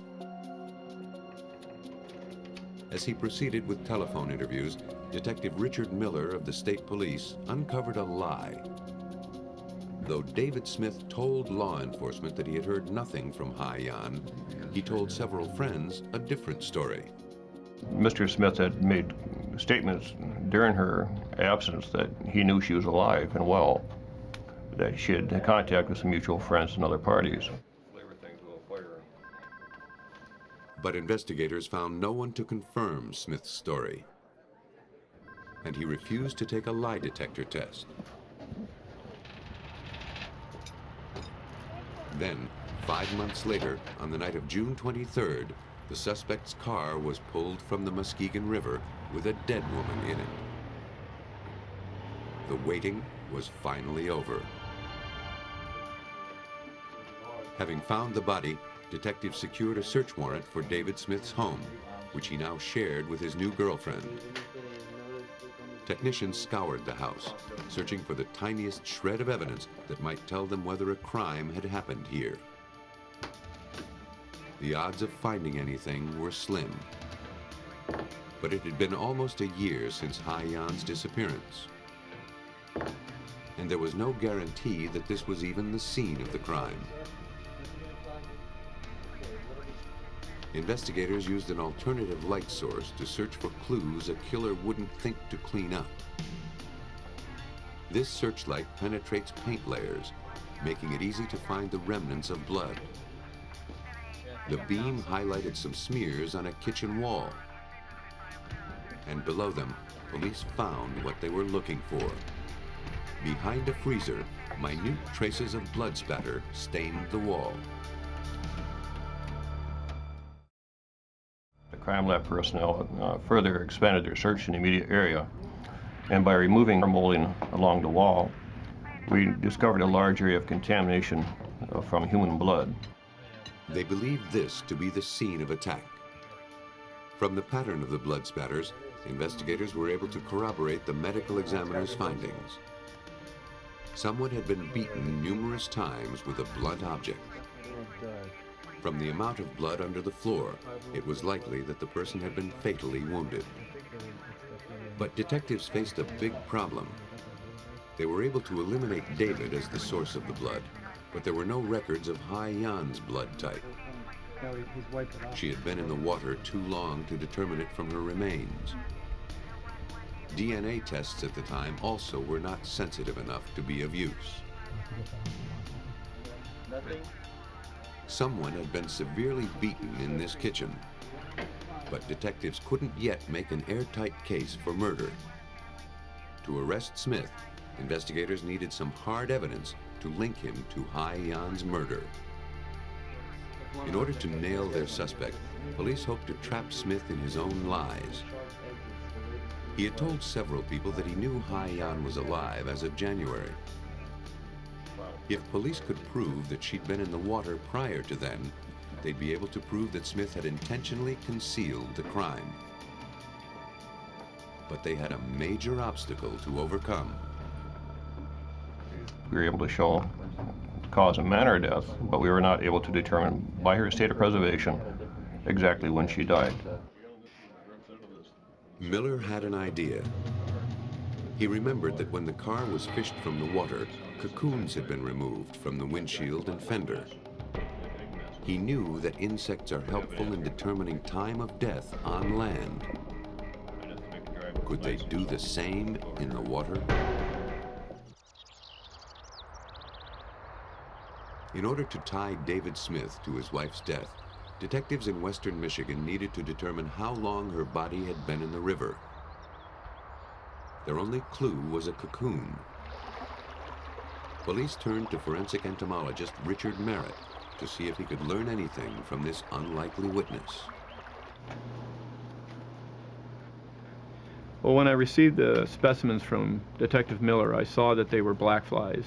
S1: As he proceeded with telephone interviews, Detective Richard Miller of the State Police uncovered a lie. Though David Smith told law enforcement that he had heard nothing from Hai Yan, he told several friends a different story.
S11: Mr. Smith had made statements during her absence that he knew she was alive and well, that she had contact with some mutual friends and other parties.
S1: But investigators found no one to confirm Smith's story, and he refused to take a lie detector test. Then, 5 months later, on the night of June 23rd, the suspect's car was pulled from the Muskegon River with a dead woman in it. The waiting was finally over. Having found the body, detectives secured a search warrant for David Smith's home, which he now shared with his new girlfriend. Technicians scoured the house, searching for the tiniest shred of evidence that might tell them whether a crime had happened here. The odds of finding anything were slim. But it had been almost a year since Haiyan's disappearance. And there was no guarantee that this was even the scene of the crime. Investigators used an alternative light source to search for clues a killer wouldn't think to clean up. This searchlight penetrates paint layers, making it easy to find the remnants of blood. The beam highlighted some smears on a kitchen wall. And below them, police found what they were looking for. Behind a freezer, minute traces of blood spatter stained the wall.
S11: The crime lab personnel further expanded their search in the immediate area, and by removing molding along the wall, we discovered a large area of contamination from human blood.
S1: They believed this to be the scene of attack. From the pattern of the blood spatters, investigators were able to corroborate the medical examiner's findings. Someone had been beaten numerous times with a blunt object. From the amount of blood under the floor, it was likely that the person had been fatally wounded. But detectives faced a big problem. They were able to eliminate David as the source of the blood, but there were no records of Haiyan's blood type. She had been in the water too long to determine it from her remains. DNA tests at the time also were not sensitive enough to be of use. Someone had been severely beaten in this kitchen, but detectives couldn't yet make an airtight case for murder. To arrest Smith, investigators needed some hard evidence to link him to Haiyan's murder. In order to nail their suspect, police hoped to trap Smith in his own lies. He had told several people that he knew Haiyan was alive as of January. If police could prove that she'd been in the water prior to then, they'd be able to prove that Smith had intentionally concealed the crime. But they had a major obstacle to overcome.
S11: We were able to show the cause and manner of death, but we were not able to determine by her state of preservation exactly when she died.
S1: Miller had an idea. He remembered that when the car was fished from the water, cocoons had been removed from the windshield and fender. He knew that insects are helpful in determining time of death on land. Could they do the same in the water? In order to tie David Smith to his wife's death, detectives in western Michigan needed to determine how long her body had been in the river. Their only clue was a cocoon. Police turned to forensic entomologist Richard Merritt to see if he could learn anything from this unlikely witness.
S6: Well, when I received the specimens from Detective Miller, I saw that they were black flies.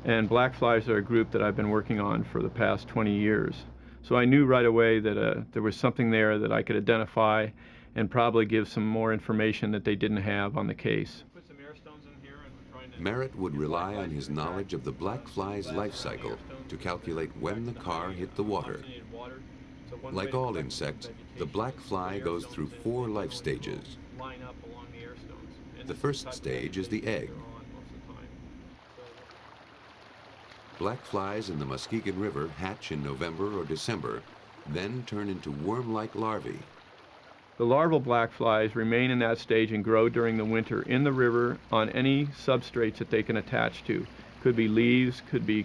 S6: And black flies are a group that I've been working on for the past 20 years. So I knew right away that there was something there that I could identify and probably give some more information that they didn't have on the case.
S1: Merritt would rely on his knowledge of the black fly's life cycle to calculate when the car hit the water. Like all insects, the black fly goes through 4 life stages. The first stage is the egg. Black flies in the Muskegon River hatch in November or December, then turn into worm-like larvae.
S6: The larval black flies remain in that stage and grow during the winter in the river on any substrates that they can attach to. Could be leaves, could be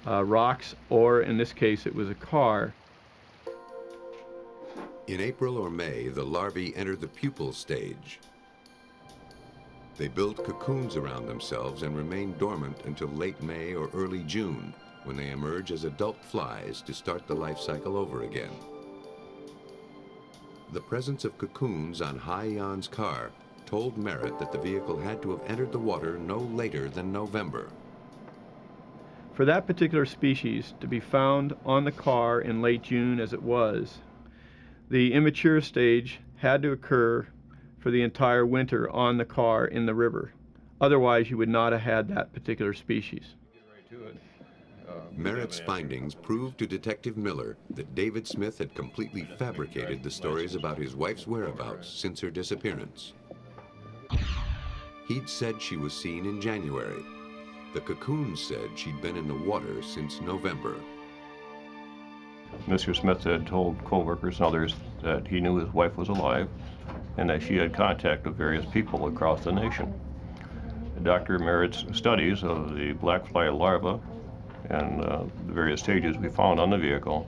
S6: rocks, or in this case it was a car.
S1: In April or May, the larvae enter the pupal stage. They build cocoons around themselves and remain dormant until late May or early June, when they emerge as adult flies to start the life cycle over again. The presence of cocoons on Hai-Yan's car told Merritt that the vehicle had to have entered the water no later than November.
S2: For that particular species to be found on the car in late June as it was, the immature stage had to occur for the entire winter on the car in the river. Otherwise, you would not have had that particular species.
S1: Merritt's findings proved to Detective Miller that David Smith had completely fabricated the stories about his wife's whereabouts since her disappearance. He'd said she was seen in January. The cocoons said she'd been in the water since November.
S11: Mr. Smith had told co-workers and others that he knew his wife was alive and that she had contact with various people across the nation. Dr. Merritt's studies of the black fly larva and the various stages we found on the vehicle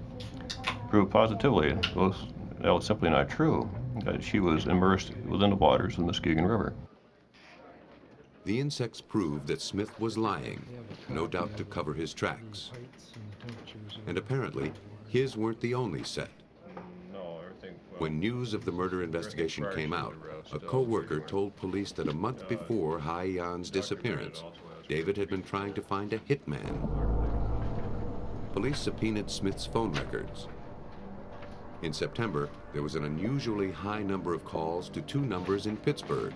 S11: proved positively that was simply not true, that she was immersed within the waters of the Muskegon River.
S1: The insects proved that Smith was lying, no doubt to cover his tracks. And apparently, his weren't the only set. When news of the murder investigation came out, a co-worker told police that a month before Hai-Yan's disappearance, David had been trying to find a hitman. Police subpoenaed Smith's phone records. In September, there was an unusually high number of calls to two numbers in Pittsburgh.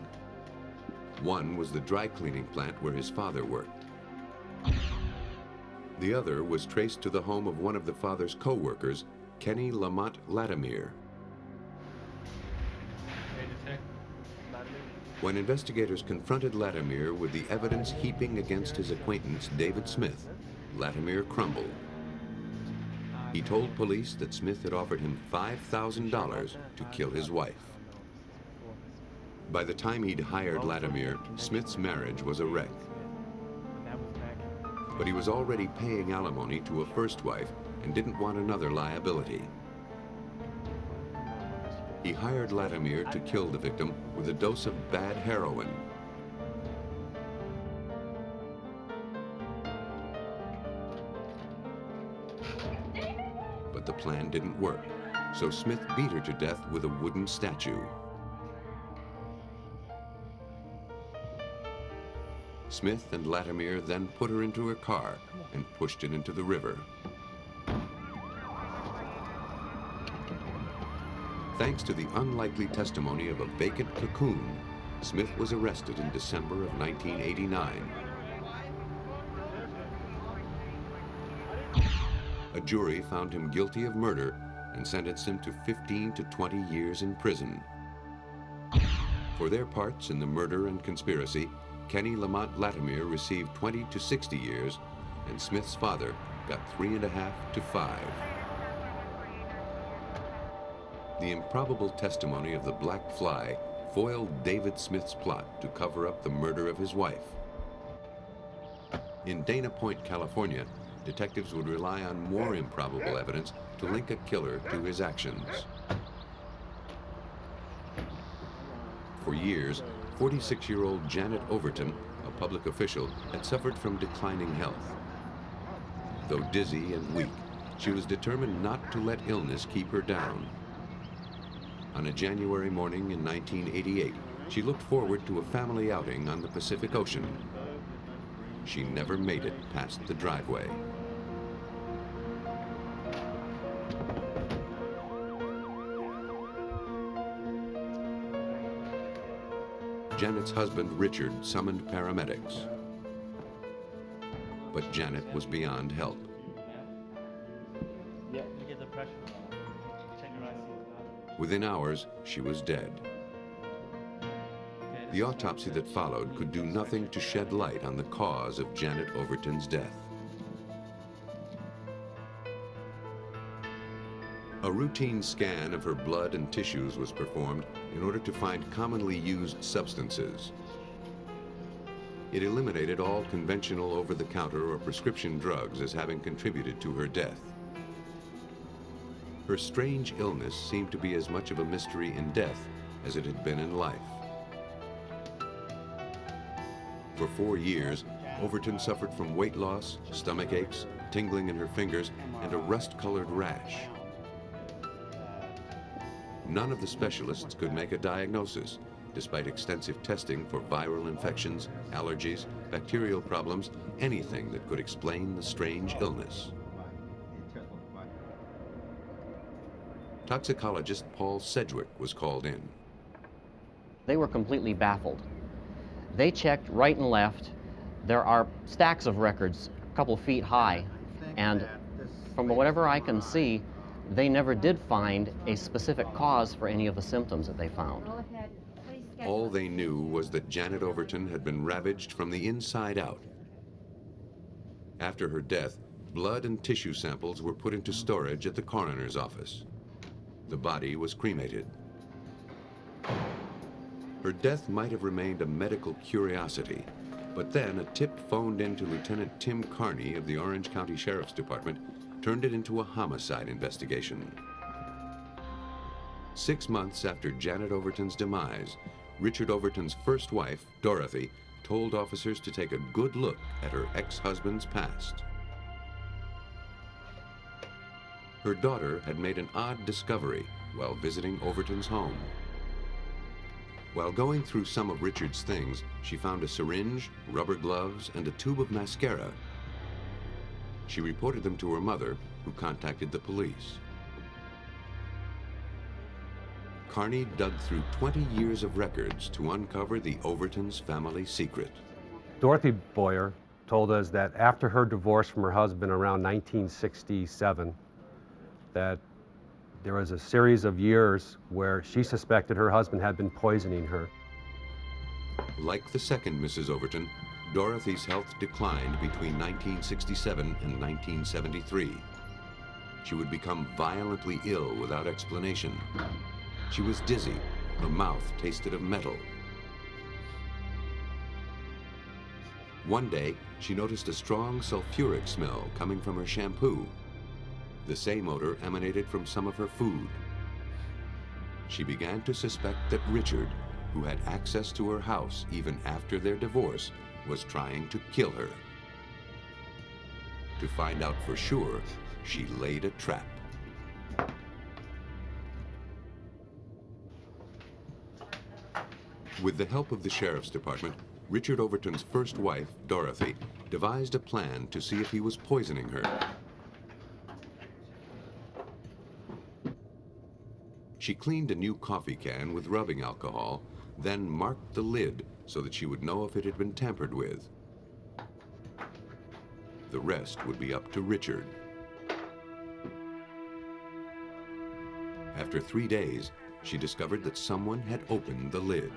S1: One was the dry cleaning plant where his father worked. The other was traced to the home of one of the father's co-workers, Kenny Lamont Latimer. When investigators confronted Latimer with the evidence heaping against his acquaintance, David Smith, Latimer crumbled. He told police that Smith had offered him $5,000 to kill his wife. By the time he'd hired Latimer, Smith's marriage was a wreck. But he was already paying alimony to a first wife and didn't want another liability. He hired Latimer to kill the victim with a dose of bad heroin. But the plan didn't work, so Smith beat her to death with a wooden statue. Smith and Latimer then put her into her car and pushed it into the river. Thanks to the unlikely testimony of a vacant cocoon, Smith was arrested in December of 1989. A jury found him guilty of murder and sentenced him to 15 to 20 years in prison. For their parts in the murder and conspiracy, Kenny Lamont Latimer received 20 to 60 years, and Smith's father got 3.5 to 5. The improbable testimony of the black fly foiled David Smith's plot to cover up the murder of his wife. In Dana Point, California, detectives would rely on more improbable evidence to link a killer to his actions. For years, 46-year-old Janet Overton, a public official, had suffered from declining health. Though dizzy and weak, she was determined not to let illness keep her down. On a January morning in 1988, she looked forward to a family outing on the Pacific Ocean. She never made it past the driveway. Janet's husband, Richard, summoned paramedics. But Janet was beyond help. Within hours, she was dead. The autopsy that followed could do nothing to shed light on the cause of Janet Overton's death. A routine scan of her blood and tissues was performed in order to find commonly used substances. It eliminated all conventional over-the-counter or prescription drugs as having contributed to her death. Her strange illness seemed to be as much of a mystery in death as it had been in life. For 4 years, Overton suffered from weight loss, stomach aches, tingling in her fingers, and a rust-colored rash. none of the specialists could make a diagnosis, despite extensive testing for viral infections, allergies, bacterial problems, anything that could explain the strange illness. Toxicologist Paul Sedgwick was called in.
S12: They were completely baffled. They checked right and left. There are stacks of records a couple feet high, and from whatever I can see, they never did find a specific cause for any of the symptoms that they found.
S1: All they knew was that Janet Overton had been ravaged from the inside out. After her death, blood and tissue samples were put into storage at the coroner's office. The body was cremated. Her death might have remained a medical curiosity, but then a tip phoned in to Lieutenant Tim Carney of the Orange County Sheriff's Department turned it into a homicide investigation. 6 months after Janet Overton's demise, Richard Overton's first wife, Dorothy, told officers to take a good look at her ex-husband's past. Her daughter had made an odd discovery while visiting Overton's home. While going through some of Richard's things, she found a syringe, rubber gloves, and a tube of mascara. She reported them to her mother, who contacted the police. Carney dug through 20 years of records to uncover the Overton's family secret.
S14: Dorothy Boyer told us that after her divorce from her husband around 1967, that there was a series of years where she suspected her husband had been poisoning her.
S1: Like the second Mrs. Overton, Dorothy's health declined between 1967 and 1973. She would become violently ill without explanation. She was dizzy. Her mouth tasted of metal. One day, she noticed a strong sulfuric smell coming from her shampoo. The same odor emanated from some of her food. She began to suspect that Richard, who had access to her house even after their divorce, was trying to kill her. To find out for sure, she laid a trap. With the help of the Sheriff's Department, Richard Overton's first wife, Dorothy, devised a plan to see if he was poisoning her. She cleaned a new coffee can with rubbing alcohol, then marked the lid so that she would know if it had been tampered with. The rest would be up to Richard. After 3 days, she discovered that someone had opened the lid.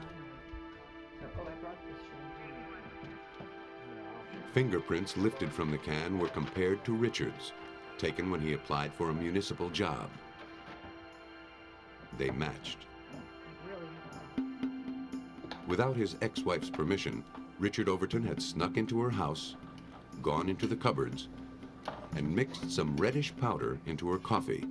S1: Fingerprints lifted from the can were compared to Richard's, taken when he applied for a municipal job. They matched. Without his ex-wife's permission, Richard Overton had snuck into her house, gone into the cupboards, and mixed some reddish powder into her coffee.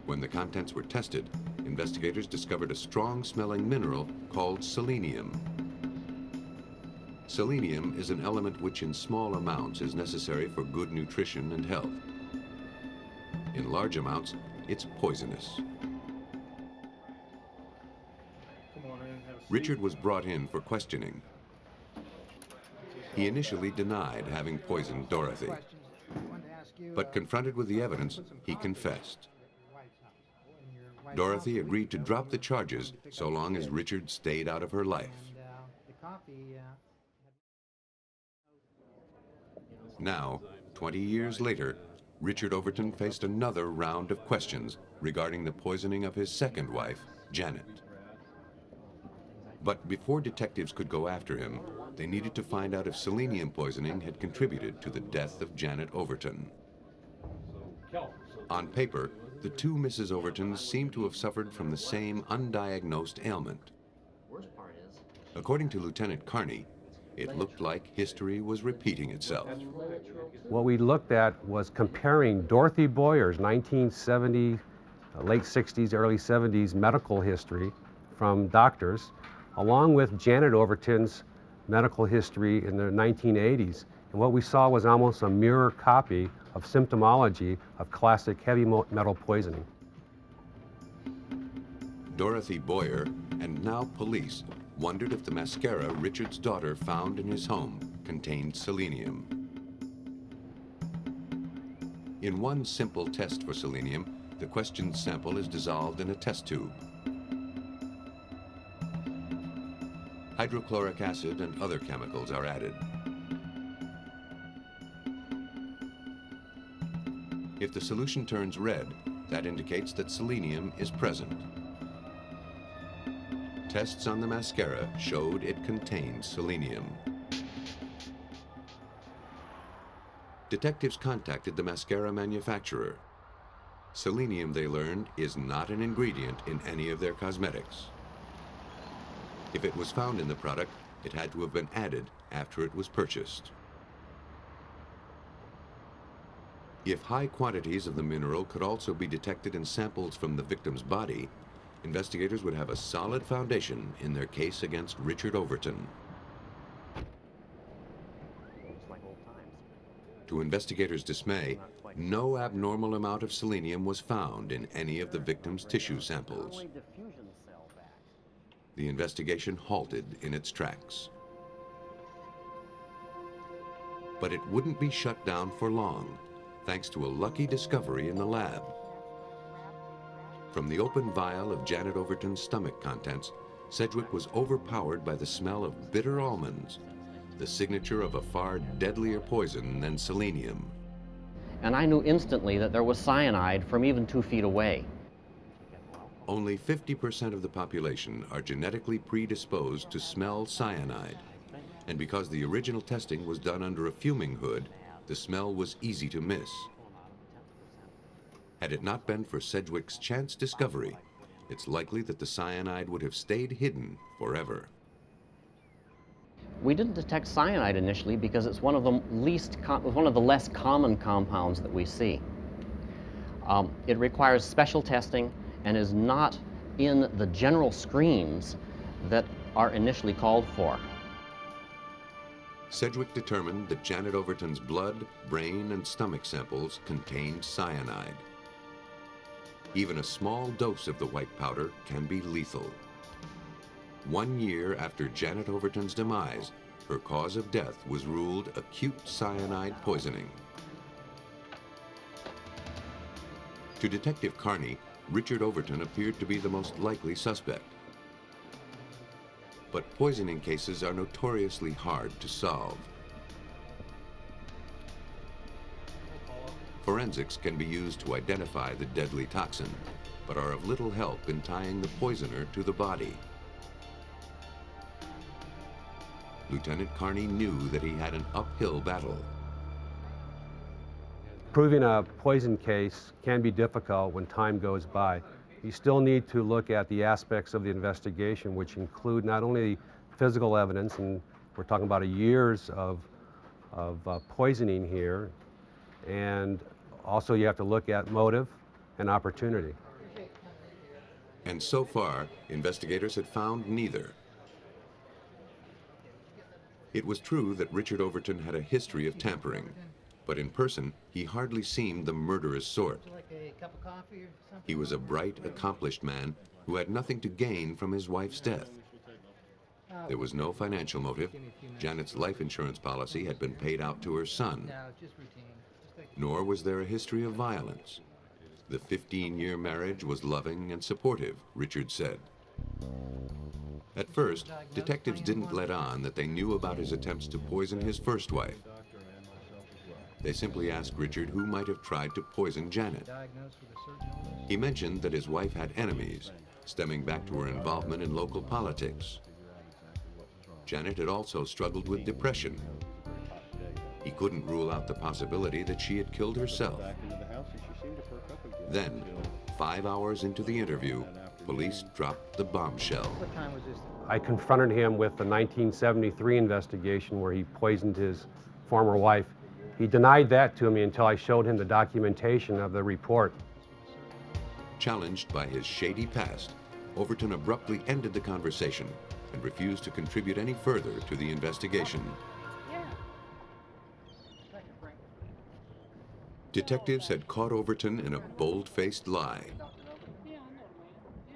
S1: When the contents were tested, investigators discovered a strong-smelling mineral called selenium. Selenium is an element which in small amounts is necessary for good nutrition and health. In large amounts, it's poisonous. Richard was brought in for questioning. He initially denied having poisoned Dorothy, but confronted with the evidence, he confessed. Dorothy agreed to drop the charges so long as Richard stayed out of her life. Now, 20 years later, Richard Overton faced another round of questions regarding the poisoning of his second wife, Janet. But before detectives could go after him, they needed to find out if selenium poisoning had contributed to the death of Janet Overton. On paper, the two Mrs. Overtons seemed to have suffered from the same undiagnosed ailment. According to Lieutenant Carney, it looked like history was repeating itself.
S14: What we looked at was comparing Dorothy Boyer's 1970, late 60s, early 70s medical history from doctors, along with Janet Overton's medical history in the 1980s. And what we saw was almost a mirror copy of symptomology of classic heavy metal poisoning.
S1: Dorothy Boyer, and now police, wondered if the mascara Richard's daughter found in his home contained selenium. In one simple test for selenium, the questioned sample is dissolved in a test tube. Hydrochloric acid and other chemicals are added. If the solution turns red, that indicates that selenium is present. Tests on the mascara showed it contained selenium. Detectives contacted the mascara manufacturer. Selenium, they learned, is not an ingredient in any of their cosmetics. If it was found in the product, it had to have been added after it was purchased. If high quantities of the mineral could also be detected in samples from the victim's body, investigators would have a solid foundation in their case against Richard Overton. To investigators' dismay, no abnormal amount of selenium was found in any of the victim's tissue samples. The investigation halted in its tracks. But it wouldn't be shut down for long, thanks to a lucky discovery in the lab. From the open vial of Janet Overton's stomach contents, Sedgwick was overpowered by the smell of bitter almonds, the signature of a far deadlier poison than selenium.
S12: And I knew instantly that there was cyanide from even 2 feet away.
S1: Only 50% of the population are genetically predisposed to smell cyanide. And because the original testing was done under a fuming hood, the smell was easy to miss. Had it not been for Sedgwick's chance discovery, it's likely that the cyanide would have stayed hidden forever.
S12: We didn't detect cyanide initially because it's one of the less common compounds that we see. It requires special testing and is not in the general screens that are initially called for.
S1: Sedgwick determined that Janet Overton's blood, brain, and stomach samples contained cyanide. Even a small dose of the white powder can be lethal. 1 year after Janet Overton's demise, her cause of death was ruled acute cyanide poisoning. To Detective Carney, Richard Overton appeared to be the most likely suspect. But poisoning cases are notoriously hard to solve. Forensics can be used to identify the deadly toxin, but are of little help in tying the poisoner to the body. Lieutenant Carney knew that he had an uphill battle.
S14: Proving a poison case can be difficult when time goes by. You still need to look at the aspects of the investigation, which include not only physical evidence, and we're talking about years of poisoning here, and also you have to look at motive and opportunity.
S1: And so far, investigators had found neither. It was true that Richard Overton had a history of tampering, but in person, he hardly seemed the murderous sort. He was a bright, accomplished man who had nothing to gain from his wife's death. There was no financial motive. Janet's life insurance policy had been paid out to her son. Nor was there a history of violence. The 15-year marriage was loving and supportive, Richard said. At first, detectives didn't let on that they knew about his attempts to poison his first wife. They simply asked Richard who might have tried to poison Janet. He mentioned that his wife had enemies, stemming back to her involvement in local politics. Janet had also struggled with depression. He couldn't rule out the possibility that she had killed herself. Then, 5 hours into the interview, police dropped the bombshell.
S14: I confronted him with the 1973 investigation where he poisoned his former wife. He denied that to me until I showed him the documentation of the report.
S1: Challenged by his shady past, Overton abruptly ended the conversation and refused to contribute any further to the investigation. Detectives had caught Overton in a bold-faced lie.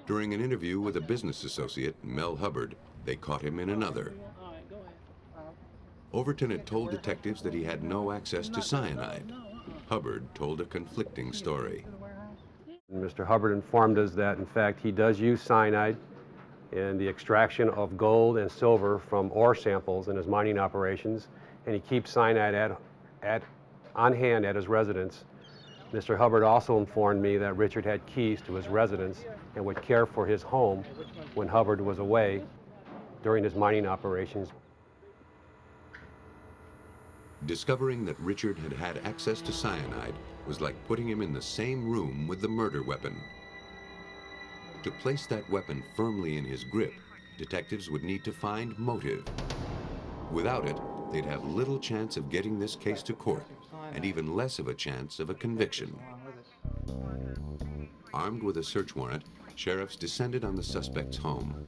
S1: During an interview with a business associate, Mel Hubbard, they caught him in another. Overton had told detectives that he had no access to cyanide. Hubbard told a conflicting story.
S14: Mr. Hubbard informed us that, in fact, he does use cyanide in the extraction of gold and silver from ore samples in his mining operations, and he keeps cyanide on hand at his residence. Mr. Hubbard also informed me that Richard had keys to his residence and would care for his home when Hubbard was away during his mining operations.
S1: Discovering that Richard had had access to cyanide was like putting him in the same room with the murder weapon. To place that weapon firmly in his grip, detectives would need to find motive. Without it, they'd have little chance of getting this case to court, and even less of a chance of a conviction. Armed with a search warrant, sheriffs descended on the suspect's home.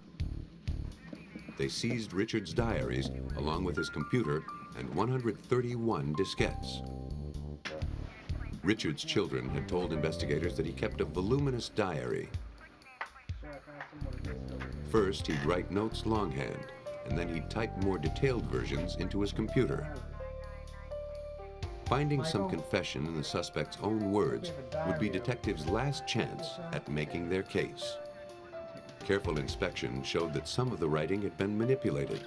S1: They seized Richard's diaries, along with his computer, and 131 diskettes. Richard's children had told investigators that he kept a voluminous diary. First, he'd write notes longhand, and then he'd type more detailed versions into his computer. Finding some confession in the suspect's own words would be detectives' last chance at making their case. Careful inspection showed that some of the writing had been manipulated.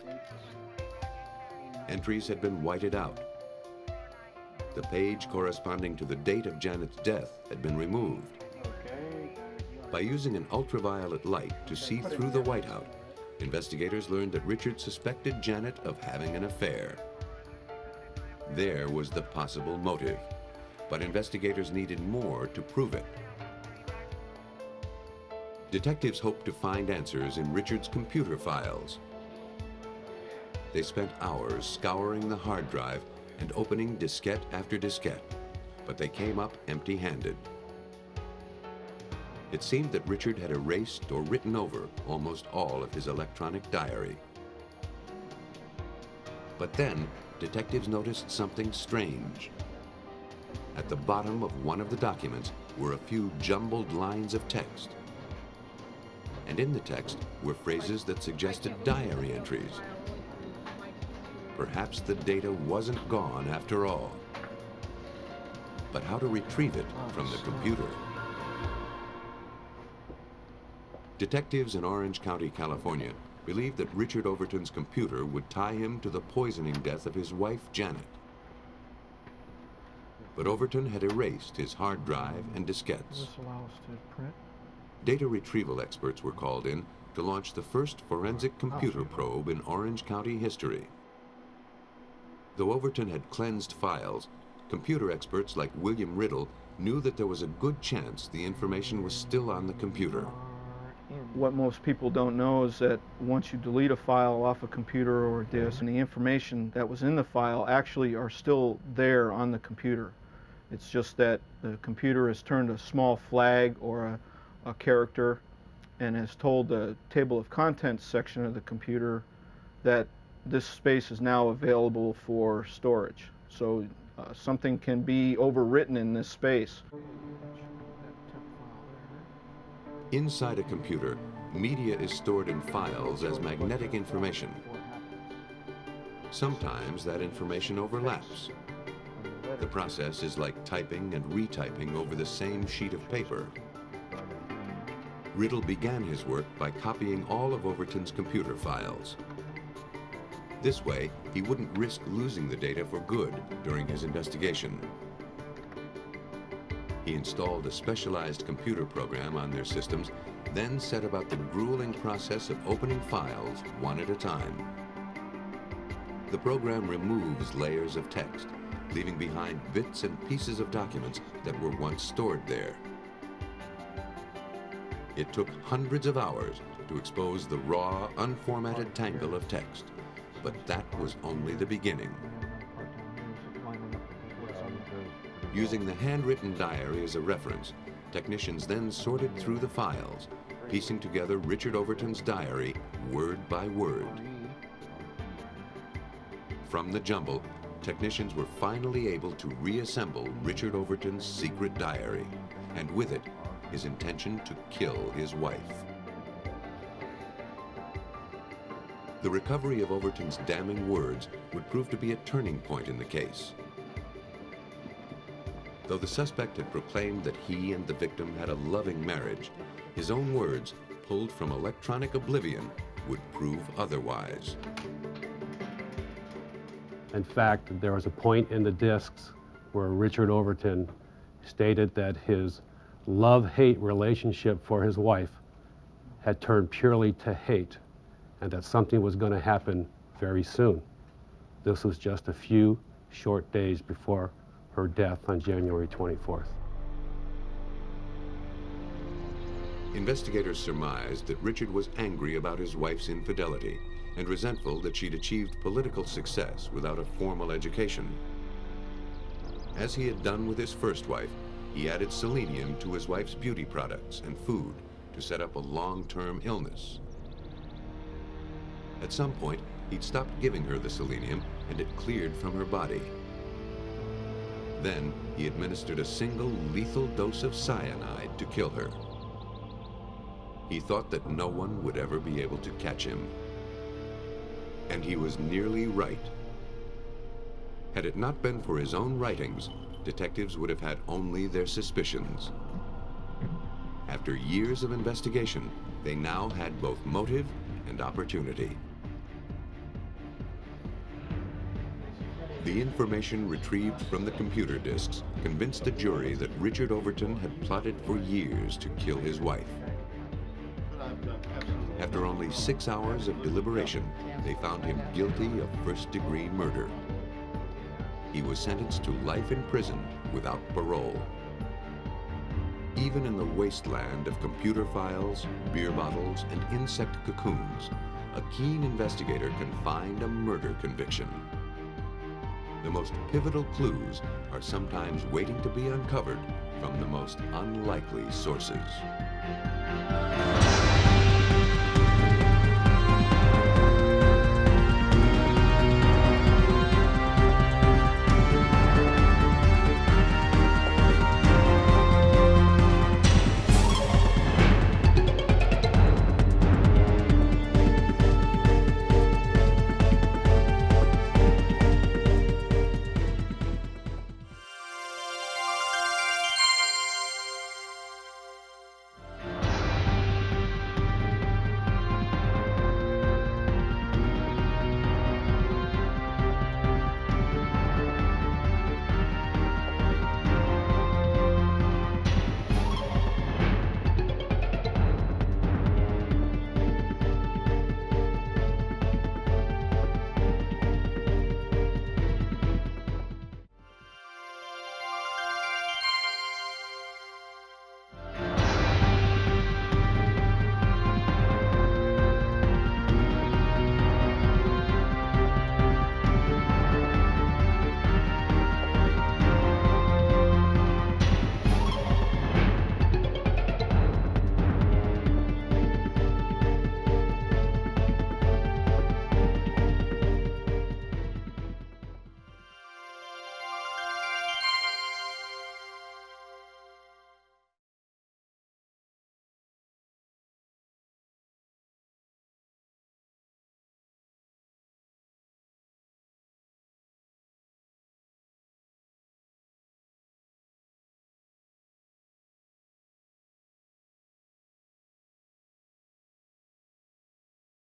S1: Entries had been whited out. The page corresponding to the date of Janet's death had been removed. By using an ultraviolet light to see through the whiteout, investigators learned that Richard suspected Janet of having an affair. There was the possible motive, but investigators needed more to prove it. Detectives hoped to find answers in Richard's computer files. They spent hours scouring the hard drive and opening diskette after diskette, but they came up empty-handed. It seemed that Richard had erased or written over almost all of his electronic diary. But then, detectives noticed something strange. At the bottom of one of the documents were a few jumbled lines of text. And in the text were phrases that suggested diary entries. Perhaps the data wasn't gone after all. But how to retrieve it from the computer? Detectives in Orange County, California, believed that Richard Overton's computer would tie him to the poisoning death of his wife, Janet. But Overton had erased his hard drive and diskettes.
S21: Does this allow us to print?
S1: Data retrieval experts were called in to launch the first forensic computer probe in Orange County history. Though Overton had cleansed files, computer experts like William Riddle knew that there was a good chance the information was still on the computer.
S2: What most people don't know is that once you delete a file off a computer or a disk, and the information that was in the file actually are still there on the computer. It's just that the computer has turned a small flag or a character and has told the table of contents section of the computer that this space is now available for storage. So something can be overwritten in this space.
S1: Inside a computer, media is stored in files as magnetic information. Sometimes that information overlaps. The process is like typing and retyping over the same sheet of paper. Riddle began his work by copying all of Overton's computer files. This way, he wouldn't risk losing the data for good during his investigation. He installed a specialized computer program on their systems, then set about the grueling process of opening files one at a time. The program removes layers of text, leaving behind bits and pieces of documents that were once stored there. It took hundreds of hours to expose the raw, unformatted tangle of text, but that was only the beginning. Using the handwritten diary as a reference, technicians then sorted through the files, piecing together Richard Overton's diary word by word. From the jumble, technicians were finally able to reassemble Richard Overton's secret diary, and with it, his intention to kill his wife. The recovery of Overton's damning words would prove to be a turning point in the case. Though the suspect had proclaimed that he and the victim had a loving marriage, his own words, pulled from electronic oblivion, would prove otherwise.
S16: In fact, there was a point in the discs where Richard Overton stated that his love-hate relationship for his wife had turned purely to hate, and that something was going to happen very soon. This was just a few short days before her death on January 24th.
S1: Investigators surmised that Richard was angry about his wife's infidelity and resentful that she'd achieved political success without a formal education. As he had done with his first wife, he added selenium to his wife's beauty products and food to set up a long-term illness. At some point, he'd stopped giving her the selenium and it cleared from her body. Then, he administered a single lethal dose of cyanide to kill her. He thought that no one would ever be able to catch him. And he was nearly right. Had it not been for his own writings, detectives would have had only their suspicions. After years of investigation, they now had both motive and opportunity. The information retrieved from the computer disks convinced the jury that Richard Overton had plotted for years to kill his wife. After only 6 hours of deliberation, they found him guilty of first-degree murder. He was sentenced to life in prison without parole. Even in the wasteland of computer files, beer bottles, and insect cocoons, a keen investigator can find a murder conviction. The most pivotal clues are sometimes waiting to be uncovered from the most unlikely sources.